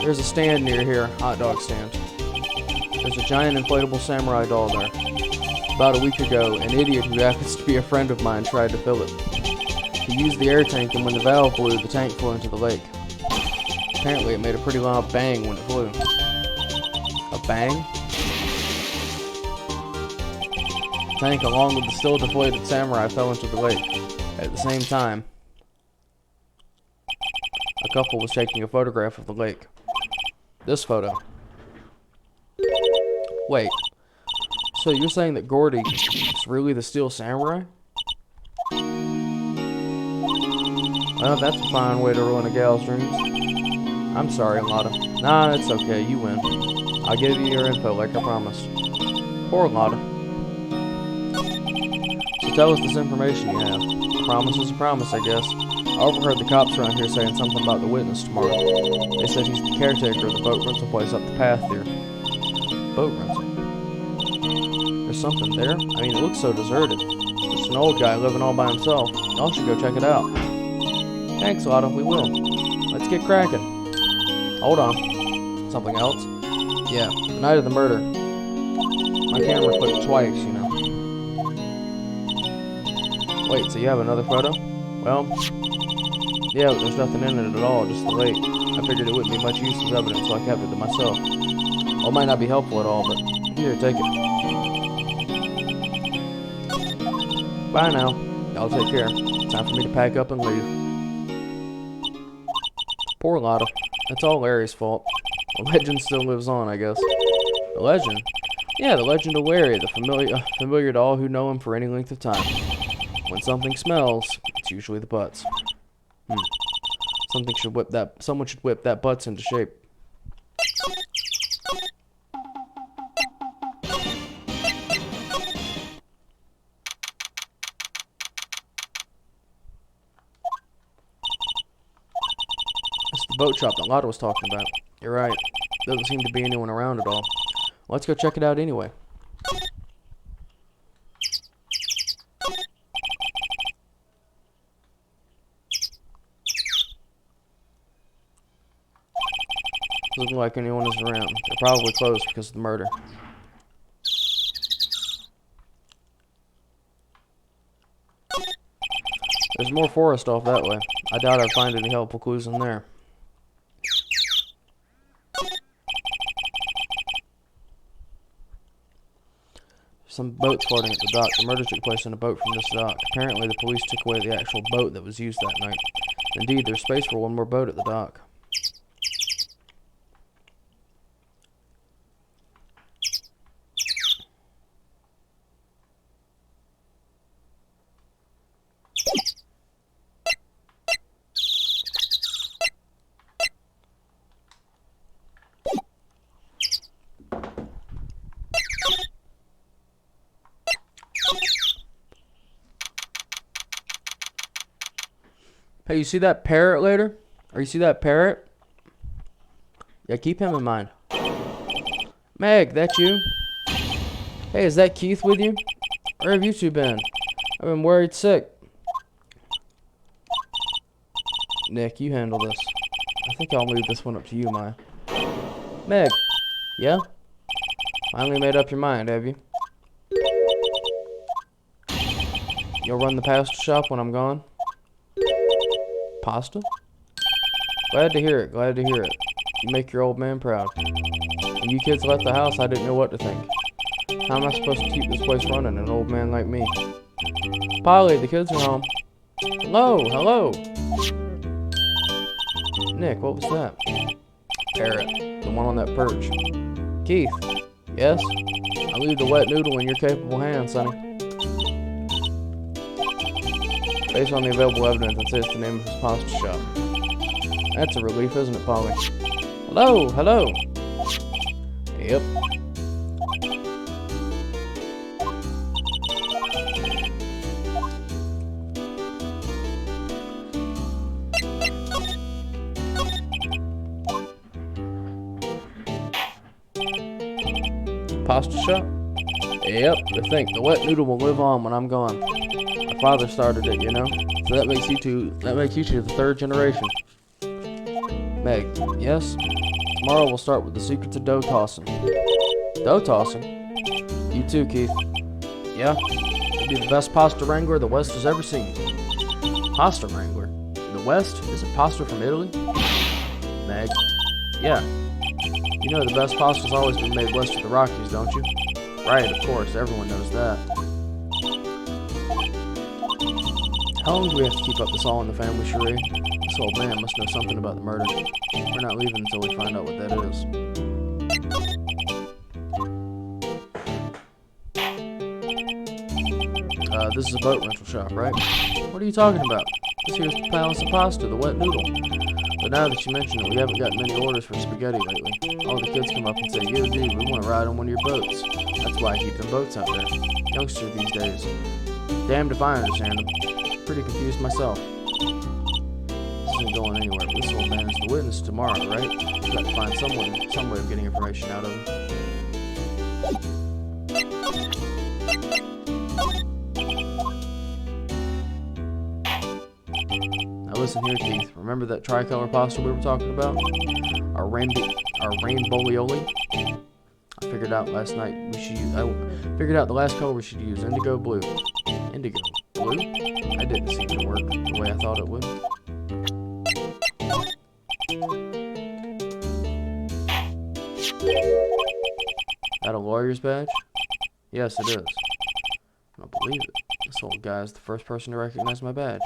There's a stand near here, hot dog stand. There's a giant inflatable samurai doll there. About a week ago, an idiot who happens to be a friend of mine tried to fill it. He used the air tank, and when the valve blew, the tank flew into the lake. Apparently, it made a pretty loud bang when it flew. A bang? The tank, along with the still deflated samurai, fell into the lake. At the same time, a couple was taking a photograph of the lake. This photo. Wait. So you're saying that Gordy is really the Steel Samurai? Well, that's a fine way to ruin a gal's dreams. I'm sorry, Lotta. Nah, it's okay. You win. I'll give you your info like I promised. Poor Lotta. So tell us this information you have. A promise is a promise, I guess. I overheard the cops around here saying something about the witness tomorrow. They said he's the caretaker of the boat rental place up the path here. Boat rental? There's something there? I mean, it looks so deserted. Just an old guy living all by himself. Y'all should go check it out. Thanks, Lotta. We will. Let's get cracking. Hold on. Something else? Yeah, the night of the murder. My camera clicked twice, you know. Wait, so you have another photo? Well, yeah, but there's nothing in it at all, just the lake. I figured it wouldn't be much use as evidence, so I kept it to myself. Well, it might not be helpful at all, but here, take it. Bye now. Y'all take care. Time for me to pack up and leave. Poor Lotta. That's all Larry's fault. The legend still lives on, I guess. The legend? Yeah, the legend of Larry, the familiar to all who know him for any length of time. When something smells, it's usually the butts. Someone should whip that butts into shape. It's the boat shop that Lotta was talking about. You're right. Doesn't seem to be anyone around at all. Let's go check it out anyway. Doesn't look like anyone is around. They're probably closed because of the murder. There's more forest off that way. I doubt I'd find any helpful clues in there. Some boats floating at the dock. The murder took place in a boat from this dock. Apparently, the police took away the actual boat that was used that night. Indeed, there's space for one more boat at the dock. Hey, you see that parrot later? Or you see that parrot? Yeah, keep him in mind. Meg, that you? Hey, is that Keith with you? Where have you two been? I've been worried sick. Nick, you handle this. I think I'll leave this one up to you, Maya. Meg. Yeah? Finally made up your mind, have you? You'll run the pasta shop when I'm gone? Pasta? Glad to hear it, glad to hear it. You make your old man proud. When you kids left the house, I didn't know what to think. How am I supposed to keep this place running, an old man like me? Polly, the kids are home. Hello, hello. Nick, what was that? Parrot, the one on that perch. Keith, yes? I leave the wet noodle in your capable hands, sonny. Based on the available evidence, I'd say it's the name of his pasta shop. That's a relief, isn't it, Polly? Hello, hello. Yep. Pasta shop? Yep, to think the wet noodle will live on when I'm gone. My father started it, you know. So that makes you two the third generation. Meg, yes? Tomorrow we'll start with the secrets of dough tossing. Dough tossing? You too, Keith. Yeah? You'll be the best pasta wrangler the West has ever seen. Pasta wrangler? The West? Is it pasta from Italy? Meg? Yeah. You know the best pasta's always been made west of the Rockies, don't you? Right, of course. Everyone knows that. How long do we have to keep up this all in the family charade? This old man must know something about the murder. We're not leaving until we find out what that is. This is a boat rental shop, right? What are you talking about? This here's the Palace of Pasta, the wet noodle. But now that you mention it, we haven't gotten many orders for spaghetti lately. All the kids come up and say, yo dude, we want to ride on one of your boats. That's why I keep them boats out there. Youngsters these days. Damned if I understand them. Pretty confused myself. This isn't going anywhere, but this old man is the witness tomorrow, right? We've got to find some way of getting information out of him. Now listen here, Keith. Remember that tricolor pasta we were talking about? Our rainbowlioli? I figured out last night I figured out the last color we should use, indigo blue. Indigo blue? That didn't seem to work the way I thought it would. That a lawyer's badge? Yes, it is. I don't believe it. This old guy is the first person to recognize my badge.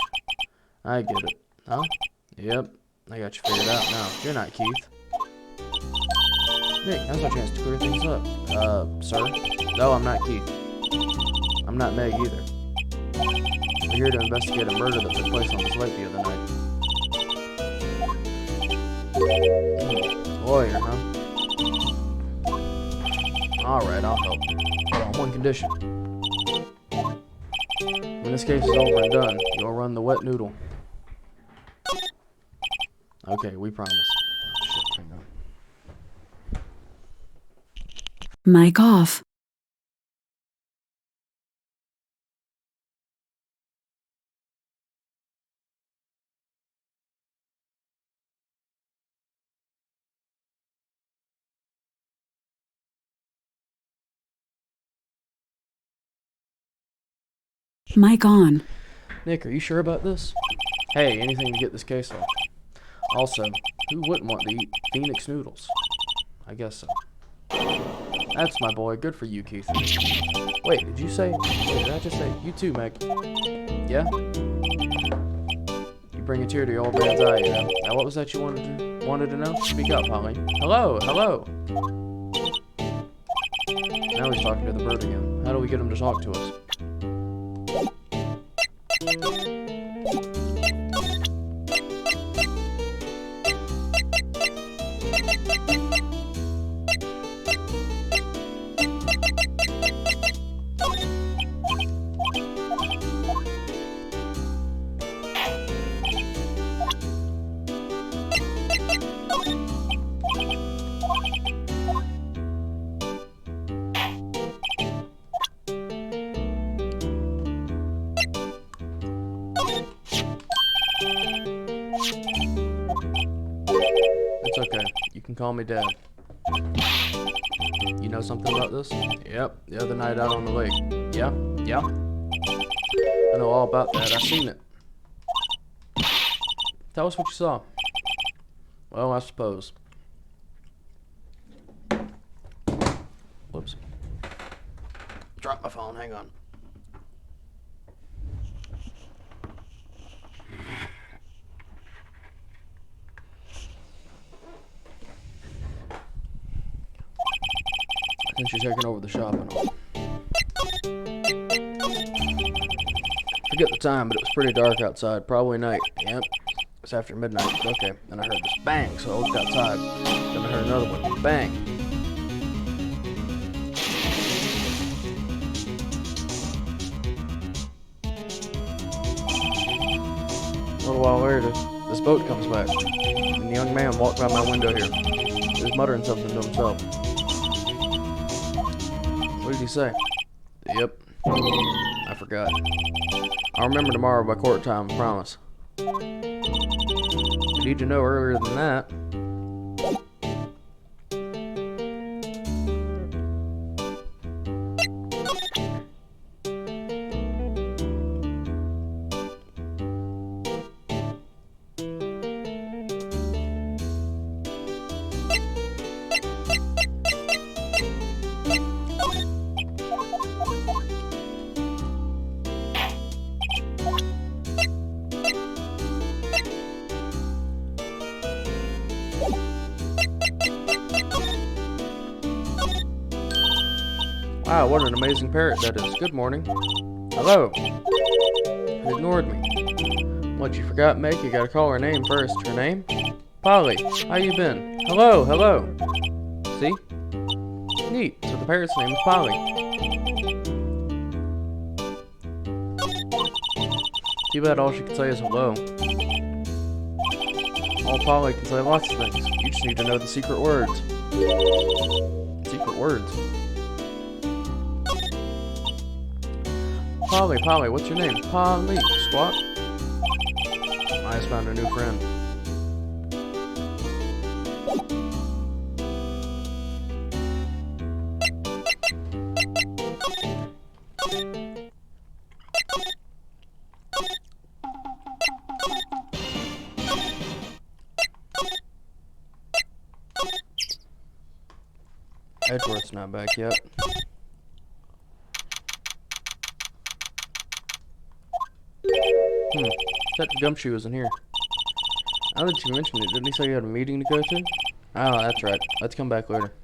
I get it. Huh? Yep. I got you figured out now. You're not Keith. Nick, now's our chance to clear things up. Sir? No, I'm not Keith. I'm not Meg either. We're here to investigate a murder that took place on this lake the other night. Lawyer, huh? Alright, I'll help. But on one condition. When this case is over and done, you'll run the wet noodle. Okay, we promise. Shit, hang on. Mic off. Mic on. Nick, are you sure about this? Hey, anything to get this case off. Also, who wouldn't want to eat Phoenix noodles? I guess so. That's my boy. Good for you, Keith. Wait, did you say... Wait, did I just say... You too, Meg. Yeah? You bring a tear to your old man's eye, you know. Now, what was that you wanted to know? Speak up, Holly. Hello, hello! Now he's talking to the bird again. How do we get him to talk to us? You can call me Dad. You know something about this? Yep, the other night out on the lake. Yeah? Yeah? I know all about that. I've seen it. Tell us what you saw. Well, I suppose. Whoops. Dropped my phone. Hang on. Since you're taking over the shop and all. Forget the time, but it was pretty dark outside. Probably night. Yep. It's after midnight. Okay. Then I heard this bang, so I looked outside. Then I heard another one. Bang. A little while later, this boat comes back. And the young man walked by my window here. He was muttering something to himself. What did he say? Yep. I forgot. I'll remember tomorrow by court time, I promise. I need to know earlier than that. Wow, what an amazing parrot that is. Good morning. Hello. It ignored me. What, you forgot, Meg? You gotta call her name first. Her name? Polly. How you been? Hello, hello. See? Neat. So the parrot's name is Polly. Too bad all she can say is hello. All Polly can say lots of things. You just need to know the secret words. Secret words? Polly, Polly, what's your name? Polly, Squat. I just found a new friend. Edward's not back yet. Detective Gumshoe isn't here. Now that you mentioned it, didn't he say you had a meeting to go to? Oh, that's right. Let's come back later.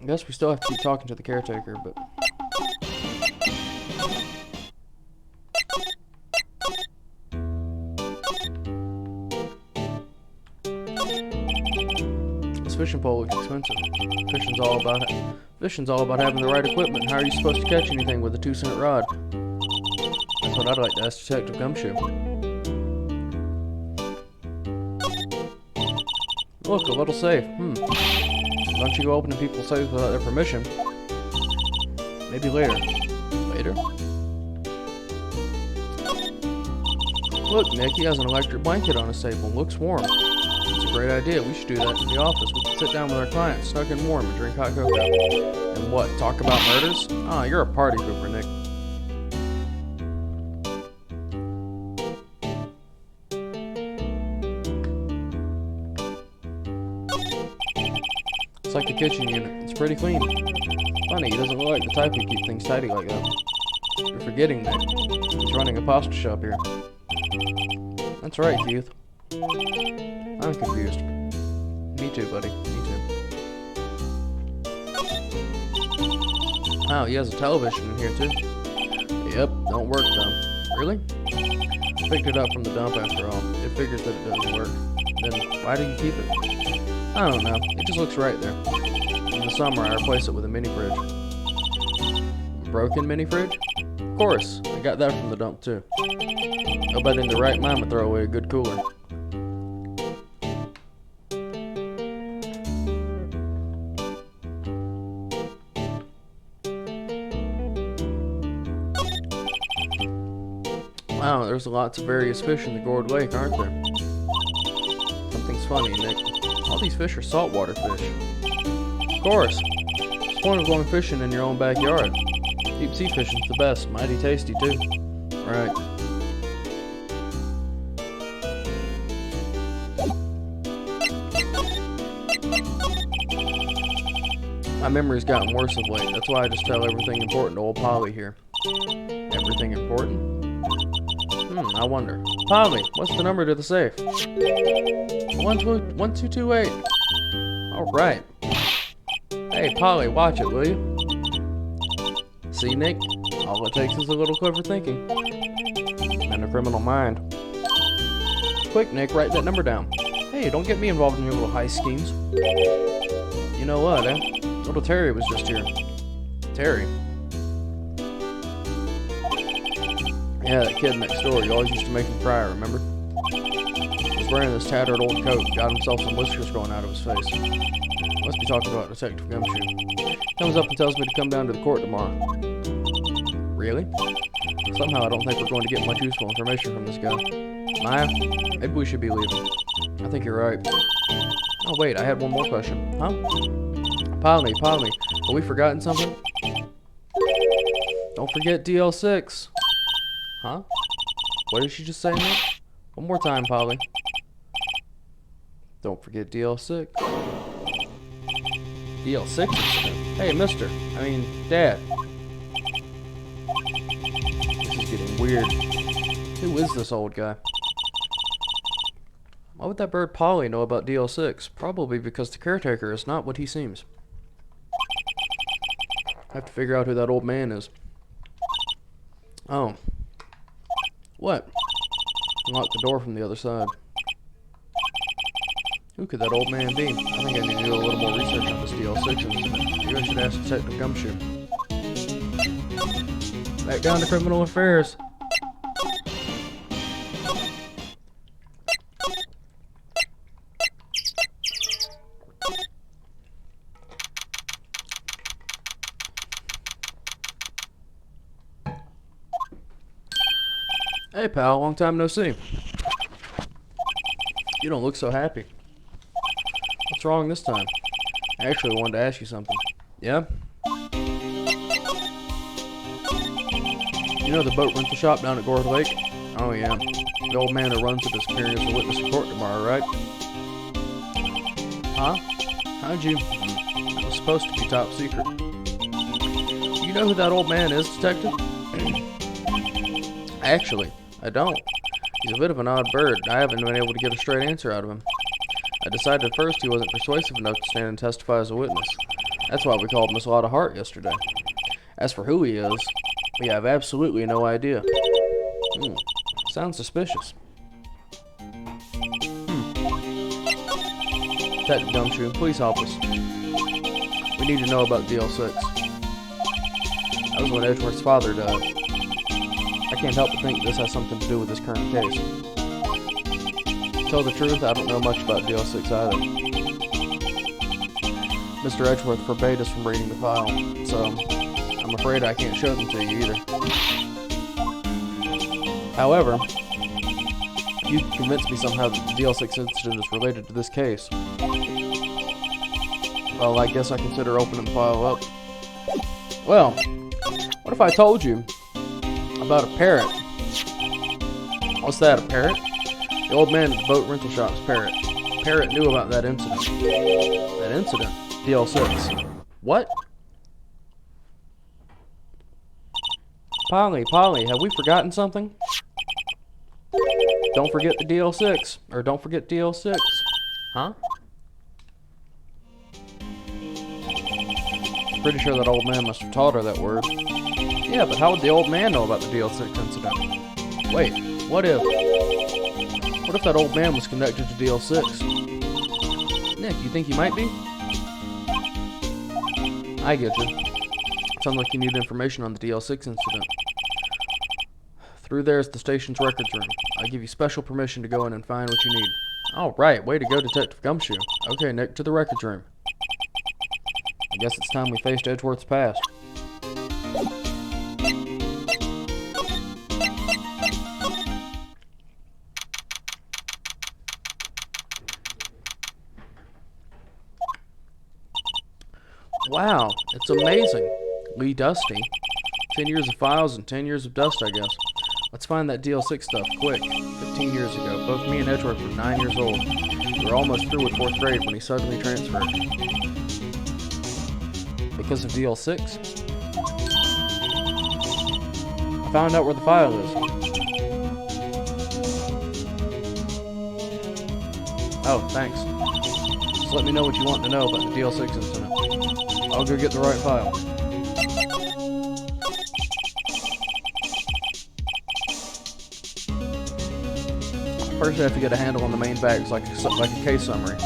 I guess we still have to keep talking to the caretaker, but... This fishing pole looks expensive. Fishing's all about having the right equipment. How are you supposed to catch anything with a 2-cent rod? That's what I'd like to ask Detective Gumshoe. Look, a little safe. Don't you go opening people's safes without their permission? Maybe later. Later? Look, Nick, he has an electric blanket on his table. Looks warm. It's a great idea. We should do that in the office. We can sit down with our clients, snug and warm, and drink hot cocoa. And what, talk about murders? Ah, you're a party pooper, Nick. It's like the kitchen unit. It's pretty clean. Funny, he doesn't look like the type who keep things tidy like that. You're forgetting that he's running a pasta shop here. That's right, Keith. I'm confused. Me too, buddy. Me too. Oh, he has a television in here too. Yep, don't work though. Really? Picked it up from the dump after all. It figures that it doesn't work. Then why do you keep it? I don't know. It just looks right there. In the summer, I replaced it with a mini fridge. Broken mini fridge? Of course. I got that from the dump too. Nobody in their right mind would throw away a good cooler. Wow, there's lots of various fish in the Gourd Lake, aren't there? Something's funny, Nick. All these fish are saltwater fish. Of course. What's the point of going fishing in your own backyard? Deep sea fishing's the best. Mighty tasty, too. Right. My memory's gotten worse of late. That's why I just tell everything important to old Polly here. Everything important? I wonder. Polly, what's the number to the safe? 1228. Alright. Hey, Polly, watch it, will you? See, Nick? All it takes is a little clever thinking. And a criminal mind. Quick, Nick, write that number down. Hey, don't get me involved in your little heist schemes. You know what, eh? Little Terry was just here. Terry? Yeah, that kid next door. You always used to make him cry, remember? He was wearing this tattered old coat, got himself some whiskers growing out of his face. Must be talking about Detective Gumshoe. Comes up and tells me to come down to the court tomorrow. Really? Somehow I don't think we're going to get much useful information from this guy. Maya, maybe we should be leaving. I think you're right. Oh wait, I had one more question. Huh? Polly, have we forgotten something? Don't forget DL6. Huh? What did she just say, Nick? One more time, Polly. Don't forget DL6. DL6 incident? Hey, Dad. This is getting weird. Who is this old guy? Why would that bird Polly know about DL6? Probably because the caretaker is not what he seems. I have to figure out who that old man is. Oh. What? Lock the door from the other side. Who could that old man be? I think I need to do a little more research on this DL6 incident. Maybe I should ask Detective Gumshoe. Back down to criminal affairs. Hey pal, long time no see. You don't look so happy. What's wrong this time? I actually wanted to ask you something. Yeah? You know the boat rental shop down at Gourd Lake? Oh yeah. The old man who runs it is appearing as a witness in court tomorrow, right? Huh? How'd you... It was supposed to be top secret. You know who that old man is, Detective? Actually, I don't. He's a bit of an odd bird. I haven't been able to get a straight answer out of him. I decided at first he wasn't persuasive enough to stand and testify as a witness. That's why we called Miss Lotta Hart yesterday. As for who he is, we have absolutely no idea. Sounds suspicious. Detective Gumshoe, please help us. We need to know about DL6. That was when Edgeworth's father died. I can't help but think this has something to do with this current case. To tell the truth, I don't know much about DL6 either. Mr. Edgeworth forbade us from reading the file, so I'm afraid I can't show them to you either. However, if you can convince me somehow that the DL6 incident is related to this case, well, I guess I consider opening the file up. Well, what if I told you about a parrot? What's that, a parrot? The old man at the boat rental shop's parrot. Parrot knew about that incident. That incident? DL6. What? Polly, have we forgotten something? Don't forget the DL6. Or don't forget DL6. Huh? Pretty sure that old man must have taught her that word. Yeah, but how would the old man know about the DL6 incident? Wait, what if that old man was connected to DL6? Nick, you think he might be? I get you. Sounds like you need information on the DL6 incident. Through there is the station's records room. I give you special permission to go in and find what you need. All right, way to go, Detective Gumshoe. Okay, Nick, to the records room. I guess it's time we faced Edgeworth's past. Wow, it's amazing. Lee Dusty. 10 years of files and 10 years of dust, I guess. Let's find that DL6 stuff, quick. 15 years ago, both me and Edgeworth were 9 years old. We were almost through with 4th grade when he suddenly transferred. Because of DL6? I found out where the file is. Oh, thanks. Just let me know what you want to know about the DL6 incident. I'll go get the right file. First, I have to get a handle on the main facts, like a case summary.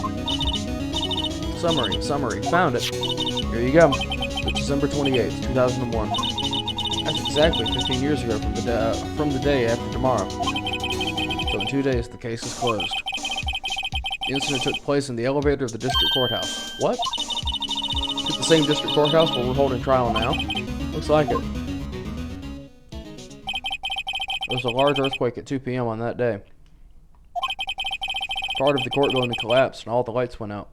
Summary. Found it. Here you go. It's December 28th, 2001. That's exactly 15 years ago from the day after tomorrow. So in 2 days, the case is closed. The incident took place in the elevator of the district courthouse. What? It's the same district courthouse where we're holding trial now? Looks like it. There was a large earthquake at 2 p.m. on that day. Part of the court building collapsed and all the lights went out.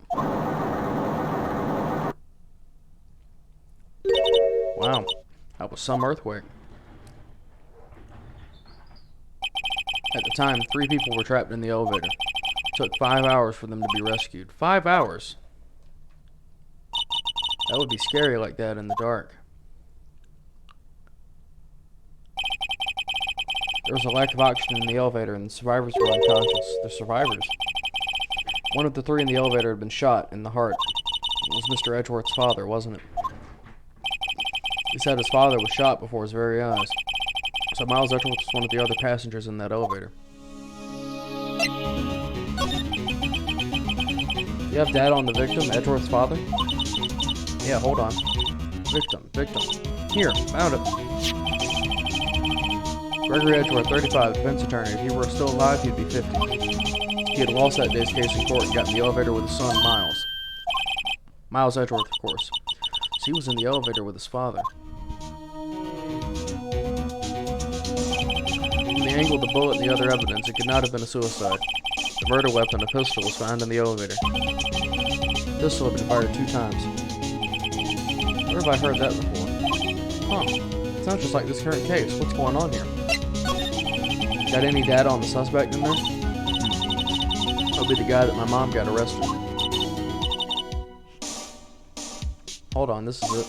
Wow, that was some earthquake. At the time, 3 people were trapped in the elevator. It took 5 hours for them to be rescued. 5 hours? That would be scary like that in the dark. There was a lack of oxygen in the elevator and the survivors were unconscious. The survivors? One of the 3 in the elevator had been shot in the heart. It was Mr. Edgeworth's father, wasn't it? He said his father was shot before his very eyes. So Miles Edgeworth was one of the other passengers in that elevator. You have data on the victim, Edgeworth's father? Yeah, hold on. Victim. Here, found it. Gregory Edgeworth, 35, defense attorney. If he were still alive, he'd be 50. He had lost that day's case in court and got in the elevator with his son, Miles. Miles Edgeworth, of course. So he was in the elevator with his father. From the angle of the bullet and the other evidence, it could not have been a suicide. The murder weapon, a pistol, was found in the elevator. The pistol had been fired 2 times. Where have I heard that before? Huh. It sounds just like this current case. What's going on here? Got any data on the suspect in there? That'll be the guy that my mom got arrested. Hold on, this is it.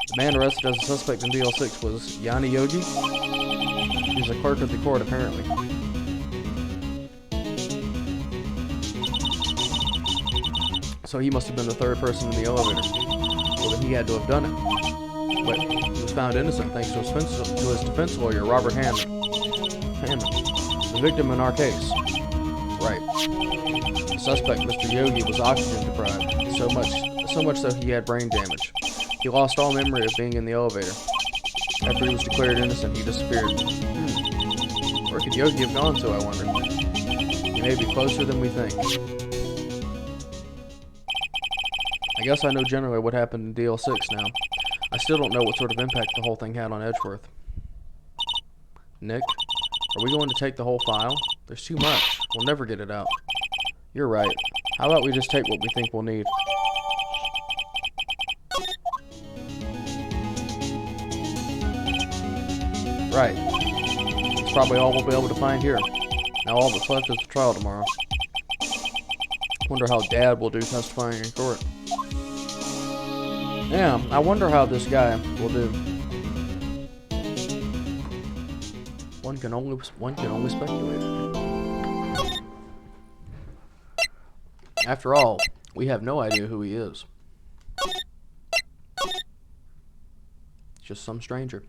The man arrested as a suspect in DL6 was Yanni Yogi. He was a clerk of the court, apparently. So he must have been the 3rd person in the elevator. Well, then he had to have done it. But he was found innocent thanks to his defense lawyer, Robert Hammond. The victim in our case. Right. The suspect, Mr. Yogi, was oxygen deprived, so much so he had brain damage. He lost all memory of being in the elevator. After he was declared innocent, he disappeared. Where could Yogi have gone to, I wonder? He may be closer than we think. I guess I know generally what happened in DL6 now. I still don't know what sort of impact the whole thing had on Edgeworth. Nick, are we going to take the whole file? There's too much. We'll never get it out. You're right. How about we just take what we think we'll need? Right. That's probably all we'll be able to find here. Now all that's left is the trial tomorrow. Wonder how Dad will do testifying in court. Yeah, I wonder how this guy will do. One can only speculate. After all, we have no idea who he is. It's just some stranger.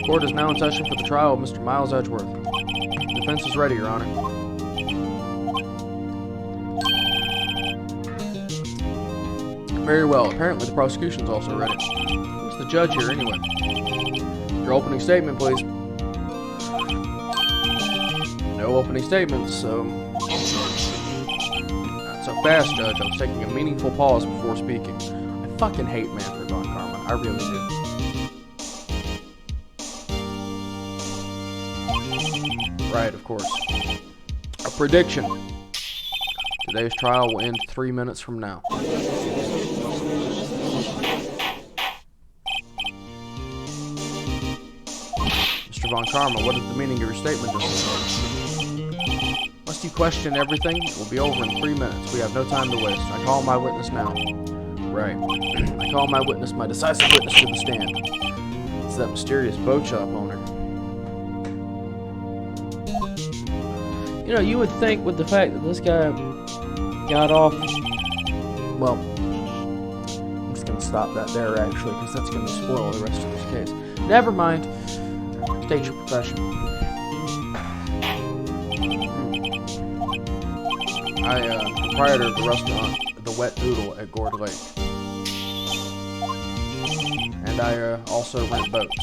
Court is now in session for the trial of Mr. Miles Edgeworth. Defense is ready, Your Honor. Very well. Apparently the prosecution's also ready. Who's the judge here, anyway? Your opening statement, please. No opening statements, so... Not so fast, Judge. I was taking a meaningful pause before speaking. I fucking hate Manfred von Karma. I really do. Right, of course. A prediction. Today's trial will end 3 minutes from now. Mr. von Karma, what is the meaning of your statement this morning? Must you question everything? It will be over in 3 minutes. We have no time to waste. I call my witness now. Right. I call my witness, my decisive witness, to the stand. It's that mysterious boat shop owner. You know, you would think with the fact that this guy got off... Well, I'm just going to stop that there, actually, because that's going to spoil the rest of this case. Never mind. State your profession. Proprietor of the restaurant, The Wet Noodle at Gourd Lake. And I also rent boats.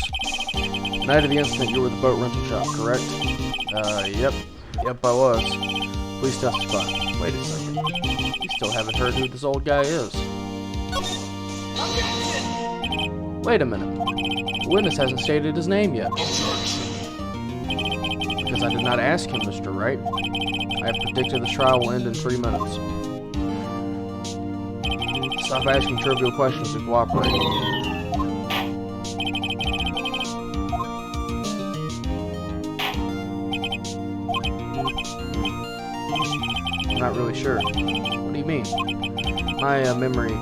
The night of the incident, you were the boat rental shop, correct? Yep. Yep, I was. Please testify. Wait a second. You still haven't heard who this old guy is. Wait a minute. The witness hasn't stated his name yet. Because I did not ask him, Mr. Wright. I have predicted the trial will end in 3 minutes. Stop asking trivial questions and cooperate. I'm not really sure. What do you mean? My memory,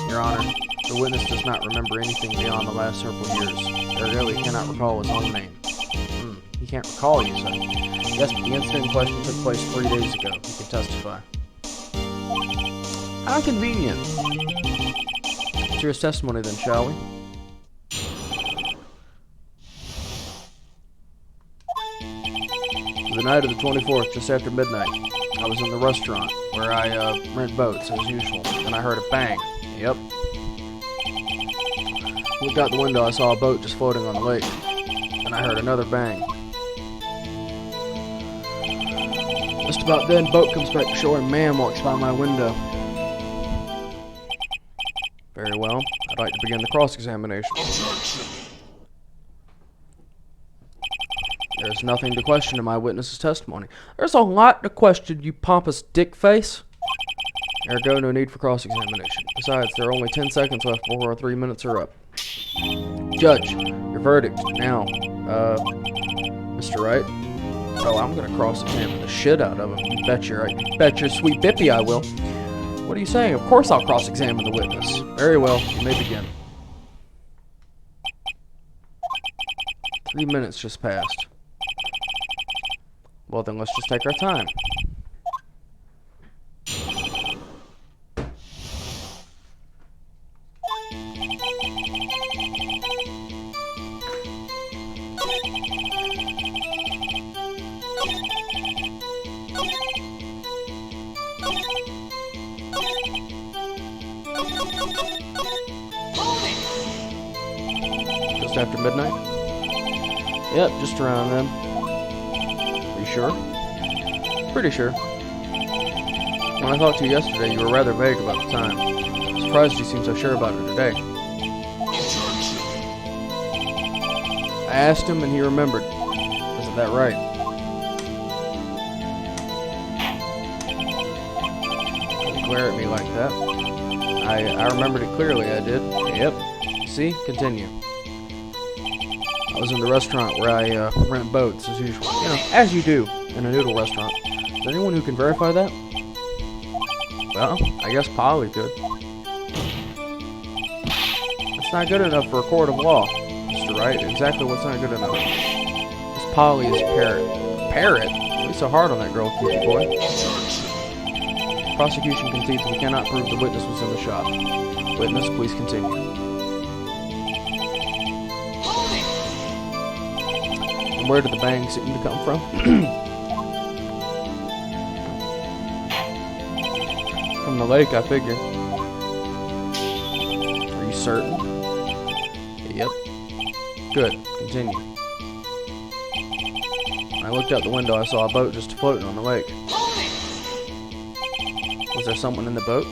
Your Honor, the witness does not remember anything beyond the last several years. Ergo, he cannot recall his own name. He can't recall, you say? Yes, but the incident in question took place 3 days ago. He can testify. How convenient. Let's hear his testimony then, shall we? The night of the 24th, just after midnight, I was in the restaurant where I rent boats as usual, and I heard a bang. Yep. Looked out the window, I saw a boat just floating on the lake, and I heard another bang. Just about then, boat comes back to shore and a man walks by my window. Very well. I'd like to begin the cross-examination. There's nothing to question in my witness's testimony. There's a lot to question, you pompous dick face. Ergo, no need for cross-examination. Besides, there are only 10 seconds left before our 3 minutes are up. Judge, your verdict now. Mr. Wright? Oh, I'm gonna cross-examine the shit out of him. You bet your sweet bippy I will. What are you saying? Of course I'll cross-examine the witness. Very well, you may begin. 3 minutes just passed. Well, then let's just take our time. Just after midnight? Yep, just around then. Are you sure? Pretty sure. When I talked to you yesterday, you were rather vague about the time. I'm surprised you seem so sure about it today. I asked him and he remembered. Isn't that right? Don't glare at me like that. I remembered it clearly, I did. Yep. See? Continue. I was in the restaurant where I rent boats, as usual. You know, as you do in a noodle restaurant. Is there anyone who can verify that? Well, I guess Polly could. It's not good enough for a court of law, Mr. Wright. Exactly what's not good enough? Polly is a parrot. Parrot? Why so hard on that girl, cutie boy? Prosecution concedes we cannot prove the witness was in the shop. Witness, please continue. And where did the bang seem to come from? From the lake, I figure. Are you certain? Yep. Good. Continue. When I looked out the window, I saw a boat just floating on the lake. Was there someone in the boat?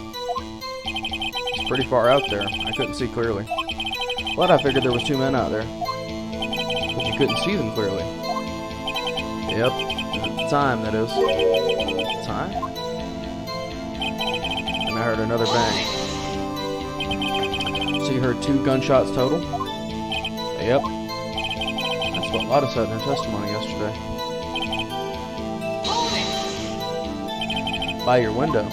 It's pretty far out there. I couldn't see clearly. But I figured there was 2 men out there. But you couldn't see them clearly. Yep. At the time, that is. Time? And I heard another bang. So you heard 2 gunshots total? Yep. That's what Lotta said in her testimony yesterday. By your window?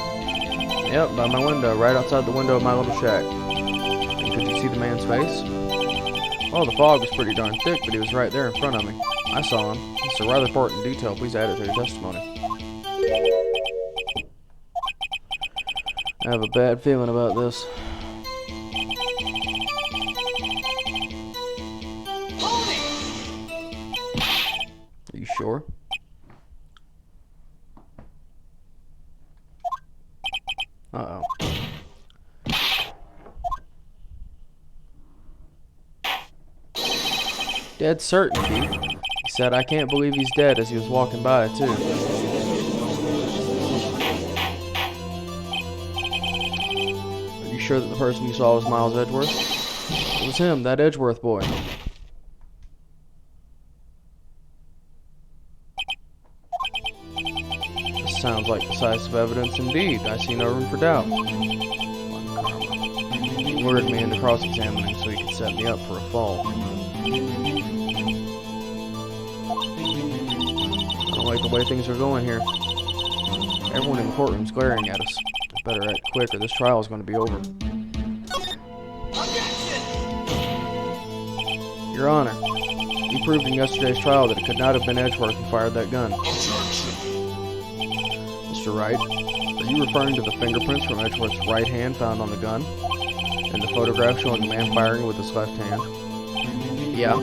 Yep, by my window, right outside the window of my little shack. And could you see the man's face? Well, the fog was pretty darn thick, but he was right there in front of me. I saw him. It's a rather important detail. Please add it to your testimony. I have a bad feeling about this. Are you sure? Uh-oh. Dead certain, Pete. He said, I can't believe he's dead as he was walking by, too. Are you sure that the person you saw was Miles Edgeworth? It was him, that Edgeworth boy. This sounds like decisive evidence indeed. I see no room for doubt. He lured me into cross-examining so he could set me up for a fall. I don't like the way things are going here. Everyone in the courtroom's glaring at us. Better act quick or this trial is going to be over. Your Honor, you proved in yesterday's trial that it could not have been Edgeworth who fired that gun. Mr. Wright, are you referring to the fingerprints from Edgeworth's right hand found on the gun? And the photograph showing the man firing with his left hand? Yeah.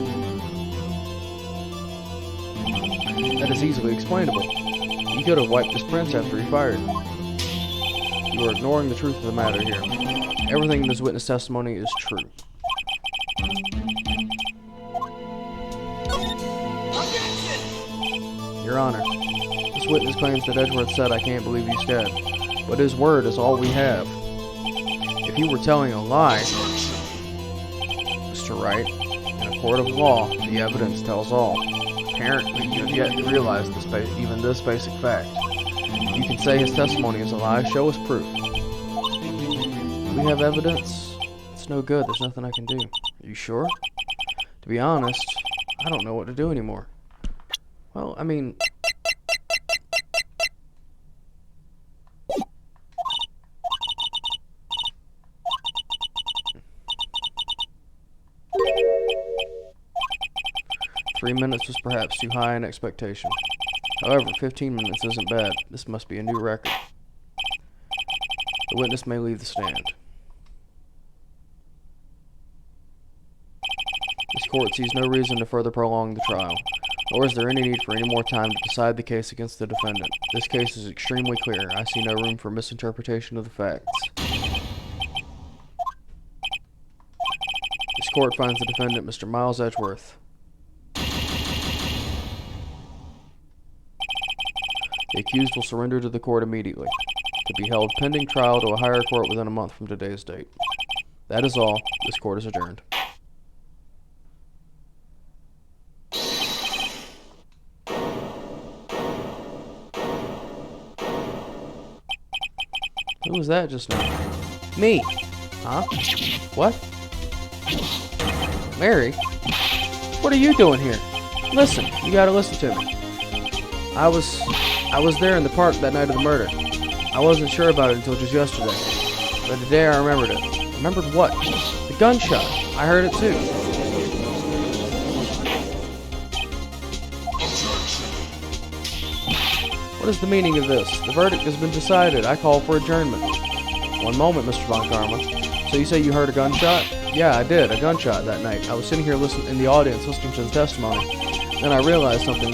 That is easily explainable. He could have wiped his prints after he fired. You are ignoring the truth of the matter here. Everything in this witness testimony is true. Your Honor, this witness claims that Edgeworth said, I can't believe he's dead. But his word is all we have. If he were telling a lie, Mr. Wright, in a court of law, the evidence tells all. Apparently, you have yet to realize even this basic fact. You can say his testimony is a lie. Show us proof. We have evidence. It's no good. There's nothing I can do. Are you sure? To be honest, I don't know what to do anymore. Well, I mean... "3 minutes was perhaps too high an expectation. However, 15 minutes isn't bad. This must be a new record. The witness may leave the stand." This court sees no reason to further prolong the trial, nor is there any need for any more time to decide the case against the defendant. This case is extremely clear. I see no room for misinterpretation of the facts. This court finds the defendant, Mr. Miles Edgeworth. The accused will surrender to the court immediately, to be held pending trial to a higher court within a month from today's date. That is all. This court is adjourned. Who was that just now? Me! Huh? What? Mary? What are you doing here? Listen, you gotta listen to me. I was there in the park that night of the murder. I wasn't sure about it until just yesterday. But today I remembered it. Remembered what? The gunshot. I heard it too. What is the meaning of this? The verdict has been decided. I call for adjournment. One moment, Mr. Von Karma. So you say you heard a gunshot? Yeah, I did. A gunshot that night. I was sitting here listening in the audience listening to his testimony. Then I realized something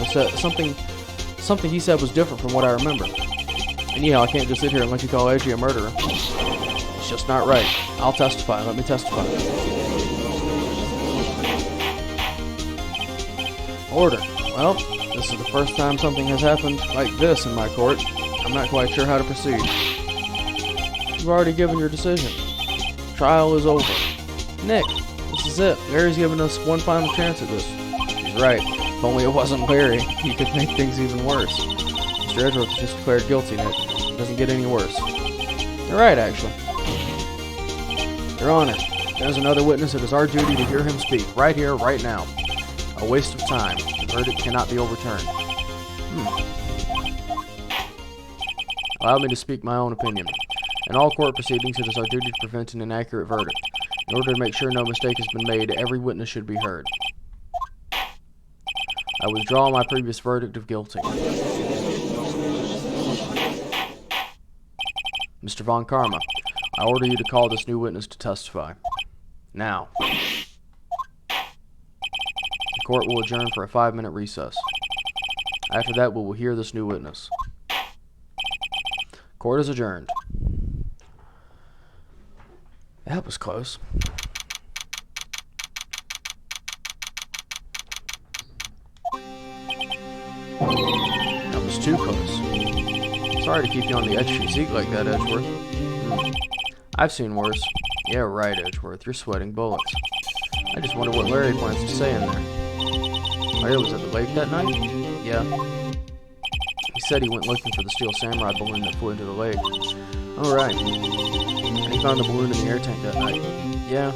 he said was different from what I remember. And yeah, I can't just sit here and let you call AJ a murderer. It's just not right. I'll testify. Let me testify. Order. Well, this is the first time something has happened like this in my court. I'm not quite sure how to proceed. You've already given your decision. Trial is over. Nick, this is it. Larry's given us one final chance at this. He's right. If only it wasn't Larry, he could make things even worse. Mr. Edgeworth is just declared guilty, Nick. It doesn't get any worse. You're right, actually. Your Honor, there's another witness. It is our duty to hear him speak. Right here, right now. A waste of time. The verdict cannot be overturned. Allow me to speak my own opinion. In all court proceedings, it is our duty to prevent an inaccurate verdict. In order to make sure no mistake has been made, every witness should be heard. I withdraw my previous verdict of guilty. Mr. Von Karma, I order you to call this new witness to testify. Now. The court will adjourn for a 5-minute recess. After that, we will hear this new witness. Court is adjourned. That was close. That was too close. Sorry to keep you on the edge of your seat like that, Edgeworth. I've seen worse. Yeah, right, Edgeworth. You're sweating bullets. I just wonder what Larry plans to say in there. Larry was at the lake that night? Yeah. He said he went looking for the steel samurai balloon that flew into the lake. Oh, right. And he found the balloon in the air tank that night. Yeah.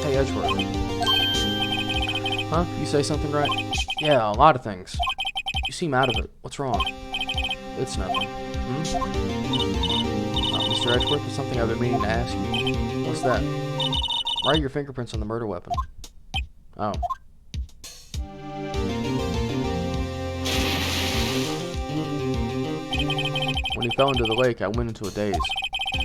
Hey, Edgeworth. Huh? You say something, right? Yeah, a lot of things. You seem out of it. What's wrong? It's nothing. Mr. Edgeworth, there's something I've been meaning to ask you. What's that? Why are your fingerprints on the murder weapon? Oh. When he fell into the lake, I went into a daze.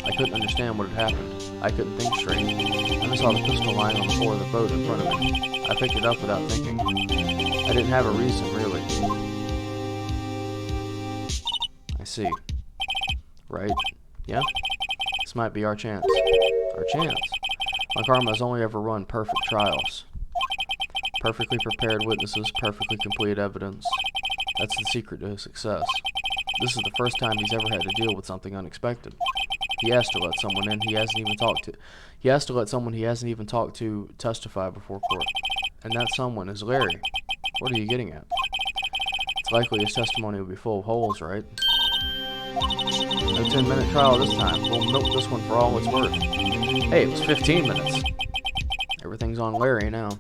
I couldn't understand what had happened. I couldn't think straight. Then I saw the pistol lying on the floor of the boat in front of me. I picked it up without thinking. I didn't have a reason, really. I see. Right? Yeah? This might be our chance. Our chance? My karma has only ever run perfect trials. Perfectly prepared witnesses, perfectly complete evidence. That's the secret to his success. This is the first time he's ever had to deal with something unexpected. He has to let someone in he hasn't even talked to. He has to let someone he hasn't even talked to testify before court. And that someone is Larry. What are you getting at? It's likely his testimony will be full of holes, right? No 10-minute trial this time. We'll milk this one for all it's worth. Hey, it was 15 minutes. Everything's on Larry now.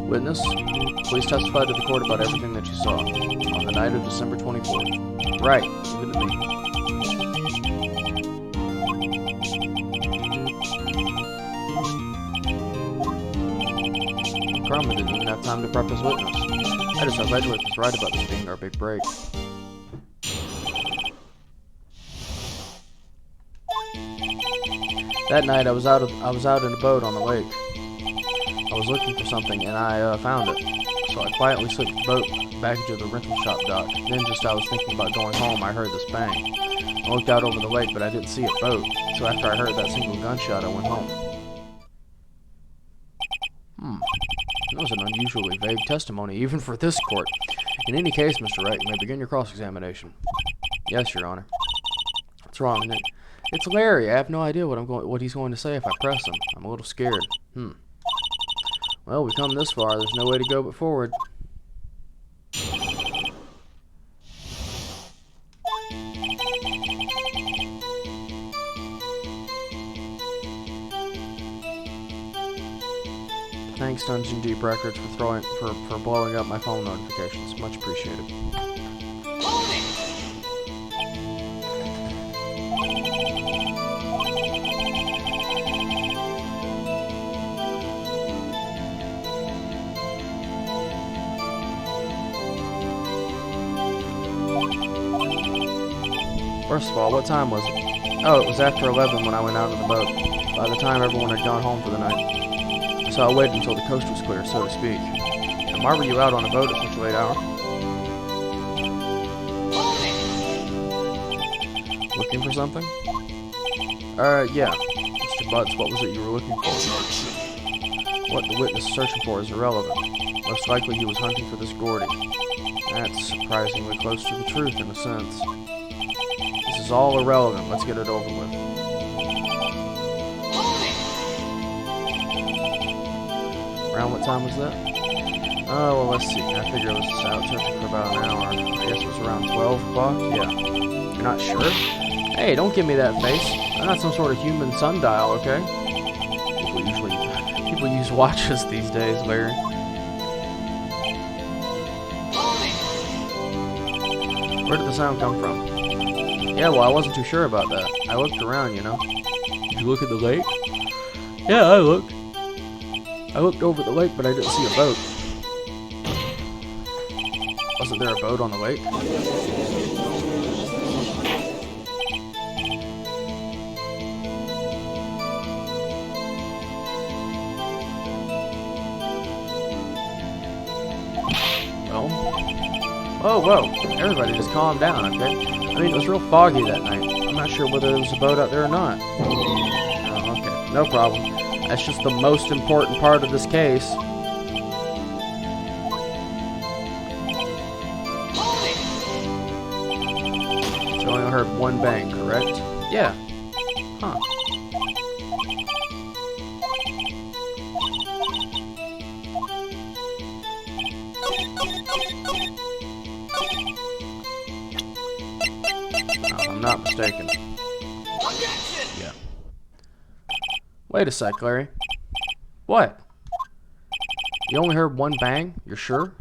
Witness, please testify to the court about everything that you saw on the night of December 24th. Right, give it to me. Crumb didn't even have time to prep his witness. I just hope Edgeworth was right about this being our big break. That night I was out in a boat on the lake. I was looking for something and I found it. So I quietly slipped the boat back into the rental shop dock. Then just as I was thinking about going home, I heard this bang. I looked out over the lake, but I didn't see a boat. So after I heard that single gunshot, I went home. That was an unusually vague testimony, even for this court. In any case, Mr. Wright, you may begin your cross-examination. Yes, Your Honor. What's wrong, Nick? It's Larry. I have no idea what he's going to say if I press him. I'm a little scared. Well, we've come this far. There's no way to go but forward. Thanks, Dungeon Deep Records, for blowing up my phone notifications. Much appreciated. First of all, what time was it? Oh, it was after 11 when I went out on the boat. By the time everyone had gone home for the night. So I waited until the coast was clear, so to speak. And why were you out on a boat at such a late hour? Looking for something? Yeah. Mr. Butts, what was it you were looking for? What the witness is searching for is irrelevant. Most likely he was hunting for this Gordy. That's surprisingly close to the truth in a sense. This is all irrelevant. Let's get it over with. Around what time was that? Oh, well, let's see. I figure I was out searching for about an hour. I guess it was around 12 o'clock? Yeah. You're not sure? Hey, don't give me that face. I'm not some sort of human sundial, okay? People use watches these days, Larry. Where did the sound come from? Yeah, well, I wasn't too sure about that. I looked around, you know. Did you look at the lake? Yeah, I looked. I looked over at the lake, but I didn't see a boat. Wasn't there a boat on the lake? Well? Oh, whoa. Everybody just calm down, okay? I mean, it was real foggy that night. I'm not sure whether there was a boat out there or not. Oh, okay. No problem. That's just the most important part of this case. So I only heard one bang, correct? Yeah. Huh. If I'm not mistaken. Yeah. Wait a sec, Larry. What? You only heard one bang? You're sure?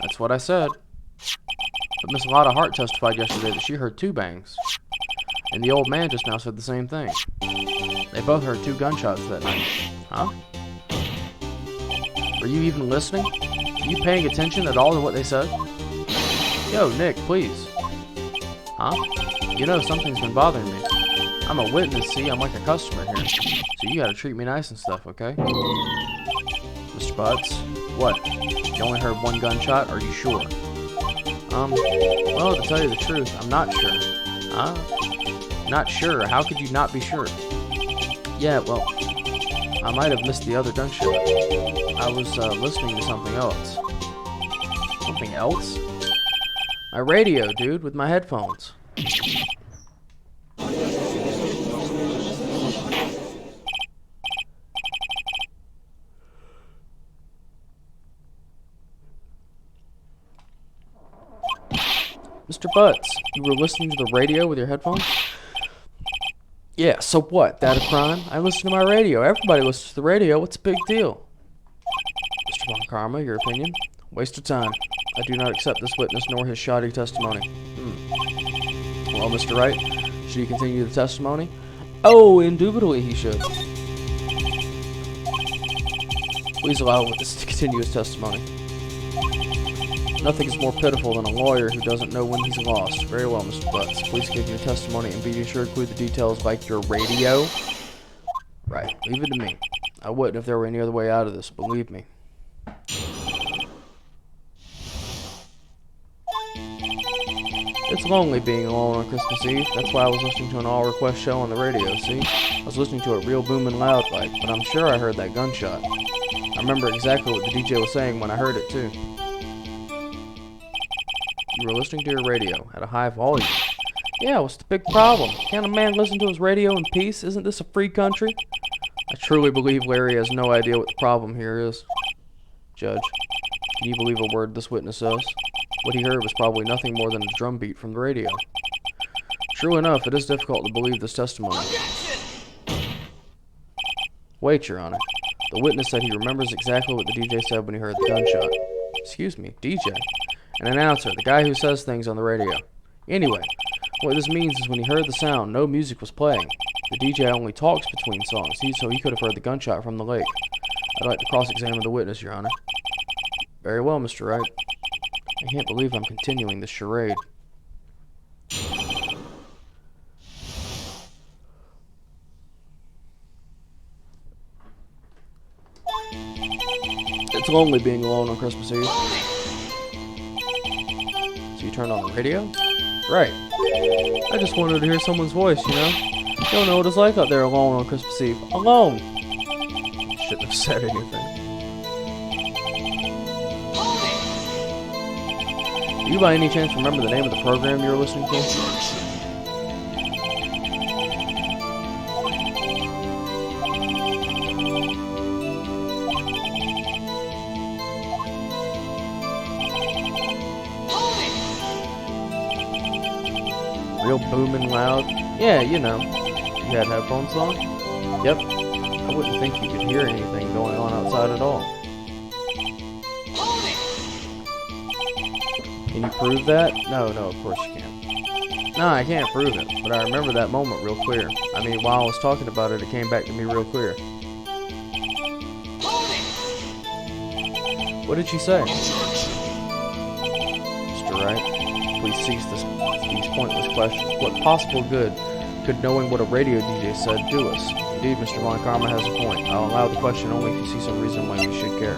That's what I said. But Miss Lotta Hart testified yesterday that she heard 2 bangs. And the old man just now said the same thing. They both heard 2 gunshots that night. Huh? Were you even listening? Were you paying attention at all to what they said? Yo, Nick, please. Huh? You know, something's been bothering me. I'm a witness, see? I'm like a customer here. So you gotta treat me nice and stuff, okay? Mr. Butts? What? You only heard 1 gunshot? Are you sure? Well, to tell you the truth, I'm not sure. Huh? Not sure? How could you not be sure? Yeah, well, I might have missed the other gunshot. I was, listening to something else. Something else? My radio, dude, with my headphones. Mr. Butts, you were listening to the radio with your headphones? Yeah, so what? That a crime? I listen to my radio. Everybody listens to the radio. What's the big deal? Mr. Von Karma, your opinion? Waste of time. I do not accept this witness nor his shoddy testimony. Well, Mr. Wright, should he continue the testimony? Oh, indubitably he should. Please allow witness to continue his testimony. Nothing is more pitiful than a lawyer who doesn't know when he's lost. Very well, Mr. Butts. Please give your testimony and be sure to include the details like your radio. Right. Leave it to me. I wouldn't if there were any other way out of this, believe me. It's lonely being alone on Christmas Eve. That's why I was listening to an all-request show on the radio, see? I was listening to it real booming loud like, but I'm sure I heard that gunshot. I remember exactly what the DJ was saying when I heard it, too. You were listening to your radio at a high volume. Yeah, what's the big problem? Can't a man listen to his radio in peace? Isn't this a free country? I truly believe Larry has no idea what the problem here is. Judge, can you believe a word this witness says? What he heard was probably nothing more than a drum beat from the radio. True enough, it is difficult to believe this testimony. Wait, Your Honor. The witness said he remembers exactly what the DJ said when he heard the gunshot. Excuse me, DJ. An announcer, the guy who says things on the radio. Anyway, what this means is when he heard the sound, no music was playing. The DJ only talks between songs, so he could have heard the gunshot from the lake. I'd like to cross-examine the witness, Your Honor. Very well, Mr. Wright. I can't believe I'm continuing this charade. It's lonely being alone on Christmas Eve. So you turned on the radio? Right. I just wanted to hear someone's voice, you know? Don't know what it's like out there alone on Christmas Eve. Alone! Shouldn't have said anything. Do you by any chance remember the name of the program you were listening to? Real booming loud? Yeah, you know. You had headphones on? Yep. I wouldn't think you could hear anything going on outside at all. Can you prove that? No, of course you can't. No, I can't prove it, but I remember that moment real clear. I mean, while I was talking about it, it came back to me real clear. What did she say? Mr. Wright, please cease these pointless questions. What possible good could knowing what a radio DJ said do us? Indeed, Mr. Von Karma has a point. I'll allow the question only if you see some reason why we should care.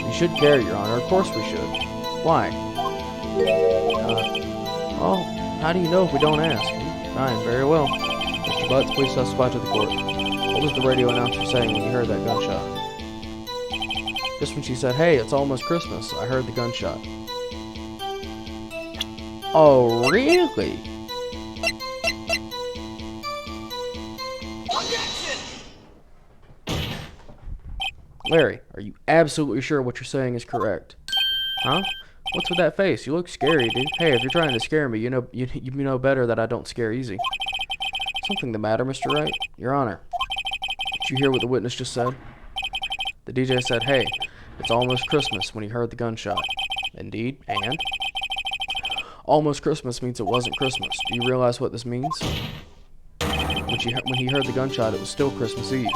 We should care, Your Honor. Of course we should. Why? Well, how do you know if we don't ask? Fine, very well. Mr. Butts, please testify to the court. What was the radio announcer saying when you heard that gunshot? Just when she said, "Hey, it's almost Christmas," I heard the gunshot. Oh, really? Larry, are you absolutely sure what you're saying is correct? Huh? What's with that face? You look scary, dude. Hey, if you're trying to scare me, you know better that I don't scare easy. Something the matter, Mr. Wright? Your Honor, did you hear what the witness just said? The DJ said, "Hey, it's almost Christmas," when he heard the gunshot. Indeed, and? Almost Christmas means it wasn't Christmas. Do you realize what this means? When he heard the gunshot, it was still Christmas Eve.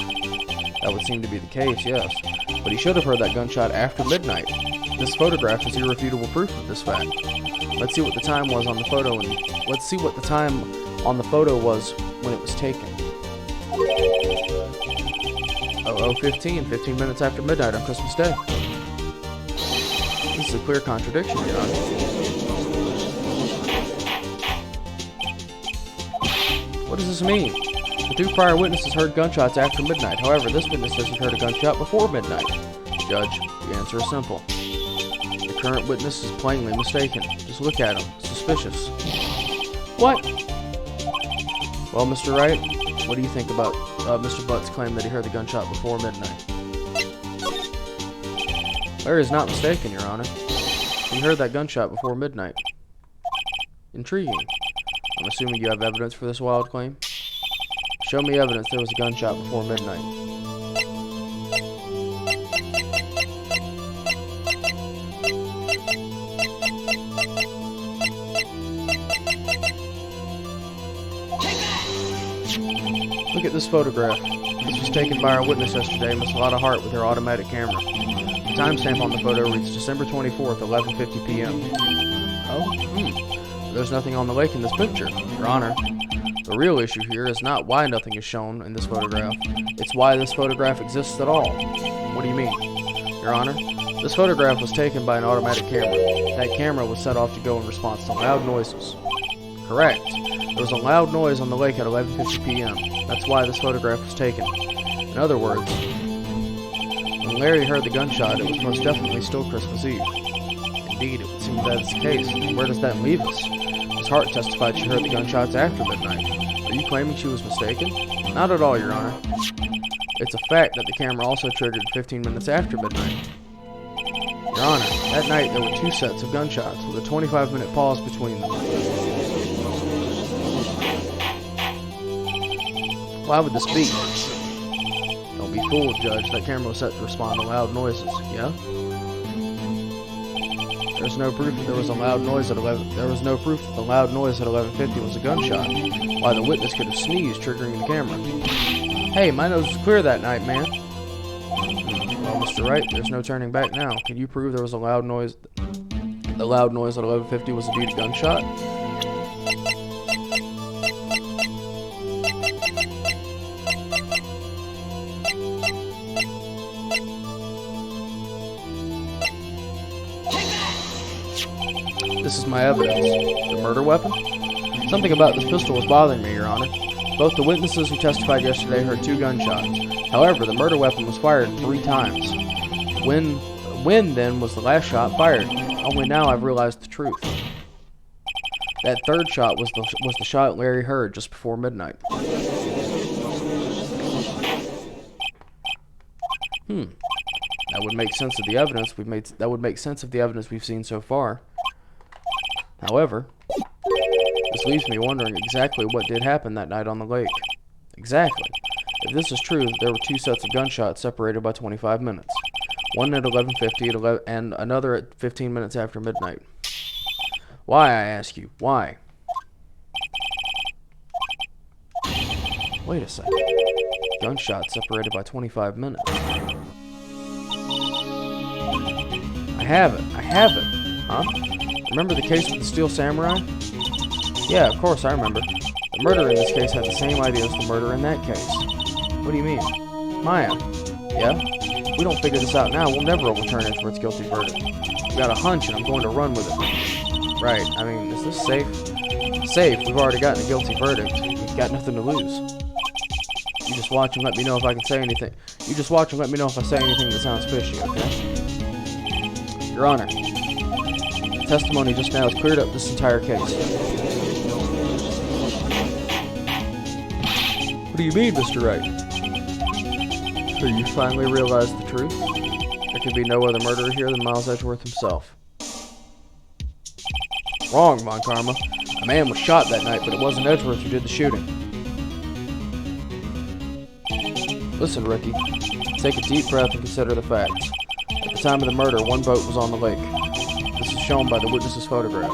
That would seem to be the case, yes. But he should have heard that gunshot after midnight. This photograph is irrefutable proof of this fact. Let's see what the time was on the photo, and let's see what the time on the photo was when it was taken. 00:15, 15 minutes after midnight on Christmas Day. This is a clear contradiction, Your Honor. What does this mean? The two prior witnesses heard gunshots after midnight. However, this witness says he heard a gunshot before midnight. Judge, the answer is simple. The current witness is plainly mistaken. Just look at him. Suspicious. What? Well, Mr. Wright, what do you think about Mr. Butt's claim that he heard the gunshot before midnight? Larry is not mistaken, Your Honor. He heard that gunshot before midnight. Intriguing. I'm assuming you have evidence for this wild claim? Show me evidence there was a gunshot before midnight. Look at this photograph. This was taken by our witness yesterday, Miss Lotta Hart, with her automatic camera. The timestamp on the photo reads December 24th, 11:50 p.m. Oh, There's nothing on the lake in this picture, Your Honor. The real issue here is not why nothing is shown in this photograph. It's why this photograph exists at all. What do you mean? Your Honor, this photograph was taken by an automatic camera. That camera was set off to go in response to loud noises. Correct. There was a loud noise on the lake at 11:50 p.m. That's why this photograph was taken. In other words, when Larry heard the gunshot, it was most definitely still Christmas Eve. Indeed, it would seem that is the case. Where does that leave us? Miss Hart testified she heard the gunshots after midnight. Are you claiming she was mistaken? Not at all, Your Honor. It's a fact that the camera also triggered 15 minutes after midnight. Your Honor, that night there were two sets of gunshots with a 25-minute pause between them. Why would this be? be fooled, Judge. That camera was set to respond to loud noises. Yeah? There's no proof that there was a loud noise at 11. There was no proof that the loud noise at 11:50 was a gunshot. Why the witness could have sneezed, triggering the camera. Hey, my nose was clear that night, man. Well, Mr. Wright, there's no turning back now. Can you prove there was a loud noise? The loud noise at 11:50 was indeed a gunshot? This is my evidence. The murder weapon? Something about this pistol was bothering me, Your Honor. Both the witnesses who testified yesterday heard 2 gunshots. However, the murder weapon was fired 3 times. When then was the last shot fired? Only now I've realized the truth. That 3rd shot was the shot Larry heard just before midnight. That would make sense of the evidence That would make sense of the evidence we've seen so far. However, this leaves me wondering exactly what did happen that night on the lake. Exactly. If this is true, there were 2 sets of gunshots separated by 25 minutes. One at 11:50 and another at 15 minutes after midnight. Why, I ask you, why? Wait a second. Gunshots separated by 25 minutes. I have it. Huh? Remember the case with the Steel Samurai? Yeah, of course I remember. The murderer in this case had the same idea as the murderer in that case. What do you mean? Maya. Yeah? If we don't figure this out now, we'll never overturn Edgeworth's guilty verdict. I've got a hunch and I'm going to run with it. Right, I mean, is this safe? Safe, we've already gotten a guilty verdict. We've got nothing to lose. You just watch and let me know if I can say anything. You just watch and let me know if I say anything that sounds fishy, okay? Your Honor, the testimony just now has cleared up this entire case. What do you mean, Mr. Wright? So you finally realized the truth? There could be no other murderer here than Miles Edgeworth himself. Wrong, Von Karma. A man was shot that night, but it wasn't Edgeworth who did the shooting. Listen, Ricky. Take a deep breath and consider the facts. At the time of the murder, 1 boat was on the lake. This is shown by the witness's photograph.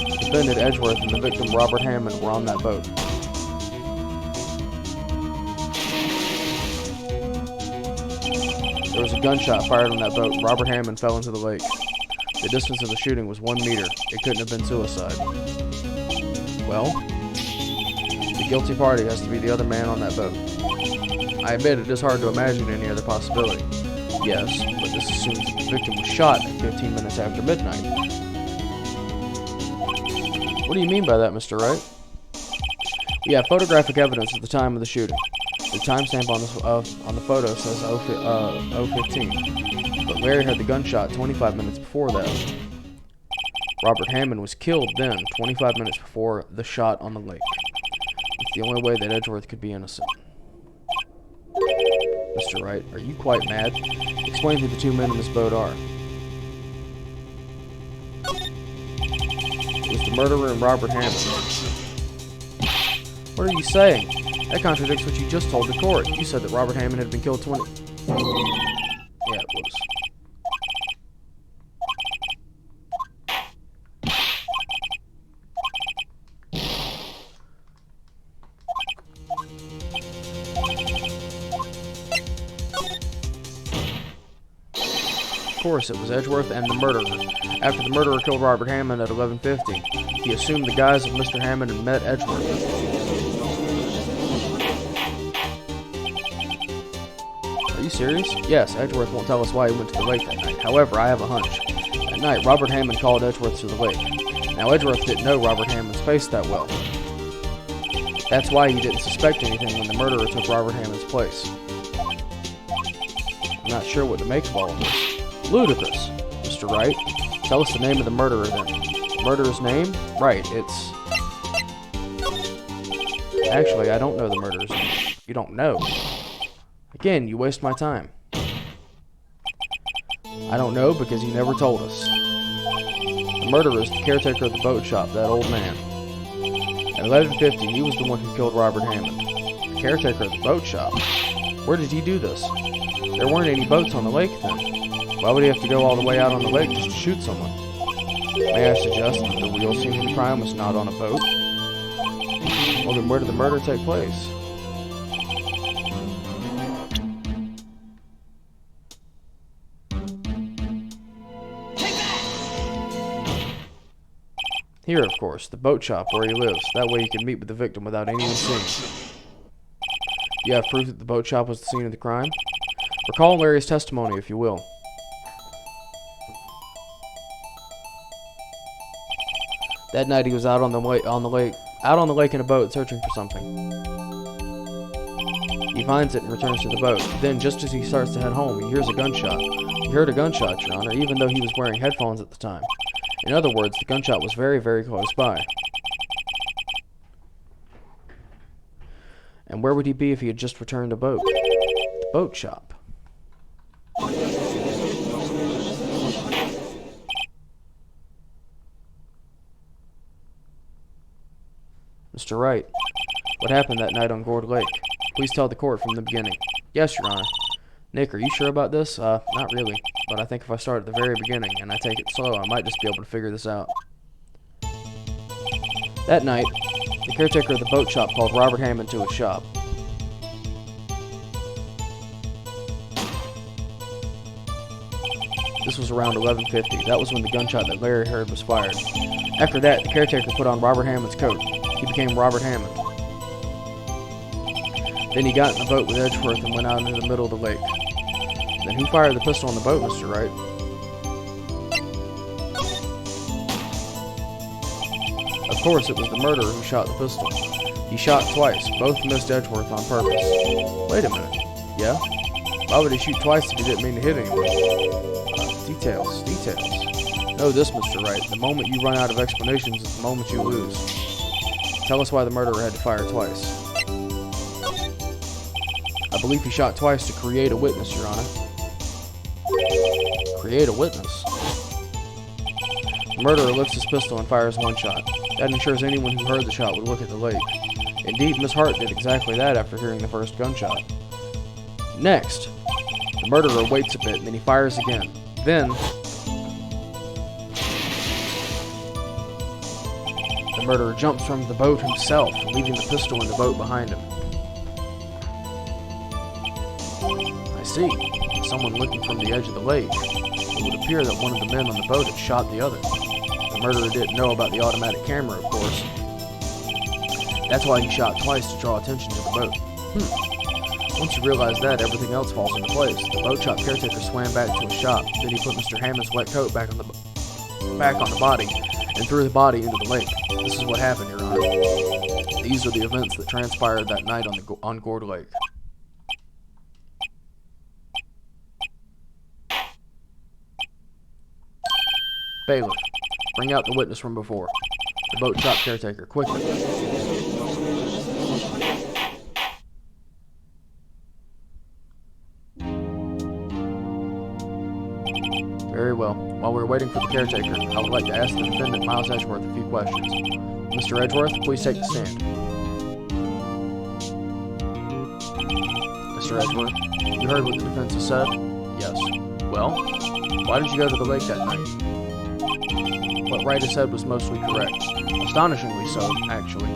The defendant Edgeworth and the victim Robert Hammond were on that boat. There was a gunshot fired on that boat and Robert Hammond fell into the lake. The distance of the shooting was 1 meter. It couldn't have been suicide. Well, the guilty party has to be the other man on that boat. I admit it is hard to imagine any other possibility. Yes, but this assumes that the victim was shot at 15 minutes after midnight. What do you mean by that, Mr. Wright? We have photographic evidence at the time of the shooting. The timestamp on the photo says 0:15, but Larry had the gunshot 25 minutes before that. Robert Hammond was killed then, 25 minutes before the shot on the lake. It's the only way that Edgeworth could be innocent. Mr. Wright, are you quite mad? Explain who the 2 men in this boat are. It was the murderer and Robert Hammond. What are you saying? That contradicts what you just told the court. You said that Robert Hammond had been killed 20... Yeah, whoops. Of course, it was Edgeworth and the murderer. After the murderer killed Robert Hammond at 11:50, he assumed the guise of Mr. Hammond and met Edgeworth. Are you serious? Yes, Edgeworth won't tell us why he went to the lake that night. However, I have a hunch. That night, Robert Hammond called Edgeworth to the lake. Now, Edgeworth didn't know Robert Hammond's face that well. That's why he didn't suspect anything when the murderer took Robert Hammond's place. I'm not sure what to make of all of this. Ludicrous. Mr. Wright, tell us the name of the murderer then. The murderer's name? Right, it's... Actually, I don't know the murderer's name. You don't know? Again, you waste my time. I don't know because he never told us. The murderer is the caretaker of the boat shop, that old man. At 11:50, he was the one who killed Robert Hammond. The caretaker of the boat shop? Where did he do this? There weren't any boats on the lake then. Why would he have to go all the way out on the lake just to shoot someone? May I suggest that the real scene of the crime was not on a boat? Well, then where did the murder take place? Here, of course, the boat shop where he lives. That way he can meet with the victim without anyone seeing. You have proof that the boat shop was the scene of the crime? Recall Larry's testimony, if you will. That night he was out on the lake in a boat searching for something. He finds it and returns to the boat. Then, just as he starts to head home, he hears a gunshot. He heard a gunshot, Your Honor, even though he was wearing headphones at the time. In other words, the gunshot was very, very close by. And where would he be if he had just returned a boat? The boat shop. Mr. Wright, what happened that night on Gourd Lake? Please tell the court from the beginning. Yes, Your Honor. Nick, are you sure about this? Not really, but I think if I start at the very beginning and I take it slow, I might just be able to figure this out. That night, the caretaker of the boat shop called Robert Hammond to his shop. This was around 11:50. That was when the gunshot that Larry heard was fired. After that, the caretaker put on Robert Hammond's coat. He became Robert Hammond. Then he got in a boat with Edgeworth and went out into the middle of the lake. Then who fired the pistol on the boat, Mr. Wright? Of course, it was the murderer who shot the pistol. He shot twice. Both missed Edgeworth on purpose. Wait a minute. Yeah? Why would he shoot twice if he didn't mean to hit anyone? Details. Know this, Mr. Wright. The moment you run out of explanations is the moment you lose. Tell us why the murderer had to fire twice. I believe he shot twice to create a witness, Your Honor. Create a witness? The murderer lifts his pistol and fires one shot. That ensures anyone who heard the shot would look at the lake. Indeed, Miss Hart did exactly that after hearing the first gunshot. Next, the murderer waits a bit and then he fires again. Then, the murderer jumps from the boat himself, leaving the pistol in the boat behind him. I see. Someone looking from the edge of the lake. It would appear that one of the men on the boat had shot the other. The murderer didn't know about the automatic camera, of course. That's why he shot twice to draw attention to the boat. Once you realize that, everything else falls into place. The boat shop caretaker swam back to his shop. Then he put Mr. Hammond's wet coat back on the body and threw the body into the lake. This is what happened, Your Honor. These are the events that transpired that night on Gourd Lake. Bailiff, bring out the witness from before. The boat shop caretaker, quickly. Very well. While we're waiting for the caretaker, I would like to ask the defendant, Miles Edgeworth, a few questions. Mr. Edgeworth, please take the stand. Mr. Edgeworth, you heard what the defense has said? Yes. Well, why did you go to the lake that night? What Wright has said was mostly correct. Astonishingly so, actually.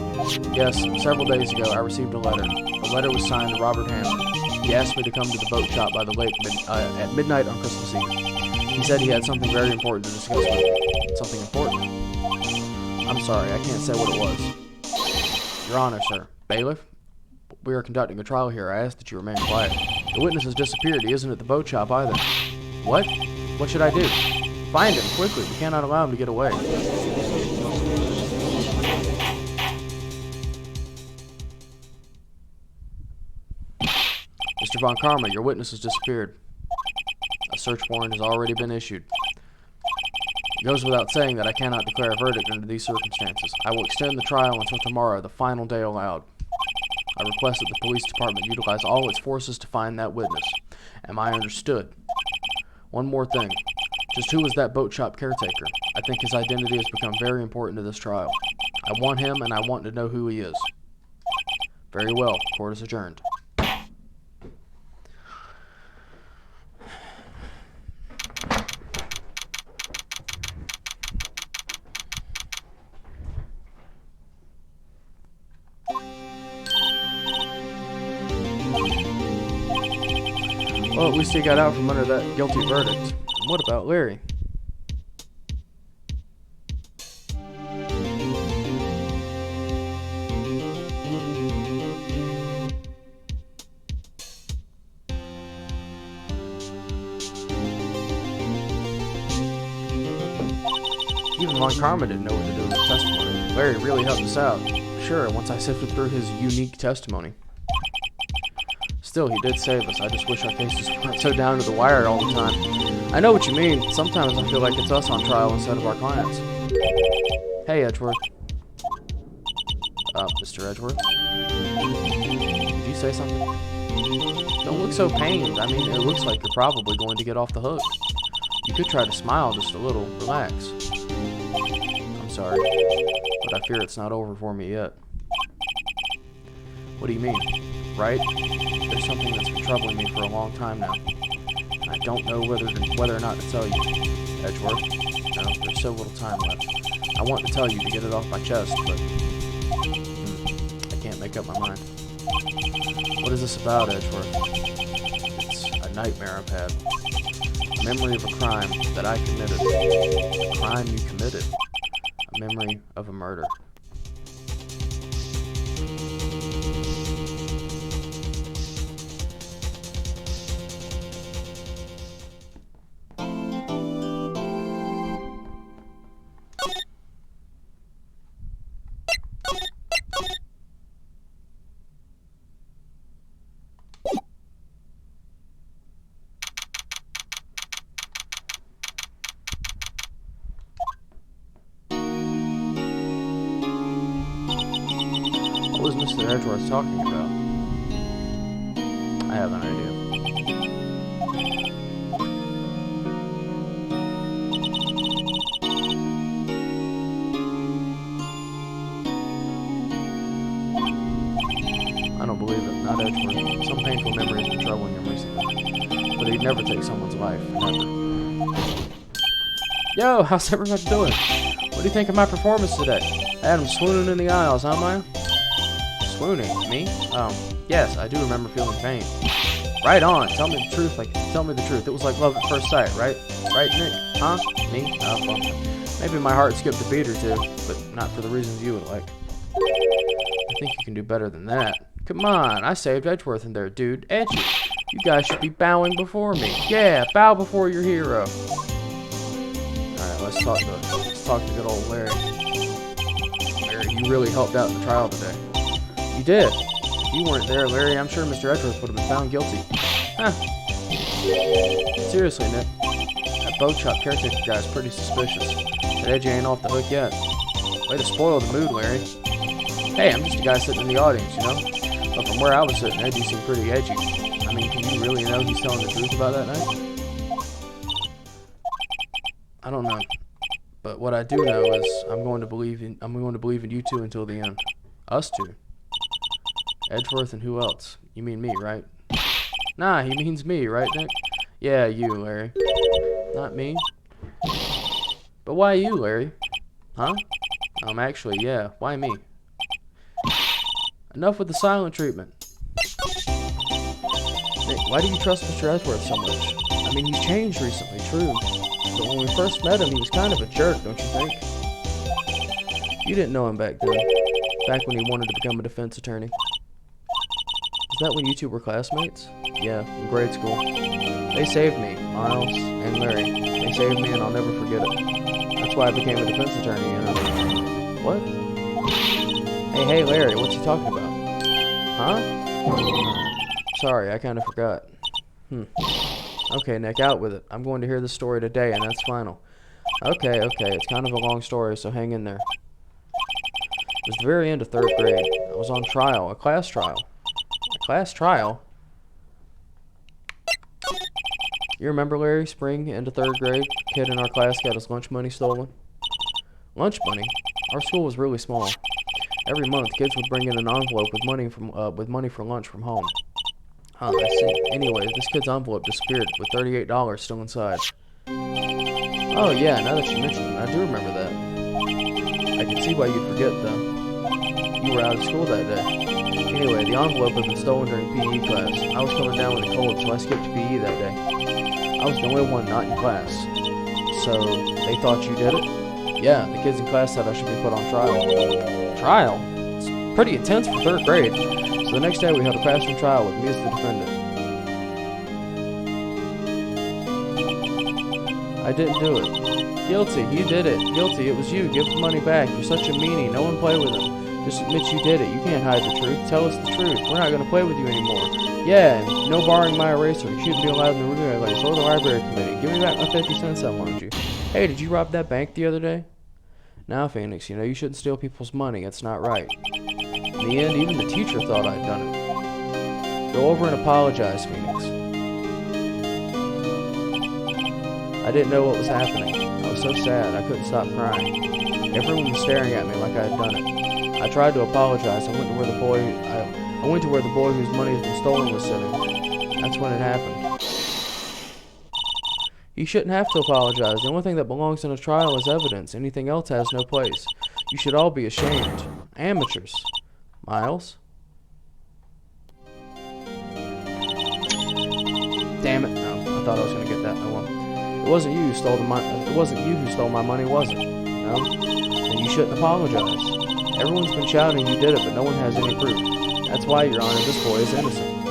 Yes, several days ago I received a letter. The letter was signed to Robert Hammond. He asked me to come to the boat shop by the lake at midnight on Christmas Eve. He said he had something very important to discuss with me. Something important? I'm sorry, I can't say what it was. Your Honor, sir. Bailiff? We are conducting a trial here. I ask that you remain quiet. The witness has disappeared. He isn't at the boat shop either. What? What should I do? Find him, quickly. We cannot allow him to get away. Mr. Von Karma, your witness has disappeared. A search warrant has already been issued. It goes without saying that I cannot declare a verdict under these circumstances. I will extend the trial until tomorrow, the final day allowed. I request that the police department utilize all its forces to find that witness. Am I understood? One more thing. Just who was that boat shop caretaker? I think his identity has become very important to this trial. I want him, and I want to know who he is. Very well. Court is adjourned. at least he got out from under that guilty verdict. What about Larry? Even Von Karma didn't know what to do with his testimony. Larry really helped us out. Sure, once I sifted through his unique testimony. Still, he did save us. I just wish our cases weren't so down to the wire all the time. I know what you mean. Sometimes I feel like it's us on trial instead of our clients. Hey, Edgeworth. Mr. Edgeworth? Did you say something? Don't look so pained. I mean, it looks like you're probably going to get off the hook. You could try to smile just a little. Relax. I'm sorry, but I fear it's not over for me yet. What do you mean? Right? There's something that's been troubling me for a long time now. I don't know whether or not to tell you. Edgeworth? No, there's so little time left. I want to tell you to get it off my chest, but I can't make up my mind. What is this about, Edgeworth? It's a nightmare I've had. A memory of a crime that I committed. A crime you committed. A memory of a murder. What was Mr. Edgeworth talking about? I have an idea. I don't believe it, not Edgeworth. Some painful memory has been troubling him recently. But he'd never take someone's life, never. Yo, how's everybody doing? What do you think of my performance today? I had him swooning in the aisles, huh, Maya? Swooning? Me? Yes, I do remember feeling pain. Right on. Tell me the truth. Tell me the truth. It was like love at first sight, right? Right, Nick? Huh? Me? Oh, well, maybe my heart skipped a beat or two, but not for the reasons you would like. I think you can do better than that. Come on, I saved Edgeworth in there, dude. Edgy. You guys should be bowing before me. Yeah, bow before your hero. Alright, let's talk to good old Larry. Larry, you really helped out in the trial today. You did. If you weren't there, Larry, I'm sure Mr. Edgeworth would have been found guilty. Huh. Seriously, Nick. That boat shop caretaker guy's pretty suspicious. That Edgy ain't off the hook yet. Way to spoil the mood, Larry. Hey, I'm just a guy sitting in the audience, you know? But from where I was sitting, Edgy seemed pretty edgy. I mean, can you really know he's telling the truth about that night? I don't know. But what I do know is I'm going to believe in you two until the end. Us two. Edgeworth and who else? You mean me, right? Nah, he means me, right, Nick? Yeah, you, Larry. Not me. But why you, Larry? Huh? Actually, yeah. Why me? Enough with the silent treatment. Nick, why do you trust Mr. Edgeworth so much? I mean, he's changed recently, true. But when we first met him, he was kind of a jerk, don't you think? You didn't know him back then. Back when he wanted to become a defense attorney. Is that when you two were classmates? Yeah, in grade school. They saved me, Miles and Larry. They saved me and I'll never forget it. That's why I became a defense attorney, you know. What? Hey, Larry, what you talking about? Huh? Sorry, I kind of forgot. Okay, Nick, out with it. I'm going to hear the story today, and that's final. Okay, it's kind of a long story, so hang in there. It was the very end of 3rd grade. I was on trial, a class trial. A class trial? You remember Larry, spring, end of 3rd grade? Kid in our class got his lunch money stolen. Lunch money? Our school was really small. Every month, kids would bring in an envelope with money for lunch from home. Huh, I see. Anyways, this kid's envelope disappeared with $38 still inside. Oh yeah, now that you mention it, I do remember that. I can see why you'd forget, though. You were out of school that day. Anyway, the envelope had been stolen during PE class. I was coming down with a cold, so I skipped PE that day. I was the only one not in class. So, they thought you did it? Yeah, the kids in class said I should be put on trial. Trial? It's pretty intense for 3rd grade. So the next day we held a classroom trial with me as the defendant. I didn't do it. Guilty. You did it. Guilty. It was you. Give the money back. You're such a meanie. No one play with him. Just admit you did it. You can't hide the truth. Tell us the truth. We're not going to play with you anymore. Yeah, and no borrowing my eraser. You shouldn't be allowed in the room place or the library committee. Give me back my 50 cents, I wanted you. Hey, did you rob that bank the other day? Now, Phoenix, you know you shouldn't steal people's money. It's not right. In the end, even the teacher thought I'd done it. Go over and apologize, Phoenix. I didn't know what was happening. I was so sad, I couldn't stop crying. Everyone was staring at me like I had done it. I tried to apologize. I went to where the boy whose money had been stolen was sitting. That's when it happened. You shouldn't have to apologize. The only thing that belongs in a trial is evidence. Anything else has no place. You should all be ashamed. Amateurs. Miles? Damn it. No, I thought I was going to get that. No one. It wasn't you who stole my money, was it? No? Then you shouldn't apologize. Everyone's been shouting you did it, but no one has any proof. That's why, Your Honor, this boy is innocent.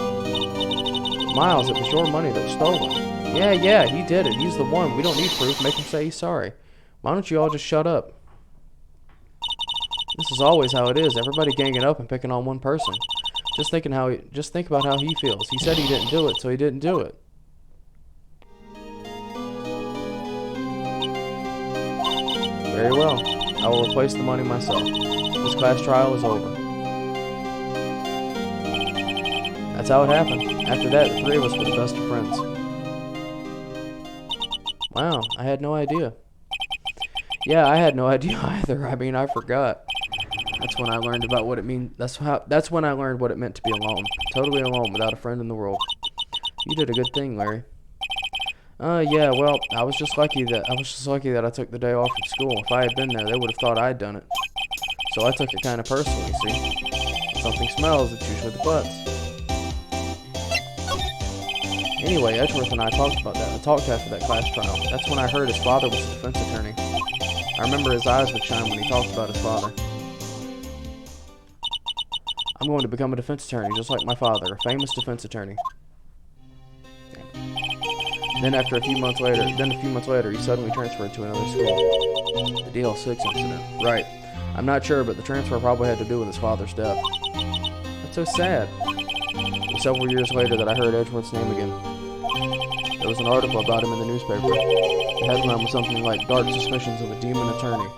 Miles, it was your money that was stolen. Yeah, he did it. He's the one. We don't need proof. Make him say he's sorry. Why don't you all just shut up? This is always how it is. Everybody ganging up and picking on one person. Just think about how he feels. He said he didn't do it, so he didn't do it. Very well. I will replace the money myself. This class trial is over. That's how it happened. After that, the 3 of us were the best of friends. Wow, I had no idea. Yeah, I had no idea either. I mean, I forgot. That's when I learned about what it means. That's when I learned what it meant to be alone. Totally alone, without a friend in the world. You did a good thing, Larry. Yeah, well, I was just lucky that I took the day off from school. If I had been there, they would have thought I'd done it. So I took it kind of personally, see? If something smells, it's usually the butts. Anyway, Edgeworth and I talked about that. I talked after that class trial. That's when I heard his father was a defense attorney. I remember his eyes would shine when he talked about his father. I'm going to become a defense attorney, just like my father, a famous defense attorney. Then a few months later, he suddenly transferred to another school. The DL6 incident. Right. I'm not sure, but the transfer probably had to do with his father's death. That's so sad. It was several years later that I heard Edgeworth's name again. There was an article about him in the newspaper. The headline was something like, Dark Suspicions of a Demon Attorney.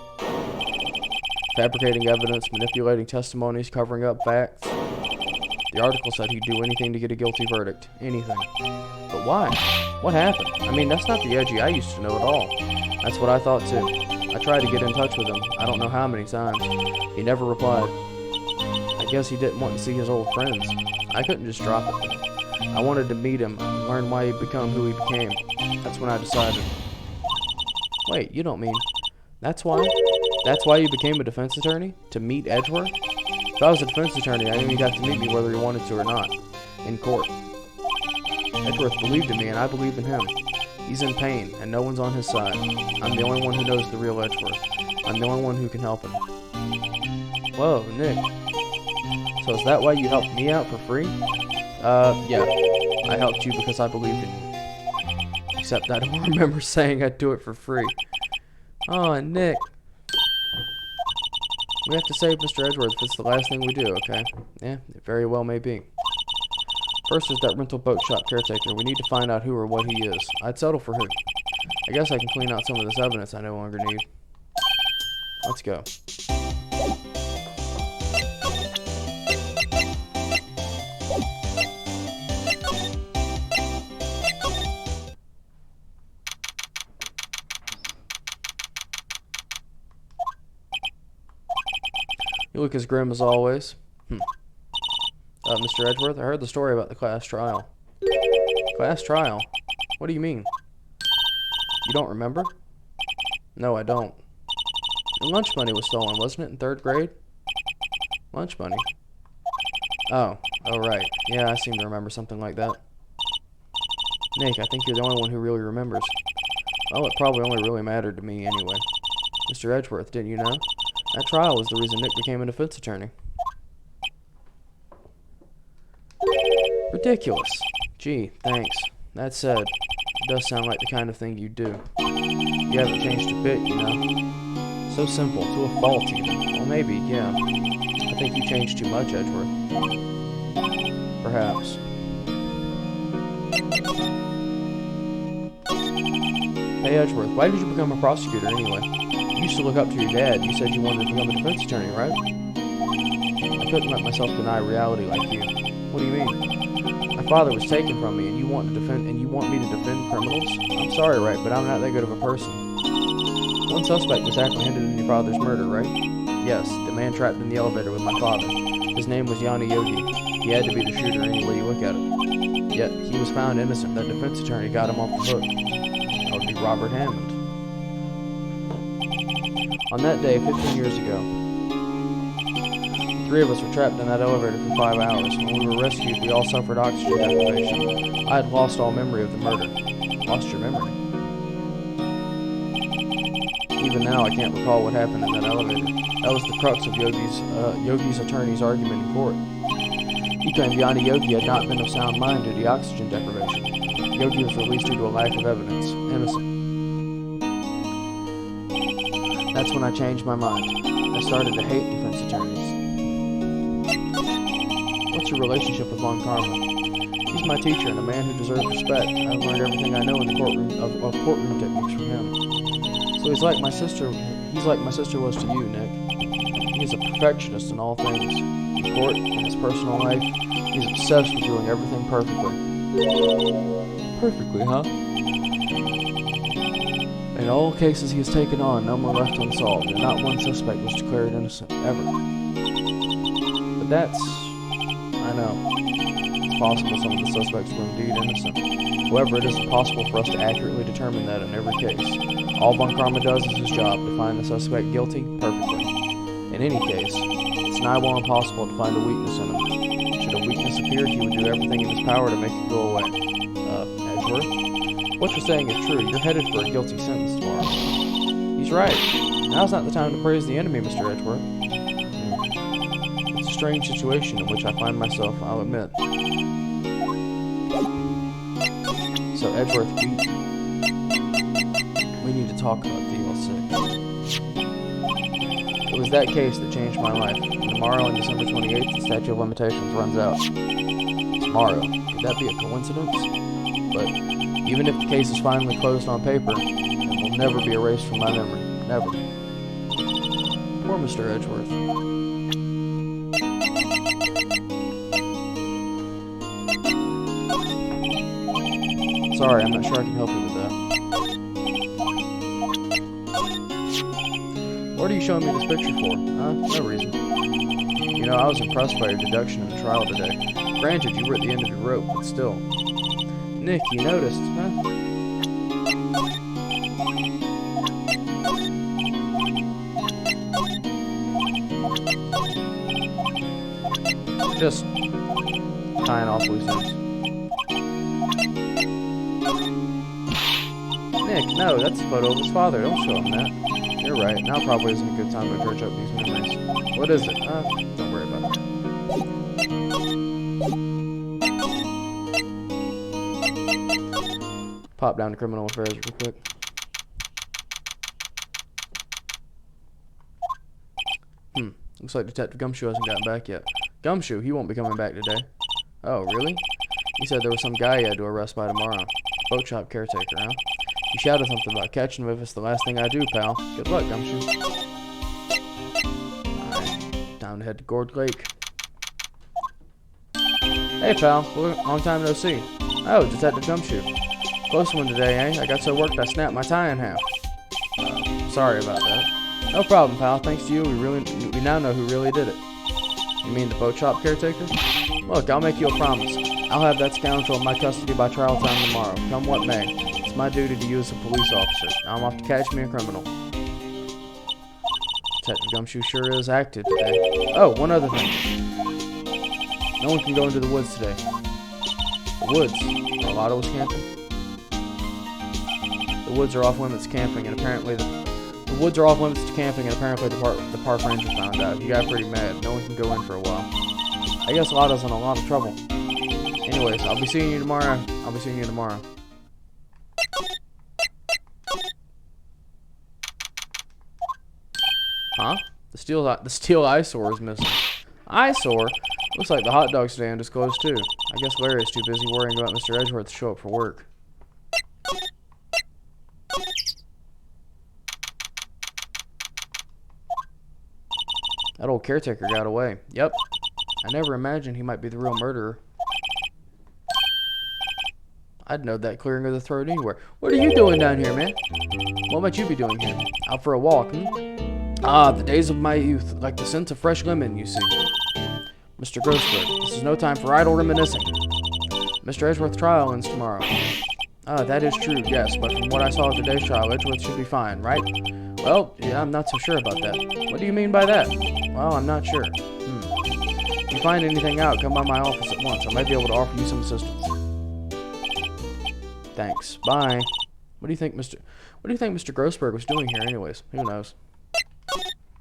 Fabricating evidence, manipulating testimonies, covering up facts. The article said he'd do anything to get a guilty verdict. Anything. But why? What happened? I mean, that's not the Edgy I used to know at all. That's what I thought too. I tried to get in touch with him. I don't know how many times. He never replied. I guess he didn't want to see his old friends. I couldn't just drop it though. I wanted to meet him, learn why he'd become who he became. That's when I decided. Wait, you don't mean... That's why? That's why you became a defense attorney? To meet Edgeworth? If I was a defense attorney, I knew he'd have to meet me whether he wanted to or not. In court. Edgeworth believed in me, and I believe in him. He's in pain, and no one's on his side. I'm the only one who knows the real Edgeworth. I'm the only one who can help him. Whoa, Nick. So is that why you helped me out for free? Yeah. I helped you because I believed in you. Except I don't remember saying I'd do it for free. Oh, Nick. We have to save Mr. Edgeworth if it's the last thing we do, okay? Yeah, it very well may be. First is that rental boat shop caretaker. We need to find out who or what he is. I'd settle for him. I guess I can clean out some of this evidence I no longer need. Let's go. You look as grim as always. Mr. Edgeworth, I heard the story about the class trial. Class trial? What do you mean? You don't remember? No, I don't. Your lunch money was stolen, wasn't it, in 3rd grade? Lunch money? Oh, right. Yeah, I seem to remember something like that. Nick, I think you're the only one who really remembers. Well, it probably only really mattered to me anyway. Mr. Edgeworth, didn't you know? That trial was the reason Nick became a defense attorney. Ridiculous. Gee, thanks. That said, it does sound like the kind of thing you do. You haven't changed a bit, you know? So simple, to a fault even. Well, maybe, yeah. I think you changed too much, Edgeworth. Perhaps. Hey, Edgeworth, why did you become a prosecutor anyway? You used to look up to your dad. You said you wanted to become a defense attorney, right? I couldn't let myself deny reality like you. What do you mean? My father was taken from me, and you want me to defend criminals? I'm sorry, Wright, but I'm not that good of a person. One suspect was apprehended in your father's murder, right? Yes, the man trapped in the elevator with my father. His name was Yanni Yogi. He had to be the shooter any way you look at it. Yet, he was found innocent. That defense attorney got him off the hook. That would be Robert Hammond. On that day, 15 years ago, the three of us were trapped in that elevator for 5 hours. When we were rescued, we all suffered oxygen deprivation. I had lost all memory of the murder. Lost your memory? Even now, I can't recall what happened in that elevator. That was the crux of Yogi's attorney's argument in court. He claimed Yanni Yogi had not been of sound mind due to the oxygen deprivation. Yogi was released due to a lack of evidence. Innocent. That's when I changed my mind. I started to hate defense attorneys. What's your relationship with Von Karma? He's my teacher and a man who deserves respect. I've learned everything I know in the courtroom of courtroom techniques from him. So he's like my sister was to you, Nick. He is a perfectionist in all things. In court, in his personal life, he's obsessed with doing everything perfectly. Perfectly, huh? In all cases he has taken on, none were left unsolved, and not one suspect was declared innocent, ever. But that's... I know. It's possible some of the suspects were indeed innocent. However, it is impossible for us to accurately determine that in every case. All Von Karma does is his job, to find the suspect guilty perfectly. In any case, it's nigh well impossible to find a weakness in him. Should a weakness appear, he would do everything in his power to make it go away. Edgeworth? What you're saying is true. You're headed for a guilty sentence tomorrow. He's right. Now's not the time to praise the enemy, Mr. Edgeworth. It's a strange situation in which I find myself, I'll admit. So, Edgeworth, we need to talk about DL6. It was that case that changed my life. Tomorrow, on December 28th, the statute of limitations runs out. Tomorrow. Could that be a coincidence? But even if the case is finally closed on paper, it will never be erased from my memory. Never. Poor Mr. Edgeworth. Sorry, I'm not sure I can help you with that. What are you showing me this picture for? No reason. You know, I was impressed by your deduction in the trial today. Granted, you were at the end of your rope, but still. Nick, you noticed, huh? Just tying off loose ends. Nick, no, that's a photo of his father. Don't show him that. You're right. Now probably isn't a good time to dredge up these memories. What is it? Don't worry about it. Pop down to criminal affairs real quick. Looks like Detective Gumshoe hasn't gotten back yet. Gumshoe? He won't be coming back today. Oh, really? He said there was some guy he had to arrest by tomorrow. Boat shop caretaker, huh? He shouted something about catching him if it's the last thing I do, pal. Good luck, Gumshoe. Alright, time to head to Gourd Lake. Hey, pal. Long time no see. Oh, Detective Gumshoe. Close one today, eh? I got so worked I snapped my tie in half. Sorry about that. No problem, pal. Thanks to you, we now know who really did it. You mean the boat shop caretaker? Look, I'll make you a promise. I'll have that scoundrel in my custody by trial time tomorrow, come what may. It's my duty to you as a police officer. Now I'm off to catch me a criminal. Detective Gumshoe sure is active today. Oh, one other thing. No one can go into the woods today. The woods? Are a lot of us camping? The woods are off limits camping, and apparently the woods are off limits to camping, and apparently the park ranger found out. He got pretty mad. No one can go in for a while. I guess Lotta's in a lot of trouble. Anyways, I'll be seeing you tomorrow. Huh? The steel eyesore is missing. Eyesore? Looks like the hot dog stand is closed too. I guess Larry's too busy worrying about Mr. Edgeworth to show up for work. That old caretaker got away. Yep. I never imagined he might be the real murderer. I'd know that clearing of the throat anywhere. What are you doing down here, man? What might you be doing here? Out for a walk, Ah, the days of my youth, like the scent of fresh lemon, you see. Mr. Grossberg, this is no time for idle reminiscing. Mr. Edgeworth's trial ends tomorrow. Ah, that is true, yes, but from what I saw at today's trial, Edgeworth should be fine, right? Well, yeah, I'm not so sure about that. What do you mean by that? Well, I'm not sure. If you find anything out, come by my office at once. I might be able to offer you some assistance. Thanks. Bye. What do you think Mr. Grossberg was doing here anyways? Who knows?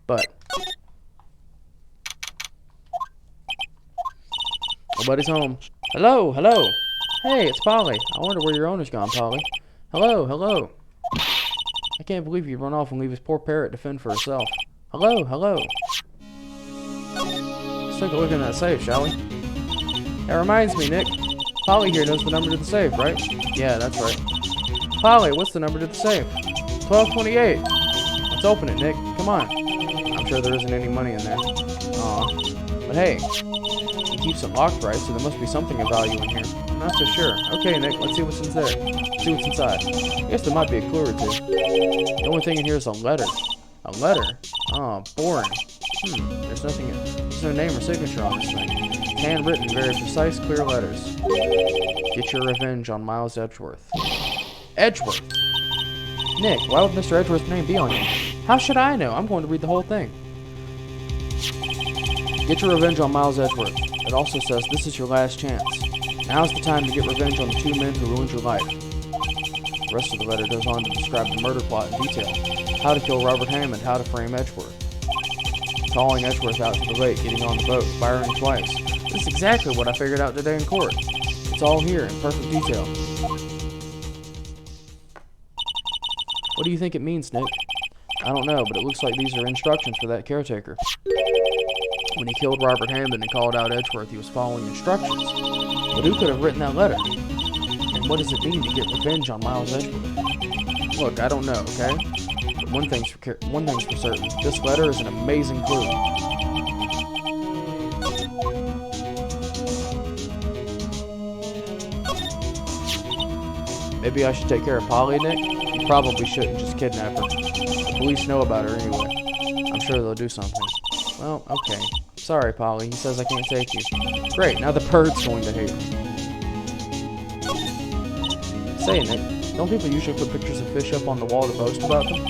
But nobody's home. Hello, hello. Hey, it's Polly. I wonder where your owner's gone, Polly. Hello, hello. I can't believe you'd run off and leave his poor parrot to fend for herself. Hello, hello. Let's take a look in that safe, shall we? That reminds me, Nick. Polly here knows the number to the safe, right? Yeah, that's right. Polly, what's the number to the safe? 1228. Let's open it, Nick. Come on. I'm sure there isn't any money in there. Aw. But hey, he keeps it locked, right? So there must be something of value in here. I'm not so sure. Okay, Nick, let's see what's in there. Let's see what's inside. I guess there might be a clue or two. The only thing in here is a letter. A letter? Oh, boring. There's nothing. There's no name or signature on this thing. Handwritten, very precise, clear letters. Get your revenge on Miles Edgeworth. Edgeworth? Nick, why would Mr. Edgeworth's name be on here? How should I know? I'm going to read the whole thing. Get your revenge on Miles Edgeworth. It also says this is your last chance. Now's the time to get revenge on the two men who ruined your life. The rest of the letter goes on to describe the murder plot in detail. How to kill Robert Hammond, how to frame Edgeworth. Calling Edgeworth out to the lake, getting on the boat, firing twice. This is exactly what I figured out today in court. It's all here in perfect detail. What do you think it means, Nick? I don't know, but it looks like these are instructions for that caretaker. When he killed Robert Hammond and called out Edgeworth, he was following instructions. But who could have written that letter? And what does it mean to get revenge on Miles Edgeworth? Look, I don't know, okay? But one thing's for certain. This letter is an amazing clue. Maybe I should take care of Polly, Nick? You probably shouldn't just kidnap her. The police know about her anyway. I'm sure they'll do something. Well, okay. Sorry, Polly. He says I can't take you. Great, now the bird's going to hate me. Say, Nick, don't people usually put pictures of fish up on the wall to boast about them?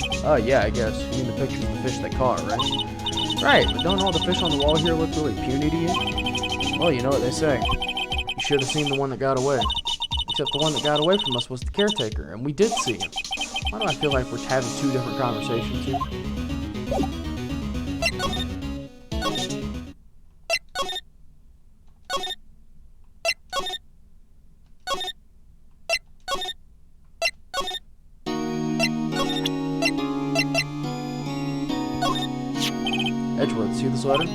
Yeah, I guess. You mean the pictures of the fish they caught, right? Right, but don't all the fish on the wall here look really puny to you? Well, you know what they say. You should have seen the one that got away. Except the one that got away from us was the caretaker, and we did see him. Why do I feel like we're having two different conversations here? Edgeworth, see this letter?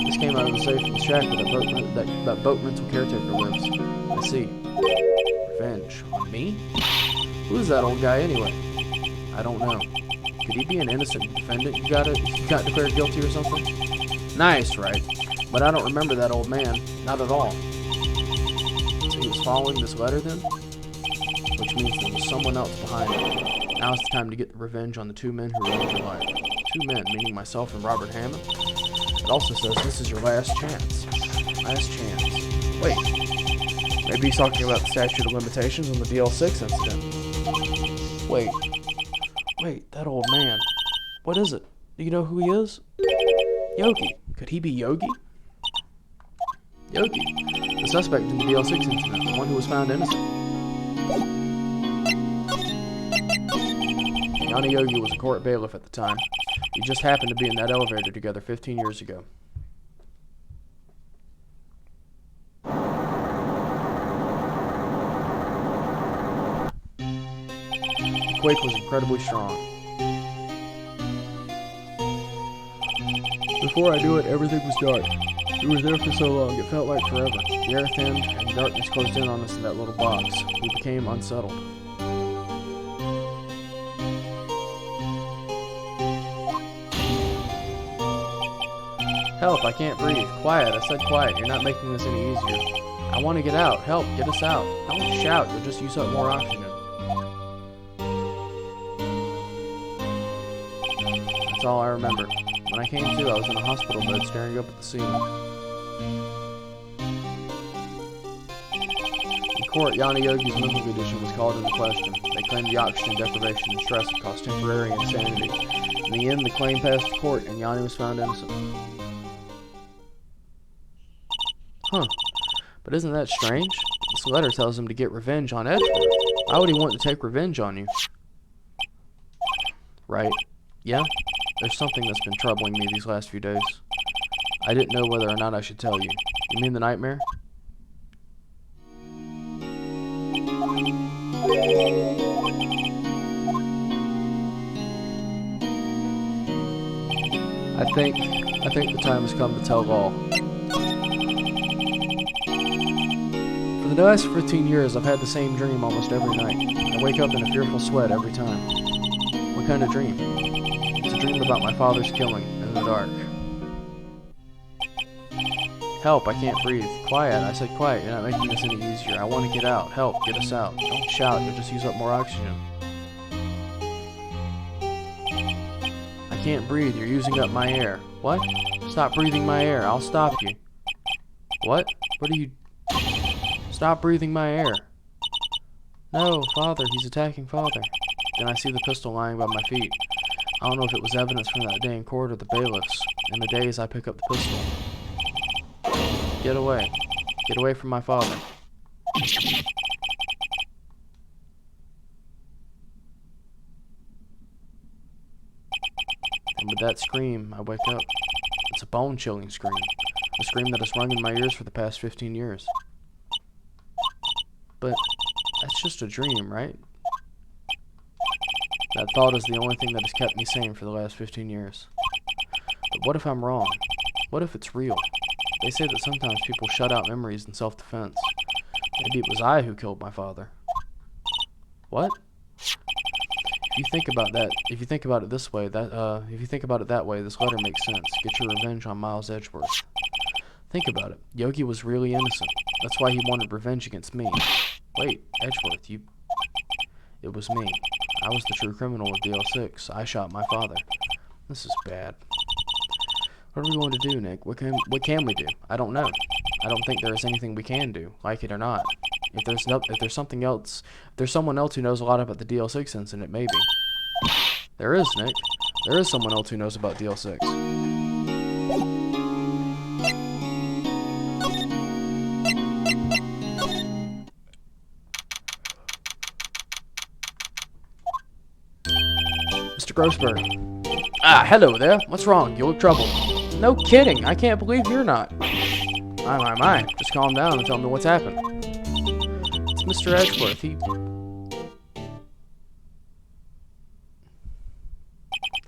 This came out of the safe in the shack where that boat rental caretaker lives. I see. Revenge on me? Who is that old guy anyway? I don't know. Could he be an innocent defendant you got declared guilty or something? Nice, right? But I don't remember that old man. Not at all. So he was following this letter then? Which means there was someone else behind it. Now it's the time to get revenge on the two men who ruined your life. Two men, meaning myself and Robert Hammond. It also says this is your last chance. Last chance. Wait. Maybe he's talking about the statute of limitations on the DL6 incident. Wait, that old man. What is it? Do you know who he is? Yogi. Could he be Yogi? Yogi, the suspect in the DL6 incident, the one who was found innocent. Yanni Yogi was a court bailiff at the time. We just happened to be in that elevator together 15 years ago. The quake was incredibly strong. Before I knew it, everything was dark. We were there for so long, it felt like forever. The air thinned, and darkness closed in on us in that little box. We became unsettled. Help, I can't breathe. Quiet, I said quiet. You're not making this any easier. I want to get out. Help, get us out. Don't shout, you'll just use up more oxygen. That's all I remember. When I came to, I was in a hospital bed staring up at the ceiling. In court, Yanni Yogi's mental condition was called into question. They claimed the oxygen deprivation and stress had caused temporary insanity. In the end, the claim passed the court, and Yanni was found innocent. Huh. But isn't that strange? This letter tells him to get revenge on Edgeworth. Why would he want to take revenge on you? Right. Yeah? There's something that's been troubling me these last few days. I didn't know whether or not I should tell you. You mean the nightmare? I think the time has come to tell all. For the last 15 years, I've had the same dream almost every night. I wake up in a fearful sweat every time. What kind of dream? It's a dream about my father's killing in the dark. Help, I can't breathe. Quiet, I said quiet. You're not making this any easier. I want to get out. Help, get us out. Don't shout, you'll just use up more oxygen. I can't breathe, you're using up my air. What? Stop breathing my air, I'll stop you. What? What are you... Stop breathing my air. No, Father, he's attacking Father. Then I see the pistol lying by my feet. I don't know if it was evidence from that day in court or the bailiffs. In the days I pick up the pistol. Get away. Get away from my father. And with that scream, I wake up. It's a bone-chilling scream. A scream that has rung in my ears for the past 15 years. But that's just a dream, right? That thought is the only thing that has kept me sane for the last 15 years. But what if I'm wrong? What if it's real? They say that sometimes people shut out memories in self-defense. Maybe it was I who killed my father. What? If you think about it this way, if you think about it that way, this letter makes sense. Get your revenge on Miles Edgeworth. Think about it. Yogi was really innocent. That's why he wanted revenge against me. Wait, Edgeworth, It was me. I was the true criminal of DL6. I shot my father. This is bad. What are we going to do, Nick? What can we do? I don't know. I don't think there is anything we can do, like it or not. If there's something else, if there's someone else who knows a lot about the DL6 incident, maybe. There is, Nick. There is someone else who knows about DL6. Mr. Grossberg. Ah, hello there. What's wrong? You look troubled. No kidding. I can't believe you're not. My. Just calm down and tell me what's happened. It's Mr. Edgeworth.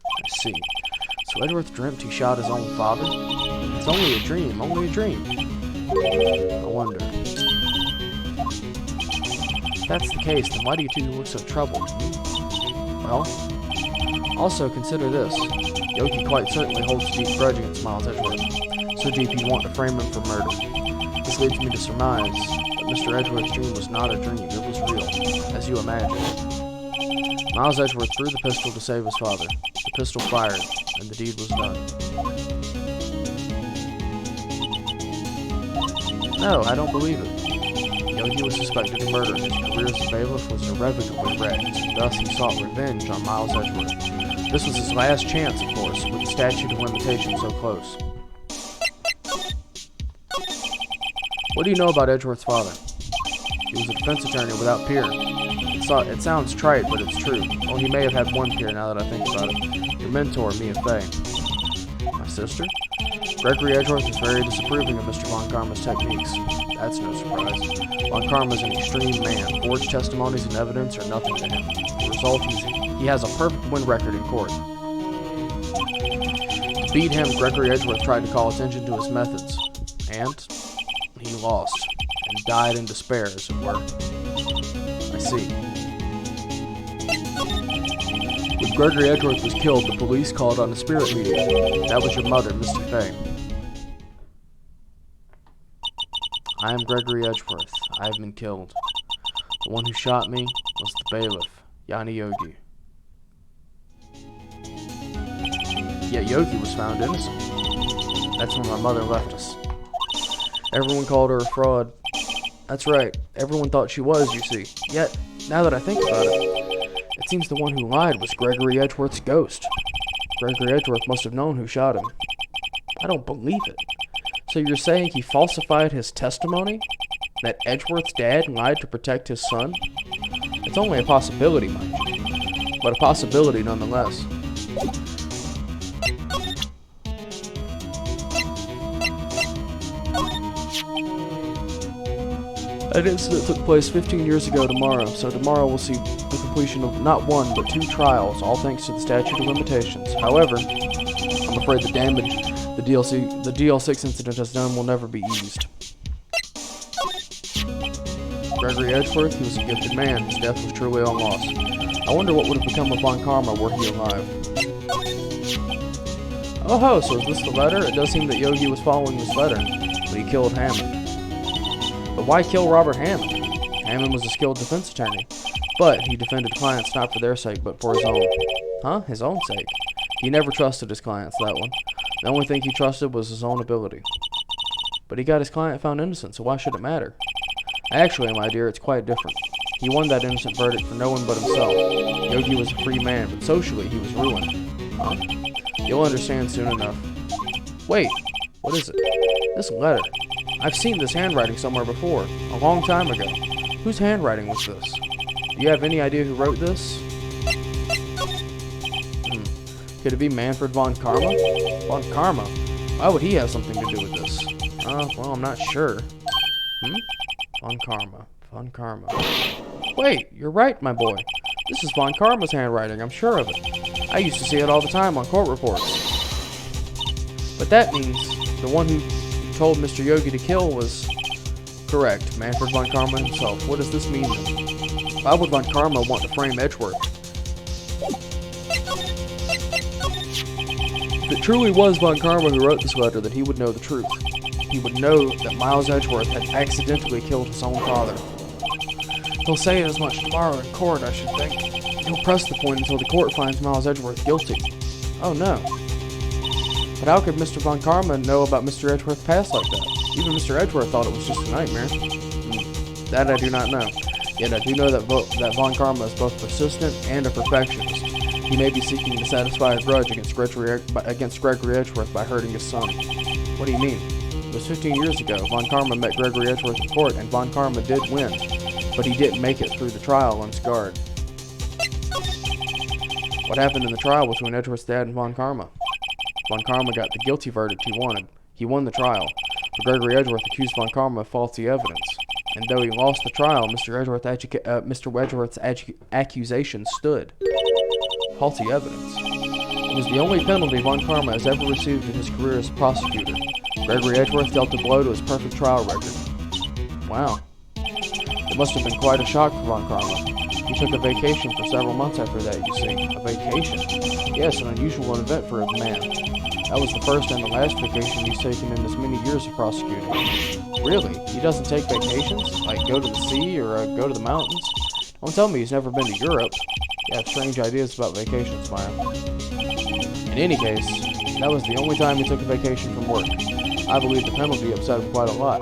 I see. So Edgeworth dreamt he shot his own father? It's only a dream. Only a dream. I wonder. If that's the case, then why do you two look so troubled? Well, also consider this. Yogi quite certainly holds a deep grudge against Miles Edgeworth. So deep he'd want to frame him for murder. This leads me to surmise that Mr. Edgeworth's dream was not a dream, it was real, as you imagined. Miles Edgeworth threw the pistol to save his father. The pistol fired, and the deed was done. No, I don't believe it. Yogi was suspected of murder. His career as a bailiff was irrevocably wrecked. Thus he sought revenge on Miles Edgeworth. This was his last chance, of course, with the statute of limitations so close. What do you know about Edgeworth's father? He was a defense attorney without peer. It sounds trite, but it's true. Well, he may have had one peer now that I think about it. Your mentor, Mia Fey. My sister? Gregory Edgeworth was very disapproving of Mr. Von Karma's techniques. That's no surprise. Von Karma's an extreme man. Forged testimonies and evidence are nothing to him. The result is he has a perfect win record in court. To beat him, Gregory Edgeworth tried to call attention to his methods. And he lost. And died in despair, as it were. I see. When Gregory Edgeworth was killed, the police called on a spirit medium. That was your mother, Misty Fey. I am Gregory Edgeworth. I have been killed. The one who shot me was the bailiff, Yanni Yogi. Yet Yogi was found innocent. That's when my mother left us. Everyone called her a fraud. That's right. Everyone thought she was, you see. Yet, now that I think about it seems the one who lied was Gregory Edgeworth's ghost. Gregory Edgeworth must have known who shot him. I don't believe it. So you're saying he falsified his testimony? That Edgeworth's dad lied to protect his son? It's only a possibility, mind you. But a possibility nonetheless. That incident took place 15 years ago tomorrow, so tomorrow we'll see the completion of not one, but 2 trials, all thanks to the statute of limitations. However, I'm afraid the damage the DL6 incident has done will never be eased. Gregory Edgeworth, he was a gifted man. His death was truly a loss. I wonder what would have become of Von Karma were he alive. Oh ho, so is this the letter? It does seem that Yogi was following this letter, but he killed Hammond. But why kill Robert Hammond? Hammond was a skilled defense attorney, but he defended clients not for their sake, but for his own. Huh? His own sake? He never trusted his clients, that one. The only thing he trusted was his own ability. But he got his client found innocent, so why should it matter? Actually, my dear, it's quite different. He won that innocent verdict for no one but himself. Yogi was a free man, but socially he was ruined. Huh? You'll understand soon enough. Wait, what is it? This letter. I've seen this handwriting somewhere before, a long time ago. Whose handwriting was this? Do you have any idea who wrote this? Could it be Manfred von Karma? Von Karma? Why would he have something to do with this? Well, I'm not sure. Von Karma. Von Karma. Wait, you're right, my boy. This is Von Karma's handwriting, I'm sure of it. I used to see it all the time on court reports. But that means the one who told Mr. Yogi to kill was correct, Manfred von Karma himself. What does this mean then? Why would von Karma want to frame Edgeworth? If it truly was von Karma who wrote this letter, then he would know the truth. He would know that Miles Edgeworth had accidentally killed his own father. He'll say as much tomorrow in court, I should think. He'll press the point until the court finds Miles Edgeworth guilty. Oh no. But how could Mr. Von Karma know about Mr. Edgeworth's past like that? Even Mr. Edgeworth thought it was just a nightmare. That I do not know. Yet I do know that Von Karma is both persistent and a perfectionist. He may be seeking to satisfy a grudge against Gregory Edgeworth by hurting his son. What do you mean? It was 15 years ago. Von Karma met Gregory Edgeworth in court, and Von Karma did win. But he didn't make it through the trial unscarred. What happened in the trial between Edgeworth's dad and Von Karma? Von Karma got the guilty verdict he wanted. He won the trial, but Gregory Edgeworth accused Von Karma of faulty evidence. And though he lost the trial, Mr. Edgeworth's accusation stood. Faulty evidence. It was the only penalty Von Karma has ever received in his career as a prosecutor. Gregory Edgeworth dealt a blow to his perfect trial record. Wow. It must have been quite a shock for Von Karma. He took a vacation for several months after that, you see. A vacation. Yes, an unusual event for a man. That was the first and the last vacation he's taken in as many years of prosecuting. Really? He doesn't take vacations? Like go to the sea or go to the mountains? Don't tell me he's never been to Europe. You have strange ideas about vacations, Maya. In any case, that was the only time he took a vacation from work. I believe the penalty upset him quite a lot.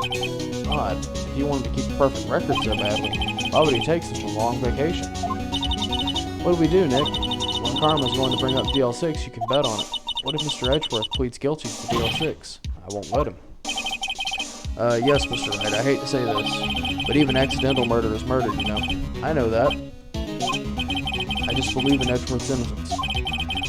Odd. If he wanted to keep a perfect record so badly, why would he take such a long vacation? What do we do, Nick? Well, Von Karma is going to bring up DL6, you can bet on it. What if Mr. Edgeworth pleads guilty to DL6? I won't let him. Yes, Mr. Wright, I hate to say this, but even accidental murder is murder, you know. I know that. I just believe in Edgeworth's innocence.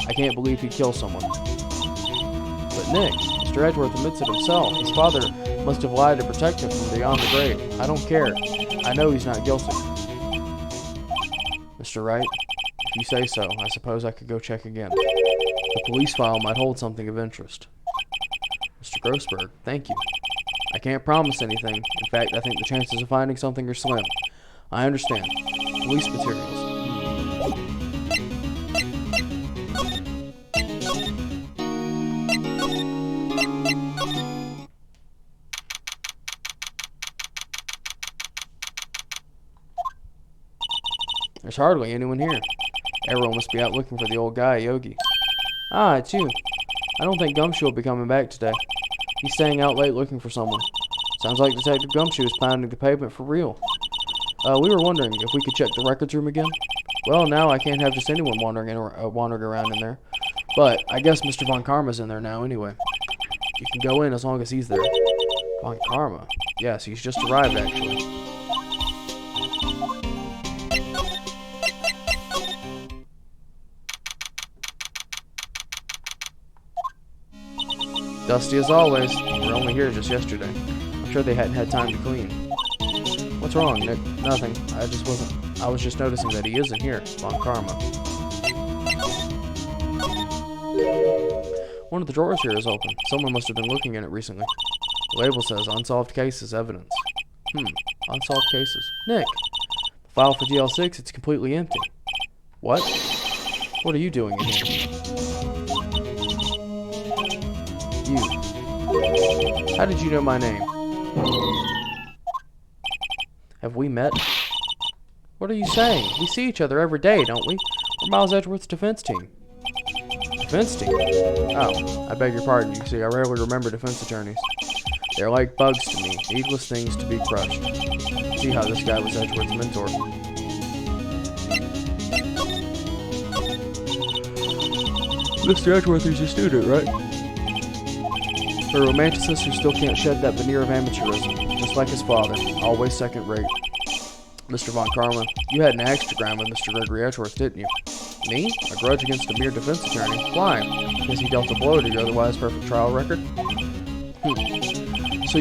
I can't believe he'd kill someone. But Nick, Mr. Edgeworth admits it himself. His father must have lied to protect him from beyond the grave. I don't care. I know he's not guilty. Mr. Wright, if you say so, I suppose I could go check again. The police file might hold something of interest. Mr. Grossberg, thank you. I can't promise anything. In fact, I think the chances of finding something are slim. I understand. Police materials. There's hardly anyone here. Everyone must be out looking for the old guy, Yogi. Ah, it's you. I don't think Gumshoe will be coming back today. He's staying out late looking for someone. Sounds like Detective Gumshoe is pounding the pavement for real. We were wondering if we could check the records room again. Well, now I can't have just anyone wandering around in there. But I guess Mr. Von Karma's in there now anyway. You can go in as long as he's there. Von Karma? Yes, he's just arrived actually. Dusty as always. We were only here just yesterday. I'm sure they hadn't had time to clean. What's wrong, Nick? Nothing. I was just noticing that he isn't here. Von Karma. One of the drawers here is open. Someone must have been looking in it recently. The label says unsolved cases evidence. Unsolved cases. Nick! The file for DL6, it's completely empty. What? What are you doing in here? You. How did you know my name? Have we met? What are you saying? We see each other every day, don't we? We're Miles Edgeworth's defense team. Defense team? Oh, I beg your pardon. You see, I rarely remember defense attorneys. They're like bugs to me, needless things to be crushed. See how this guy was Edgeworth's mentor. Mr. Edgeworth is your student, right? A romanticist who still can't shed that veneer of amateurism, just like his father, always second rate. Mr. Von Karma, you had an axiogram with Mr. Gregory Edgeworth, didn't you? Me? A grudge against a mere defense attorney? Why? Because he dealt a blow to your otherwise perfect trial record? So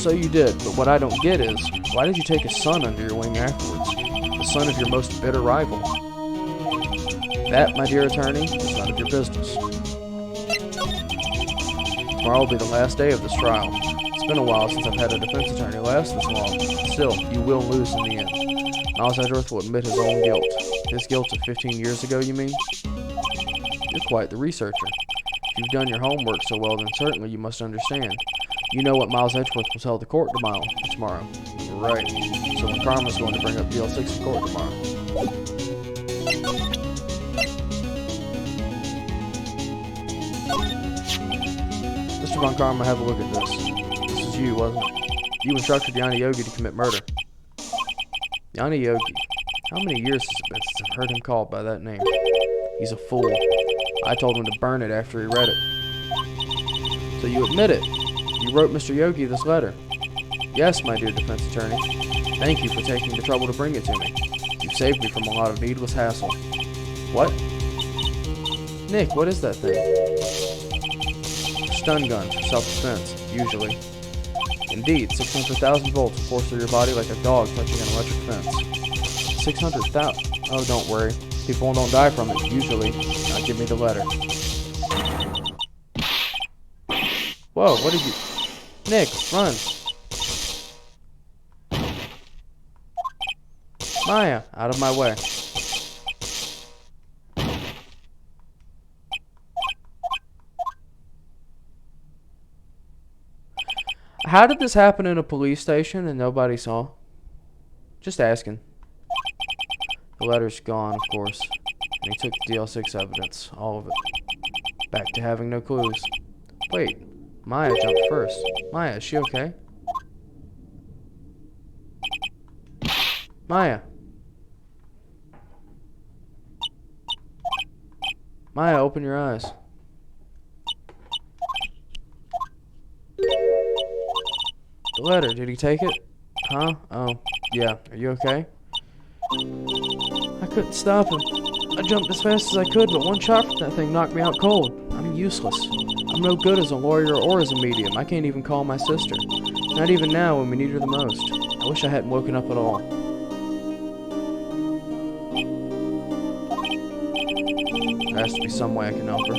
you did, but what I don't get is, why did you take his son under your wing afterwards? The son of your most bitter rival. That, my dear attorney, is none of your business. Tomorrow will be the last day of this trial. It's been a while since I've had a defense attorney last this long. Still, you will lose in the end. Miles Edgeworth will admit his own guilt. His guilt of 15 years ago, you mean? You're quite the researcher. If you've done your homework so well, then certainly you must understand. You know what Miles Edgeworth will tell the court tomorrow. Right. So when Karma's going to bring up DL6 in court tomorrow. Mr. Von Karma, have a look at this. This is you, wasn't it? You instructed Yanni Yogi to commit murder. Yanni Yogi. How many years has it been since I've heard him called by that name? He's a fool. I told him to burn it after he read it. So you admit it. You wrote Mr. Yogi this letter. Yes, my dear defense attorney. Thank you for taking the trouble to bring it to me. You've saved me from a lot of needless hassle. What? Nick, what is that thing? Stun gun for self-defense, usually. Indeed, 600,000 volts will force through your body like a dog touching an electric fence. 600,000? Oh, don't worry. People don't die from it, usually. Now give me the letter. Whoa, what did you... Nick, run! Maya, out of my way. How did this happen in a police station and nobody saw? Just asking. The letter's gone, of course. And he took the DL6 evidence, all of it. Back to having no clues. Wait, Maya jumped first. Maya, is she okay? Maya. Maya, open your eyes. The letter, did he take it? Huh? Oh, yeah. Are you okay? I couldn't stop him. I jumped as fast as I could, but one shot from that thing knocked me out cold. I'm useless. I'm no good as a lawyer or as a medium. I can't even call my sister. Not even now when we need her the most. I wish I hadn't woken up at all. There has to be some way I can help her.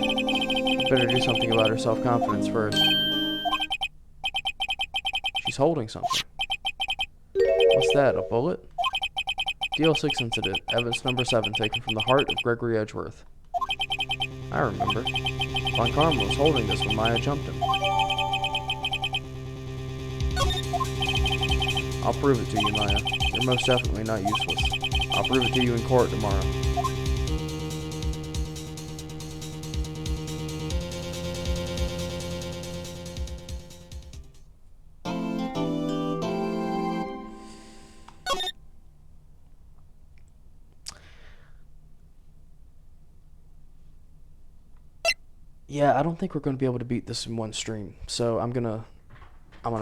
Better do something about her self-confidence first. She's holding something. What's that, a bullet? DL6 incident, evidence number 7, taken from the heart of Gregory Edgeworth. I remember. Von Karma was holding this when Maya jumped him. I'll prove it to you, Maya. You're most definitely not useless. I'll prove it to you in court tomorrow. Yeah, I don't think we're going to be able to beat this in one stream. So I'm gonna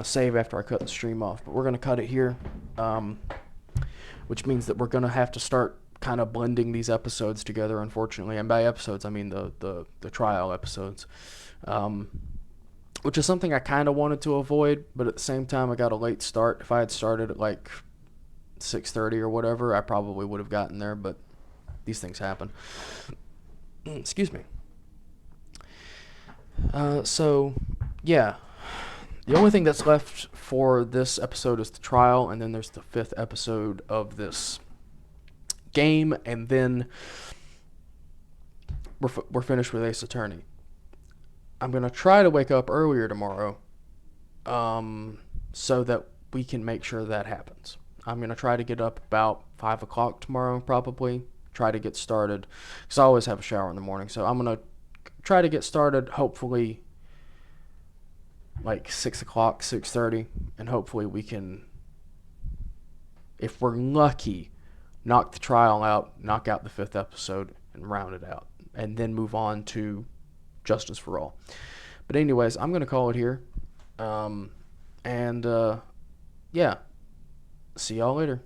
save after I cut the stream off. But we're gonna cut it here, which means that we're gonna have to start kind of blending these episodes together. Unfortunately, and by episodes I mean the trial episodes, which is something I kind of wanted to avoid. But at the same time, I got a late start. If I had started at like 6:30 or whatever, I probably would have gotten there. But these things happen. Excuse me. So, yeah. The only thing that's left for this episode is the trial, and then there's the 5th episode of this game, and then we're finished with Ace Attorney. I'm going to try to wake up earlier tomorrow, so that we can make sure that happens. I'm going to try to get up about 5 o'clock tomorrow, probably. Try to get started, because I always have a shower in the morning, so I'm going to try to get started, hopefully, like 6 o'clock, 6:30, and hopefully we can, if we're lucky, knock the trial out, knock out the 5th episode, and round it out, and then move on to Justice for All. But anyways, I'm going to call it here, yeah, see y'all later.